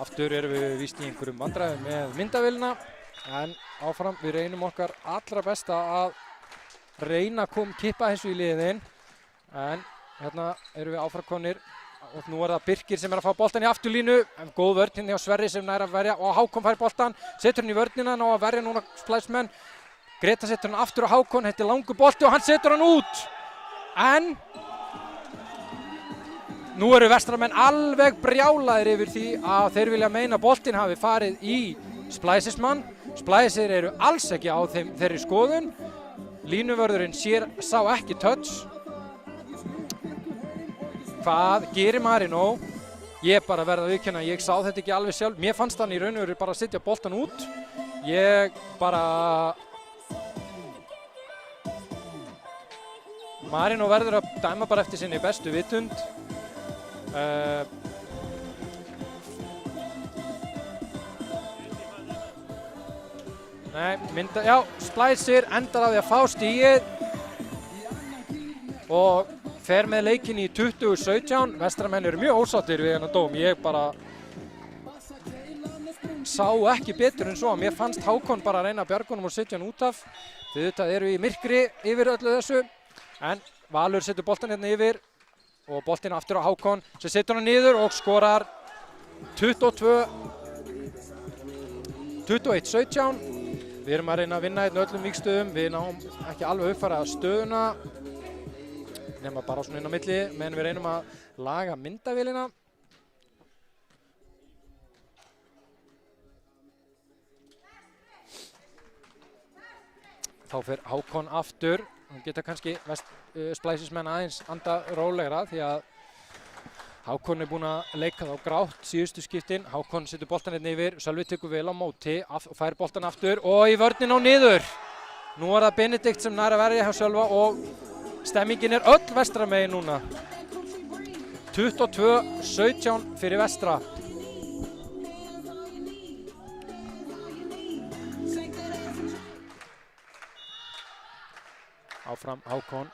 Aftur erum við víst í einhverjum vandræðum með myndavélina. En áfram, við reynum okkar allra besta að reyna að kippa þessu í liðin. En hérna erum við áframkomnir. Og nú er það Birkir sem er að fá boltan í afturlínu. En góð vörn hérna hjá Sverri sem nær að verja. Og Hákon fær boltan, setur hann í vörnina, ná að verja núna Splicemenn. Greta setur hann aftur á Hákon, þetta er langur bolti og hann setur hann út. En nú eru Vestramenn alveg brjálaðir yfir því að þeir vilja meina boltinn hafi farið í Splicesmann. Splicer eru alls ekki á þeirri skoðun. Línuvörðurinn sá ekki touch. Hvað gerir Marino? Ég bara verð að viðurkenna, ég sá þetta ekki alveg sjálf. Mér fannst hann í raun og veru bara að setja boltan út. Ég bara Marino verður að dæma bara eftir sinni bestu vitund. Já, Splicer endar á því að fá stigið og fer með leikinn í 20-17. Vestramenn eru mjög ósáttir við hennar dóm. Ég bara sá ekki betur en svo. Mér fannst Hákon bara að reyna að bjarga honum og setja hann út af. Þetta eru í myrkri yfir öllu þessu. En Valur setur boltan hérna yfir og boltinn aftur á Hákon sem setur hann niður og skorar 21-17. Við erum að reyna að vinna hérna öllum vígstöðum. Við náum ekki alveg uppfæra stöðuna nema bara svona inn á milli, menn við reynum að laga myndavélina. Þá fer Hákon aftur. Hann geta kannski Splicesmenn aðeins anda rólegra því að Hákon er búinn að leika þá grátt síðustu skiptin. Hákon setur boltan hérna yfir, Sölvi tekur vel á móti og fær boltan aftur og í vörnin á niður. Nú er það Benedikt sem nær að verja hjá Sölva og stemmingin er öll Vestramegin núna. 22-17 fyrir Vestra. Áfram Hákon,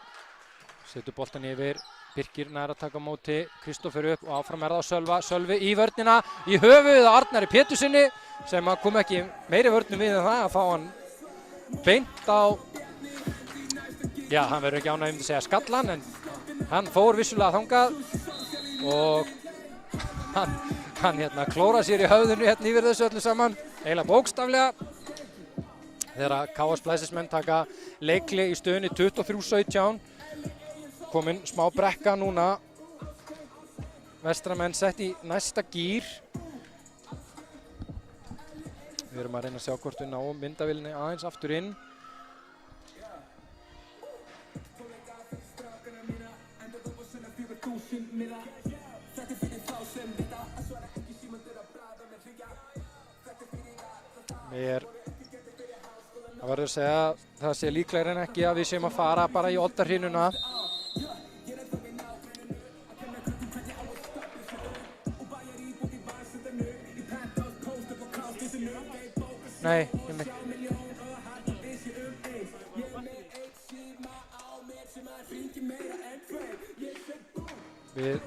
setur boltan yfir, Birkir nær að taka á móti, Kristófer upp og áfram er það á Sölva. Sölvi í vörnina, í höfuðið á Arnari Pétursinni sem kom ekki meiri vörnum við en það að fá hann beint á já, hann verður ekki ánægður að segja skallan, en hann fór vissulega þangað og hann hérna klóra sér í höfðinu hérna yfir þessu öllu saman, eiginlega bókstaflega. Þegar KA Splæsismenn taka leikli í stöðunni 23-17, komin smá brekka núna. Vestramenn sett í næsta gír. Við erum að reyna að sjá hvort við náum myndavélinni aðeins aftur inn. Það verður að segja að það sé líklegri en ekki að við séum að fara bara í oddahrínuna. Nei, við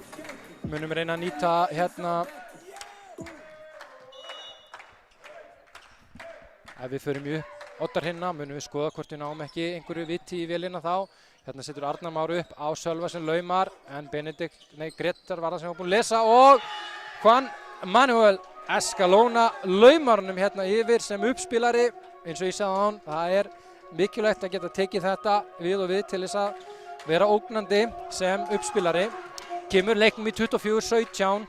munum reyna að nýta hérna, ef við förum í oddarhinna munum við skoða hvort við náum ekki einhverju viti í vélina þá. Hérna setur Arnar Már upp á Sölva sem laumar, en Grettar var það sem var búinn að lesa og Juan Manuel Escalona laumar honum hérna yfir sem uppspilari. Eins og ég sagði á hann, það er mikilvægt að geta tekið þetta við og við til þess að vera ógnandi sem uppspilari. Kemur leiknum í 24-17.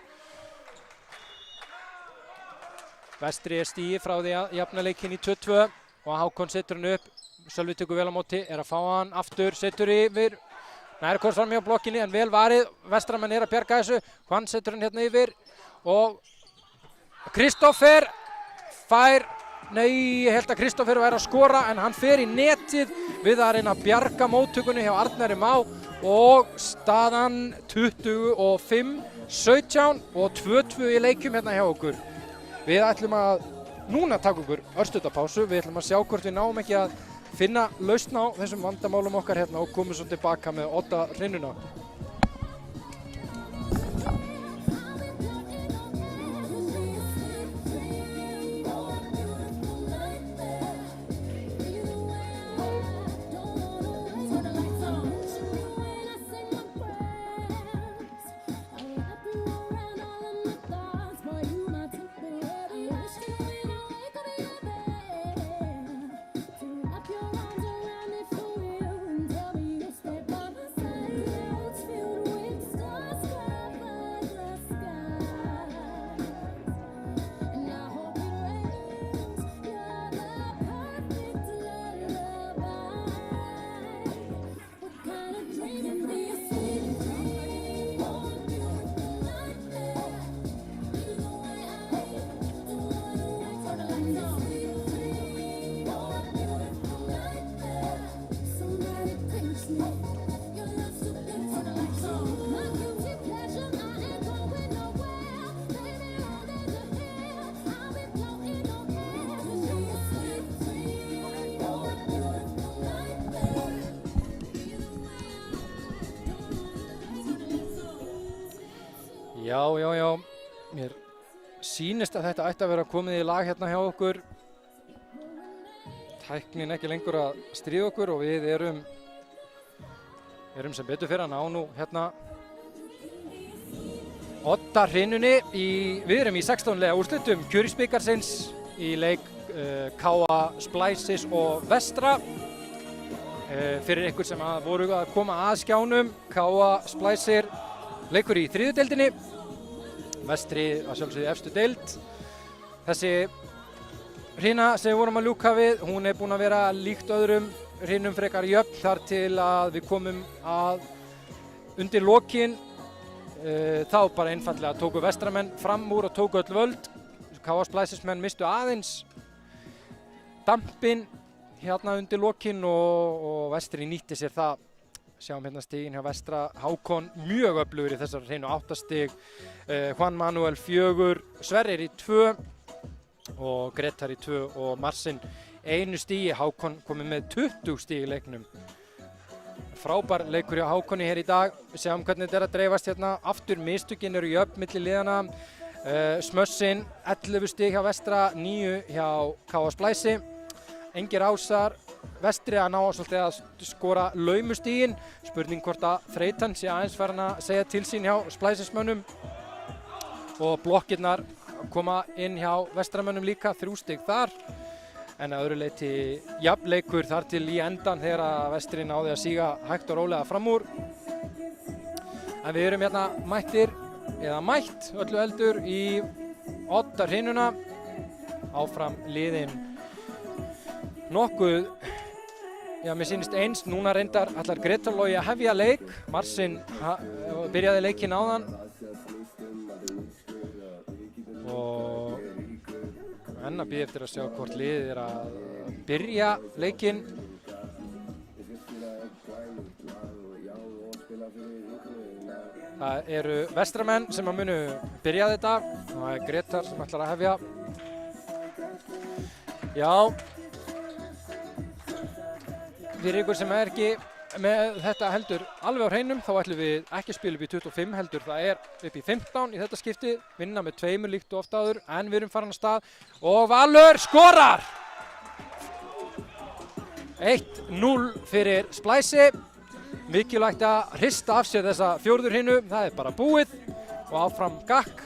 Vestri er stíi frá því að jafna leikinn í 2-2 og Hákon setur hann upp. Sölvi tekur vel á móti, er að fá hann aftur, setur yfir. Næri komst fram hjá blokkinni en vel varið. Vestramenn er að bjarga þessu. Juan setur hann hérna yfir og Kristoffer fær, nei, ég held að Kristoffer væri að skora en hann fer í netið við að reyna að bjarga móttökunni hjá Arnari Má og staðan 25-17 og 2-2 í leikjum hérna hjá okkur. Við ætlum að núna taka okkur örstutta pásu, við ætlum að sjá hvort við náum ekki að finna lausn á þessum vandamálum okkar hérna og komum svo tilbaka með oddahrínuna. Já, mér sýnist að þetta ætti að vera komið í lag hérna hjá okkur. Tæknin ekki lengur að stríða okkur og við erum sem betur fyrir að ná nú hérna oddahrínunni. Við erum í 16-lega úrslitum Kjörís-bikarsins í leik KA Splæsis og Vestra. Fyrir ykkur sem voru að koma að skjánum, KA Splæsir leikur í 3. deildinni. Vestri að sjálfsögðu efstu deild. Þessi hrína sem við vorum að ljúka við, hún er búin að vera líkt öðrum hrínum frekar jöfn þar til að við komum að undir lokin. Þá bara einfallega tóku vestramenn fram úr og tóku öll völd. KA Splæsismenn mistu aðeins dampinn hérna undir lokin og Vestri nýtti sér það. Sjáum hérna stigin hjá Vestra. Hákon mjög öflugur í þessar hreinu 8 stig. Juan Manuel 4, Sverrir í 2 og Grettar í 2 og Marsin 1 stigi. Hákon komið með 20 stig í leiknum. Frábær leikur hjá Hákoni hér í dag. Við sjáum hvernig þetta er að dreifast hérna. Aftur mistökin eru jöfn milli liðana. Smössin 11 stig hjá Vestra, 9 hjá KA Splæsi. Engir Ásar Vestri að ná svolítið að skora laumustigin. Spurning hvort að þreytan sé aðeins farin að segja til sín hjá splæsismönnum. Og blokkirnar koma inn hjá vestramönnum líka, 3 stig þar. En að öðru leyti jafnleikur þar til í endan þegar að Vestri náði að síga hægt og rólega fram úr. En við erum hérna mættir, eða mætt öllu heldur í Odda-hrinuna. Áfram liðin nokkuð, já mér sýnist eins, núna reyndar ætlar Grétar Logi að hefja leik. Marsin byrjaði leikinn áðan. Og enn að bíða eftir að sjá hvort liðið er að byrja leikinn. Það eru vestramenn sem að munu byrja þetta. Það er Grétar sem ætlar að hefja. Já, fyrir ykkur sem er ekki með þetta heldur alveg á hreinum, þá ætlum við ekki að spila upp í 25 heldur, það er upp í 15 í þetta skipti, vinna með 2 líkt og oft áður, en við erum farin af stað og Valur skorar! 1-0 fyrir Splæsi, mikilvægt að hrista af sér þessa fjórðurhrinu, það er bara búið og áfram gakk.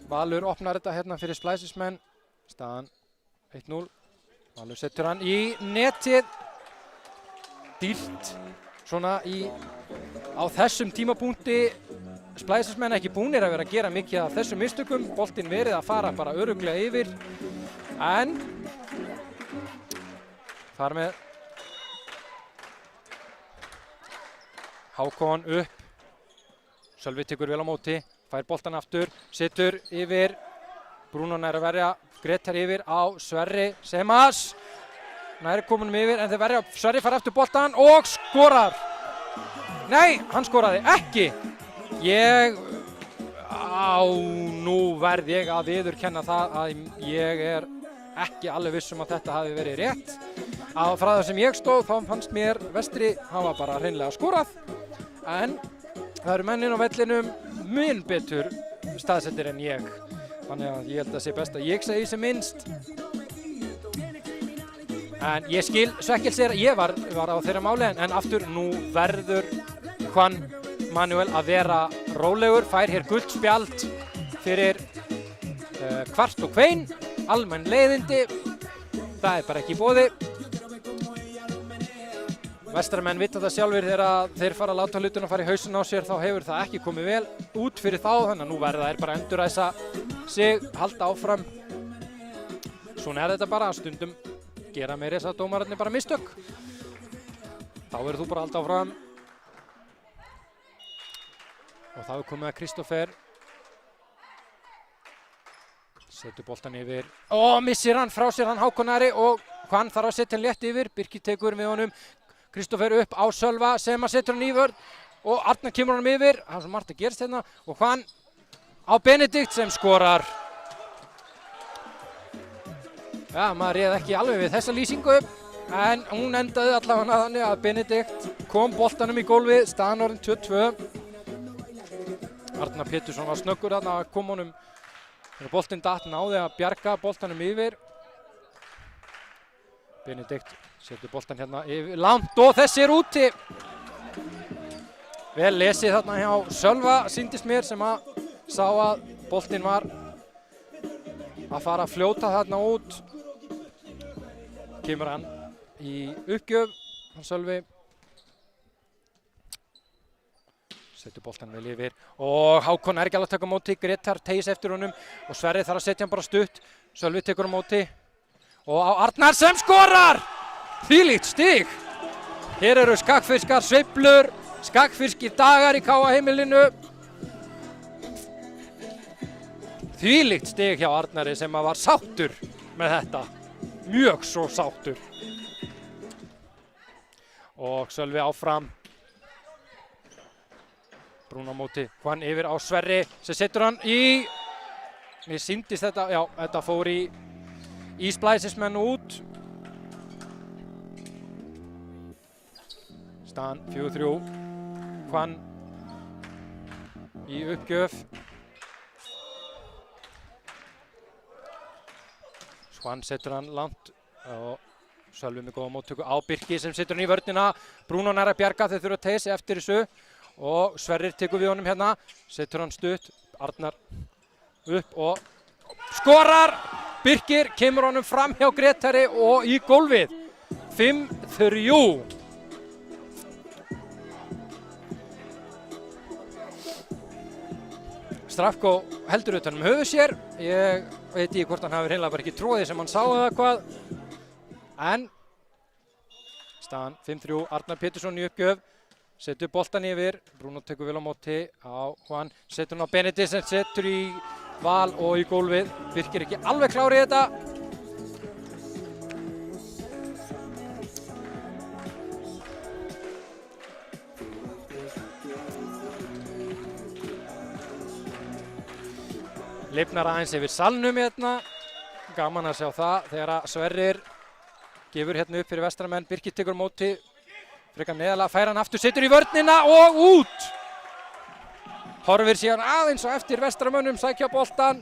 Valur opnar þetta hérna fyrir Splæsismenn, staðan 1-0. Valur setur hann í netið. Dýrt svona á þessum tímapunkti. Splæsismenn ekki búnir að vera að gera mikið af þessum mistökum. Boltinn verið að fara bara örugglega yfir. En þar með Hákon upp. Sölvi tekur vel á móti. Fær boltan aftur. Setur yfir. Bruno nær að verja. Grétar yfir á Sverri Semas. Nær kominum yfir en þeir verja. Sverri fær aftur boltan og skorar. Nei, hann skoraði ekki. Nú verð ég að viðurkenna það að ég er ekki alveg viss um að þetta hafi verið rétt. Frá það sem ég stóð þá fannst mér Vestri hafa bara hreinlega skorað. En það eru mennin á vellinum mun betur staðsettir en ég. Þannig að ég held að sé best að ég segi sem minnst. En ég skil svekkelsi, ég var á þeirra máli en aftur nú verður Juan Manuel að vera rólegur. Fær hér gult spjald fyrir kvart og kvein, almenn leiðindi. Það er bara ekki í boði. Vestramenn vita það sjálfur þegar þeir fara að láta hlutina fara í hausinn á sér, þá hefur það ekki komið vel út fyrir þá, þannig að nú verða þeir bara að enduræsa sig, halda áfram. Svona er þetta bara, stundum gera meira þess að dómararnir bara mistök. Þá verður þú bara að halda áfram. Og þá er komið að Kristoffer. Setur boltan yfir. Og missir hann frá sér hann Hákon Ari og hann þarf að setja hann létt yfir. Birkir tekur við honum. Kristoffer upp á Sölva sem að setur hann í vörn og Arnar kemur hann yfir. Það er svo margt að gerast hérna og hann á Benedikt sem skorar. Já, maður réð ekki alveg við þessa lýsingu en hún endaði allavega þannig að Benedikt kom boltanum í gólfið, staðan orðin 2-2. Arnar Pétursson var snöggur þarna að koma honum þegar boltinn datt, náði að bjarga boltanum yfir. Benedikt setur boltan hérna yfir langt og þessi er úti. Vel lesið þarna hjá Sölva, sýndist mér sem að sá að boltinn var að fara að fljóta þarna út. Kemur hann í uppgjöf, hann Sölvi. Setur boltan vel yfir og Hákon er ekki alveg að taka á móti. Grétar teygis eftir honum og Sverri þarf að setja hann bara stutt. Sölvi tekur á móti og á Arnar sem skorar! Þvílíkt stig! Hér eru skakkfiskar, sveiflur, skakkfiskir dagar í KA heimilinu. Þvílíkt stig hjá Arnari sem var sáttur með þetta. Mjög svo sáttur. Og Sölvi áfram. Bruno á móti, Juan yfir á Sverri sem setur hann í. Mér sýndist þetta, já, þetta fór í Splæsismenn út. Staðan 4-3. Juan í uppgjöf. Juan setur hann langt og Sölvi með góða móttöku á Birki sem setur hann í vörnina. Bruno nær að bjarga, þeir þurfa að teygja sig eftir þessu og Sverrir tekur við honum hérna, setur hann stutt, Arnar upp og skorar! Birkir kemur honum fram hjá Grétari og í gólfið. 5-3. Strafko heldur utan höfuð sér. Ég veit ekki hvort hann hafi hreinlega bara ekki trúið sem hann sá eða hvað. En staðan 5-3, Arnar Pétursson í uppgjöf. Setur boltan yfir, Bruno tekur vel á móti á Juan. Setur hann á Benedikt sem setur í Val og í gólfið. Birkir ekki alveg klár í þetta. Lifnar aðeins yfir salnum hérna, gaman að sjá það þegar að Sverrir gefur hérna upp fyrir vestramenn. Birkir tekur á móti, frekar neðalega, fær hann aftur, setur í vörnina og út! Horfir síðan aðeins og eftir vestramönnum, sækja boltan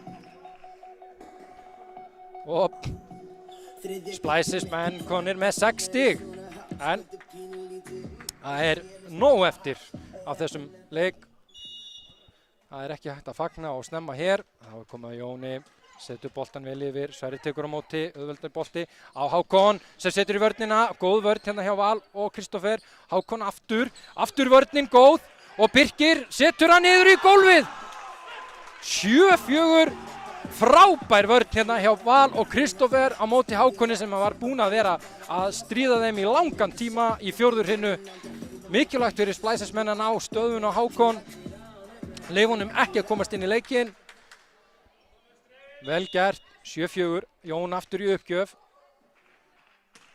og Splices menn konir með 6 stig. En það nóg eftir á þessum leik. Það ekki hægt að fagna og snemma hér. Það var komið að Jóni, setur boltan vel yfir, Sverrir tekur á móti, auðveldar bolti á Hákon sem setur í vörnina, góð vörn hérna hjá Val og Kristoffer. Hákon aftur vörnin góð og Birkir setur hann niður í gólfið. 7-4, frábær vörn hérna hjá Val og Kristoffer á móti Hákoni sem var búinn að vera að stríða þeim í langan tíma í fjórðurhinu. Mikilvægt fyrir Splices menn að ná stöðun á Hákon. Leifunum ekki að komast inn í leikinn. Vel gert, 7-4, Jón aftur í uppgjöf.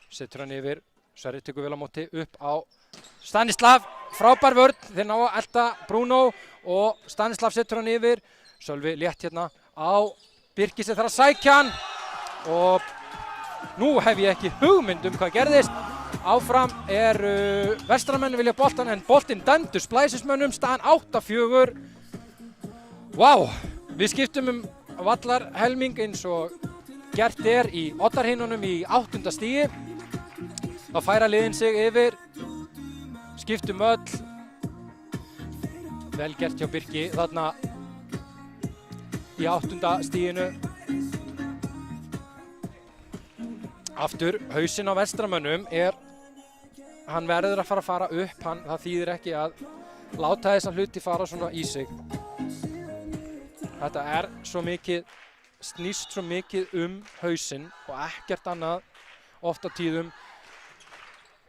Setur hann yfir, Sverrir tekur vel á móti upp á Stanislav. Frábær vörn, þeir ná að elta Bruno og Stanislav setur hann yfir. Sölvi létt hérna á Birki sem þarf að sækja hann. Og nú hef ég ekki hugmynd hvað gerðist. Áfram vestramenn vilja boltan en boltinn dæmdur Splices mönnum, staðan 8-4. Vá, við skiptum vallarhelming eins og gert í Oddarhinunum í 8. stigi. Þá færa liðin sig yfir, skiptum öll. Vel gert hjá Birki þarna í 8. stiginu. Aftur, hausinn á vestramönnum hann verður að fara upp, það þýðir ekki að láta þessa hluti fara svona í sig. Þetta svo mikið, snýst svo mikið hausinn og ekkert annað oft á tíðum.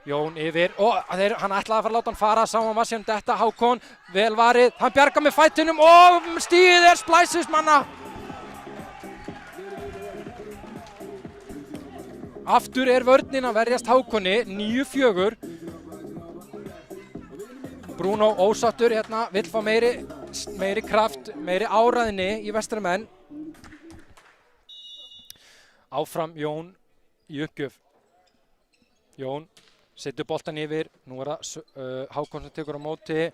Jón yfir og hann ætlaði að fara að láta hann fara, sá hann var sem detta, Hákon, vel varið, hann bjargar með fætinum og stigið Splices manna. Aftur vörnin að verjast Hákoni, 9-4. Bruno ósáttur hérna, vill fá meiri kraft, meiri áræðni í vestramenn. Áfram Jón í uppgjöf. Jón setur boltan yfir, nú það Hákon sem tekur á móti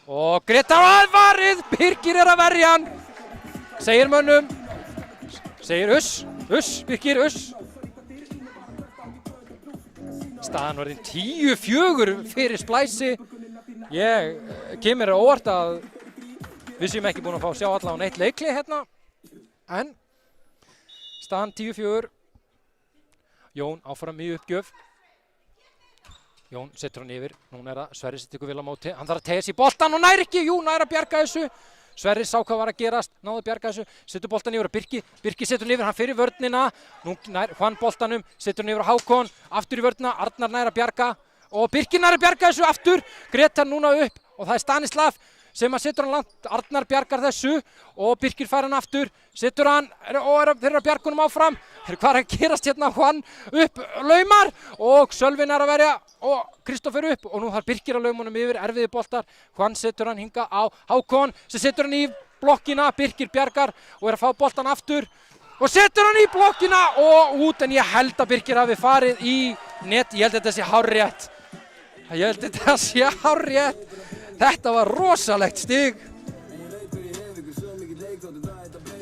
og Grétar varið, Birkir að verja hann. Segir mönnum, segir Birkir, Staðan orðin 10-4 fyrir Splicei. Ég kemur á óvart að við séum ekki búin að fá að sjá allavega neitt leikli hérna. En staðan 10-4. Jón áfram í uppgjöf. Jón setur hann yfir. Núna það Sverrir sem tekur vel á móti. Hann þarf að teygja sig í boltan og nær ekki. Jú, nær að bjarga þessu. Sverrir sá hvað var að gerast, náði að bjarga þessu, setur boltan yfir á Birki, Birki setur hann yfir, hann fyrir vörnina, nú nær Juan boltanum, setur hann yfir á Hákon, aftur í vörnina, Arnar nær að bjarga og Birki nær að bjarga þessu aftur, Grétar núna upp og það Stanislav sem að setur hann langt, Arnar bjargar þessu og Birkir fær hann aftur, setur hann og þeir eru að bjarga honum áfram, hvað að gerast hérna, Juan upp, laumar og Sölvi nær að verja og Kristoffer upp og nú þarf Birkir að laumunum yfir, erfiði boltar, Juan setur hann hinga á Hákon sem setur hann í blokkina, Birkir bjargar og að fá boltan aftur og setur hann í blokkina og út en ég held að Birkir hafi farið í net, ég held að þetta sé hárrétt, þetta var rosalegt stig.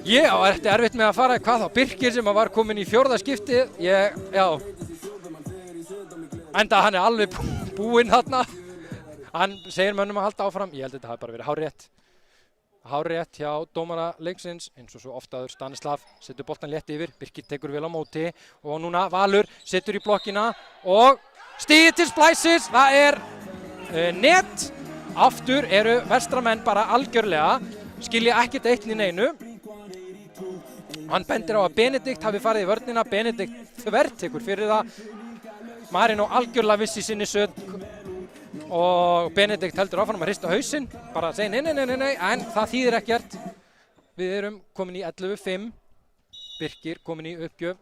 Ég á eftir erfitt með að fara, hvað þá, Birkir sem var komin í 4. skiptið, enda hann alveg búinn þarna, hann segir mönnum að halda áfram, ég held að þetta hafi bara verið hárrétt hjá dómara leiksins, eins og svo oftaður Stanislav, setur boltan létt yfir, Birkir tekur vel á móti og núna Valur setur í blokkina og stigið til Splæsis, það net, aftur eru vestramenn bara algjörlega, skilja ekkert eitt í neinu. Hann bendir á að Benedikt hafi farið í vörnina, Benedikt þvertekur fyrir það. Marino algjörlega vissi sinni sök og Benedikt heldur áfram að hrista hausinn, bara að segja nei, en það þýðir ekkert. Við erum komin í 11-5, Birkir komin í uppgjöf,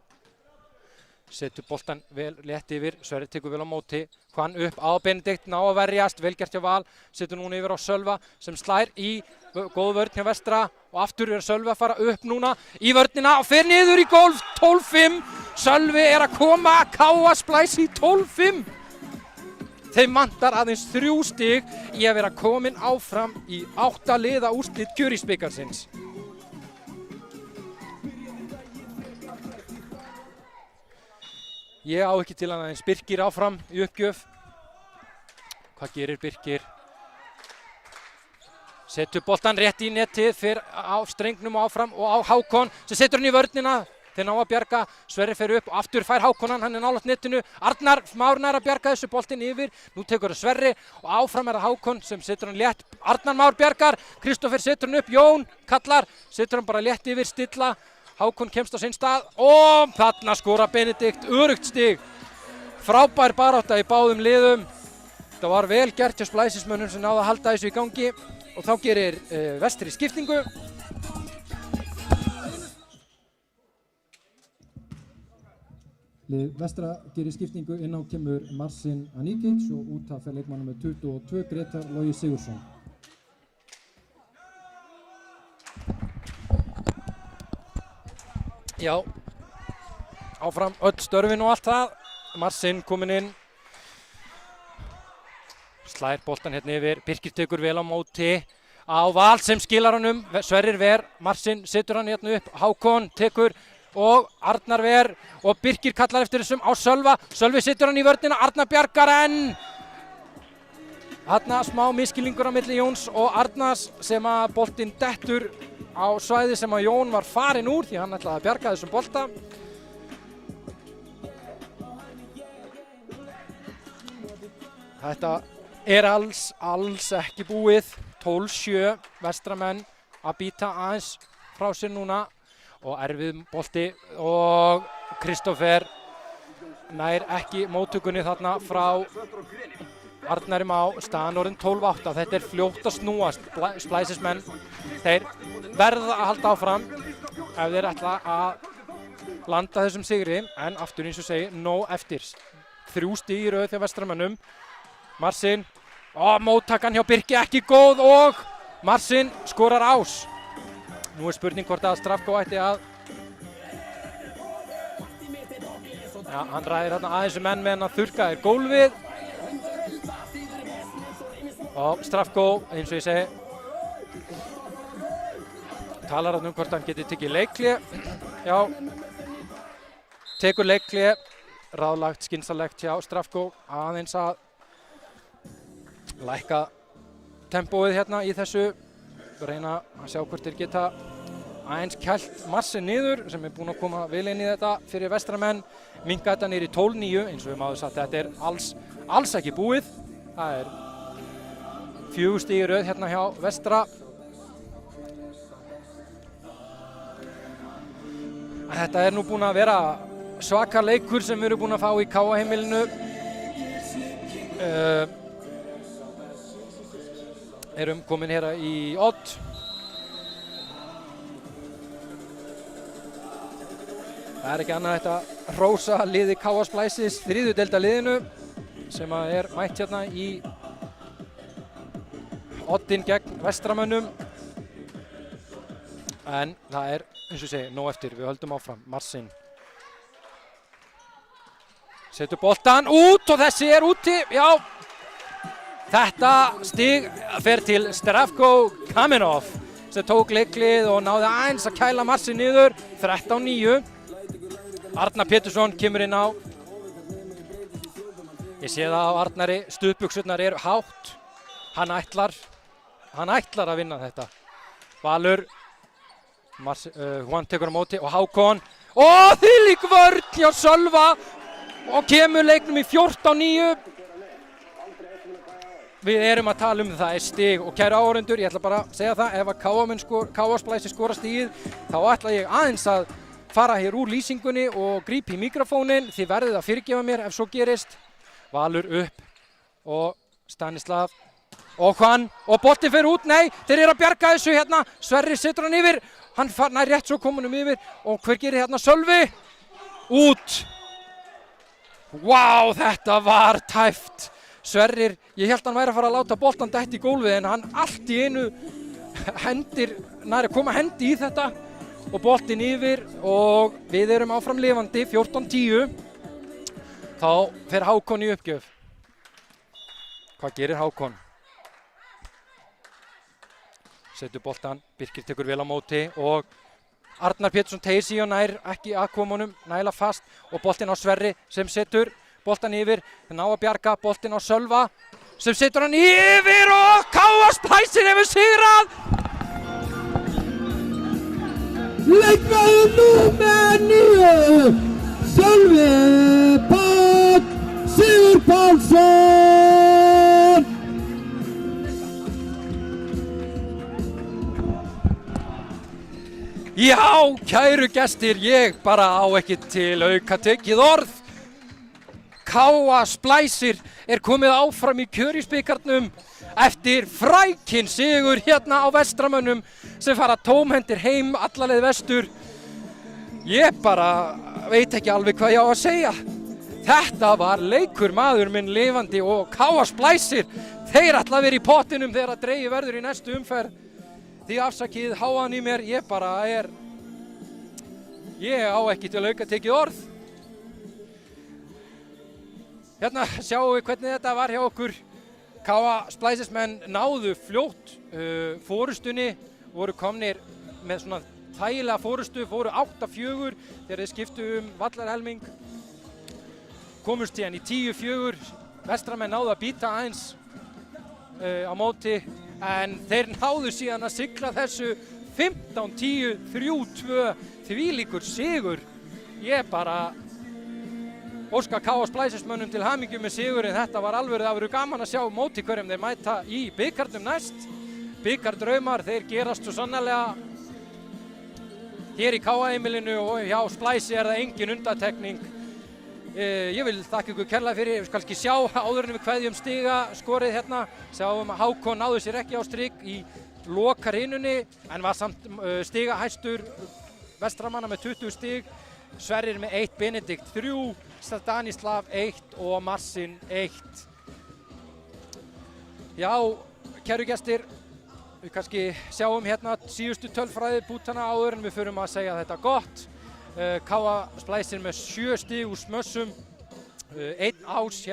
setur boltan vel létt yfir, Sverrir tekur vel á móti, Hvann upp á Benedikt, ná að verjast, vel gert hjá Val, setur núna yfir á Sölva sem slær í góð vörn hjá vestra og aftur Sölvi að fara upp núna í vörnina og fer niður í gólf, 12-5, Sölvi að koma, Káa Splæs í 12-5. Þeim vantar aðeins 3 stig í að vera komin áfram í 8 liða úrslit Kjörís-bikarsins. Ég á ekki til hann aðeins Birkir áfram í uppgjöf. Hvað gerir Birkir? Setur boltan rétt í netið, fer á strengnum áfram og á Hákon sem setur hann í vörnina. Þeir ná að bjarga, Sverrir fer upp og aftur fær Hákon hann nálægt netinu. Arnar Már nær að bjarga þessu boltin yfir. Nú tekur það Sverrir og áfram það Hákon sem setur hann létt. Arnar Már bjargar, Kristófer setur hann upp, Jón kallar, setur hann bara létt yfir, stilla. Hákon kemst á sinn stað og þarna skora Benedikt öruggt stig. Frábær barátta í báðum liðum. Það var vel gert hjá Splæsismönnum sem náðu að halda þessu í gangi og þá gerir Vestri skiptingu. Lið Vestra gerir skiptingu, inn á kemur Marcin Anikic og út af fer leikmannum með 22 Gretar Logi Sigursson. Já, áfram öll störfin og allt það. Marcin kominn inn. Slær boltan hérna yfir, Birkir tekur vel á móti á Val sem skilar honum, Sverrir ver, Marcin setur hann hérna upp, Hákon tekur og Arnar ver og Birkir kallar eftir þessum á Sölva, Sölvi setur hann í vörnina, Arnar bjargar en þarna smá miskilningur á milli Jóns og Arnars sem að boltinn dettur á svæði sem að Jón var farinn úr því hann ætlaði að bjarga þessum bolta. Þetta alls ekki búið, 12-7, vestramenn að býta aðeins frá sér núna og erfið bolti og Kristófer nær ekki móttökunni þarna frá Arnarim á staðan orðin 12-8. Þetta fljótt að snúast, Splæsismenn, þeir verða að halda áfram ef þeir ætla að landa þessum sigri en aftur eins og segi, nóg eftir. 3 stig í röð hjá vestramönnum. Marcin, móttakan hjá Birki ekki góð og Marcin skorar ás. Nú spurning hvort að Strafko ætti að hann ræðir þarna aðeins menn meðan að þurrka gólfið og Strafko, eins og ég segi, talar hann hvort hann geti tekið leikhlé. Já, tekur leikhlé, ráðlagt, skynsamlegt hjá Strafko aðeins að lækka tempóið hérna í þessu, reyna að sjá hvort þeir geta aðeins kælt Marcin niður sem búinn að koma vel inn í þetta fyrir vestramenn, minnka þetta niður í 12-9 eins og við máðum sagt, þetta alls ekki búið. Það 4 stig í röð hérna hjá vestra. Þetta nú búinn að vera svaka leikur sem við erum búin að fá í Káa heimilinu. Erum komin hér í Odd. Það ekki annað þetta hrósa liði Káa Splæsis, 3. deilda liðinu sem að mætt hérna í Oddinn gegn vestramönnum. En það eins og segi, nóg eftir, við höldum áfram. Marcin setur boltan út og þessi úti, já. Þetta stig fer til Strafko Kamenov sem tók leiklið og náði aðeins að kæla Marsin niður, 13-9. Arnar Pétursson kemur inn á. Ég sé það á Arnari, stuðbuxurnar eru hátt. Hann ætlar að vinna þetta. Valur, Juan tekur á móti og Hákon. Þvílík vörn hjá Sölva og kemur leiknum í 14-9. Við erum að tala það er stig og kæru áhorfendur, ég ætla bara að segja það, ef að KA Splæsir skora stigið, þá ætla ég aðeins að fara hér úr lýsingunni og grípa í mikrofóninn. Þið verðið að fyrirgefa mér ef svo gerist. Valur upp og Stanislav og hann og boltinn fer út, nei, þeir eru að bjarga þessu hérna, Sverrir setur hann yfir, hann nær rétt svo komunum yfir og hver gerir hérna Sölvi? Út! Vá, þetta var tæft! Sverrir, ég held hann væri að fara að láta boltan detti í gólfið en hann allt í einu nær að koma hendi í þetta og boltinn yfir og við erum áfram lifandi, 14-10. Þá fer Hákon í uppgjöf. Hvað gerir Hákon? Setur boltan, Birkir tekur vel á móti og Arnar Pétursson tegir sig og nær ekki að koma honum nægilega fast og boltinn á Sverri sem setur boltan yfir, ná að bjarga, boltinn á Sölva sem setur hann yfir og KA Splæsir hefur sigrað! Leikmaður númer 9, Sölvi Páll Sigurpálsson! Já, kæru gestir, ég bara á ekki til auka tekið orð. KA Splæsir er komið áfram í Kjörís-bikarnum eftir frækinn sigur hérna á Vestramönnum sem fara tómhendir heim alla leið vestur. Ég bara veit ekki alveg hvað ég á að segja. Þetta var leikur maður minn lifandi og KA Splæsir, þeir ætla að vera í pottinum þegar að dregið verður í næstu umferð. Því afsakið háan í mér, ég á ekki til auka tekið orð. Hérna sjáum við hvernig þetta var hjá okkur. KA Splæsismenn náðu fljótt forystunni, voru komnir með svona þægilega forystu, fóru 8-4 þegar þeir skiptu vallarhelming. Komust síðan í 10-4, Vestramenn náðu að býta aðeins á móti, en þeir náðu síðan að sigla þessu 15-10, 3-2, þvílíkur sigur. Ég bara óska KA Splæsismönnum til hamingju með sigurinn. Þetta var alveg, það verður gaman að sjá móti hverjum þeir mæta í bikarnum næst. Bikardraumar, þeir gerast svo sannarlega hér í KA-heimilinu og hjá Splæsi er það engin undantekning. Ég vil þakka ykkur kærlega fyrir, við skal ekki sjá áður en við kveðjum stiga skorið hérna. Sjáum að Hákon náðu sér ekki á strik í lokarínunni en var samt stiga hæstur Vestramanna með 20 stig. Sverrir með 1, Benedikt 3, Stanislav 1 og Marsin 1. Já, kæru gestir, við kannski sjáum hérna síðustu tölfræði bútana áður en við förum að segja þetta gott. KA Splæsir með 7 stig úr smössum, 1 ás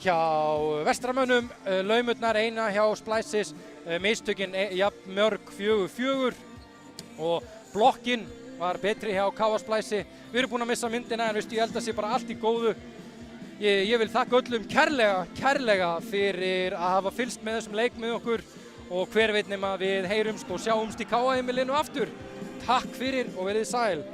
hjá Vestramönnum, laumurnar eina hjá Splæsis, mistökin jafn mörg 4-4 og blokkinn var betri hjá KA Splæsi. Við erum búin að missa myndina en ég held að sé bara allt í góðu. Ég vil þakka öllum kærlega fyrir að hafa fylgst með þessum leik með okkur og hver veit nema við heyrumst og sjáumst í KA-heimilinu aftur. Takk fyrir og verið sæl.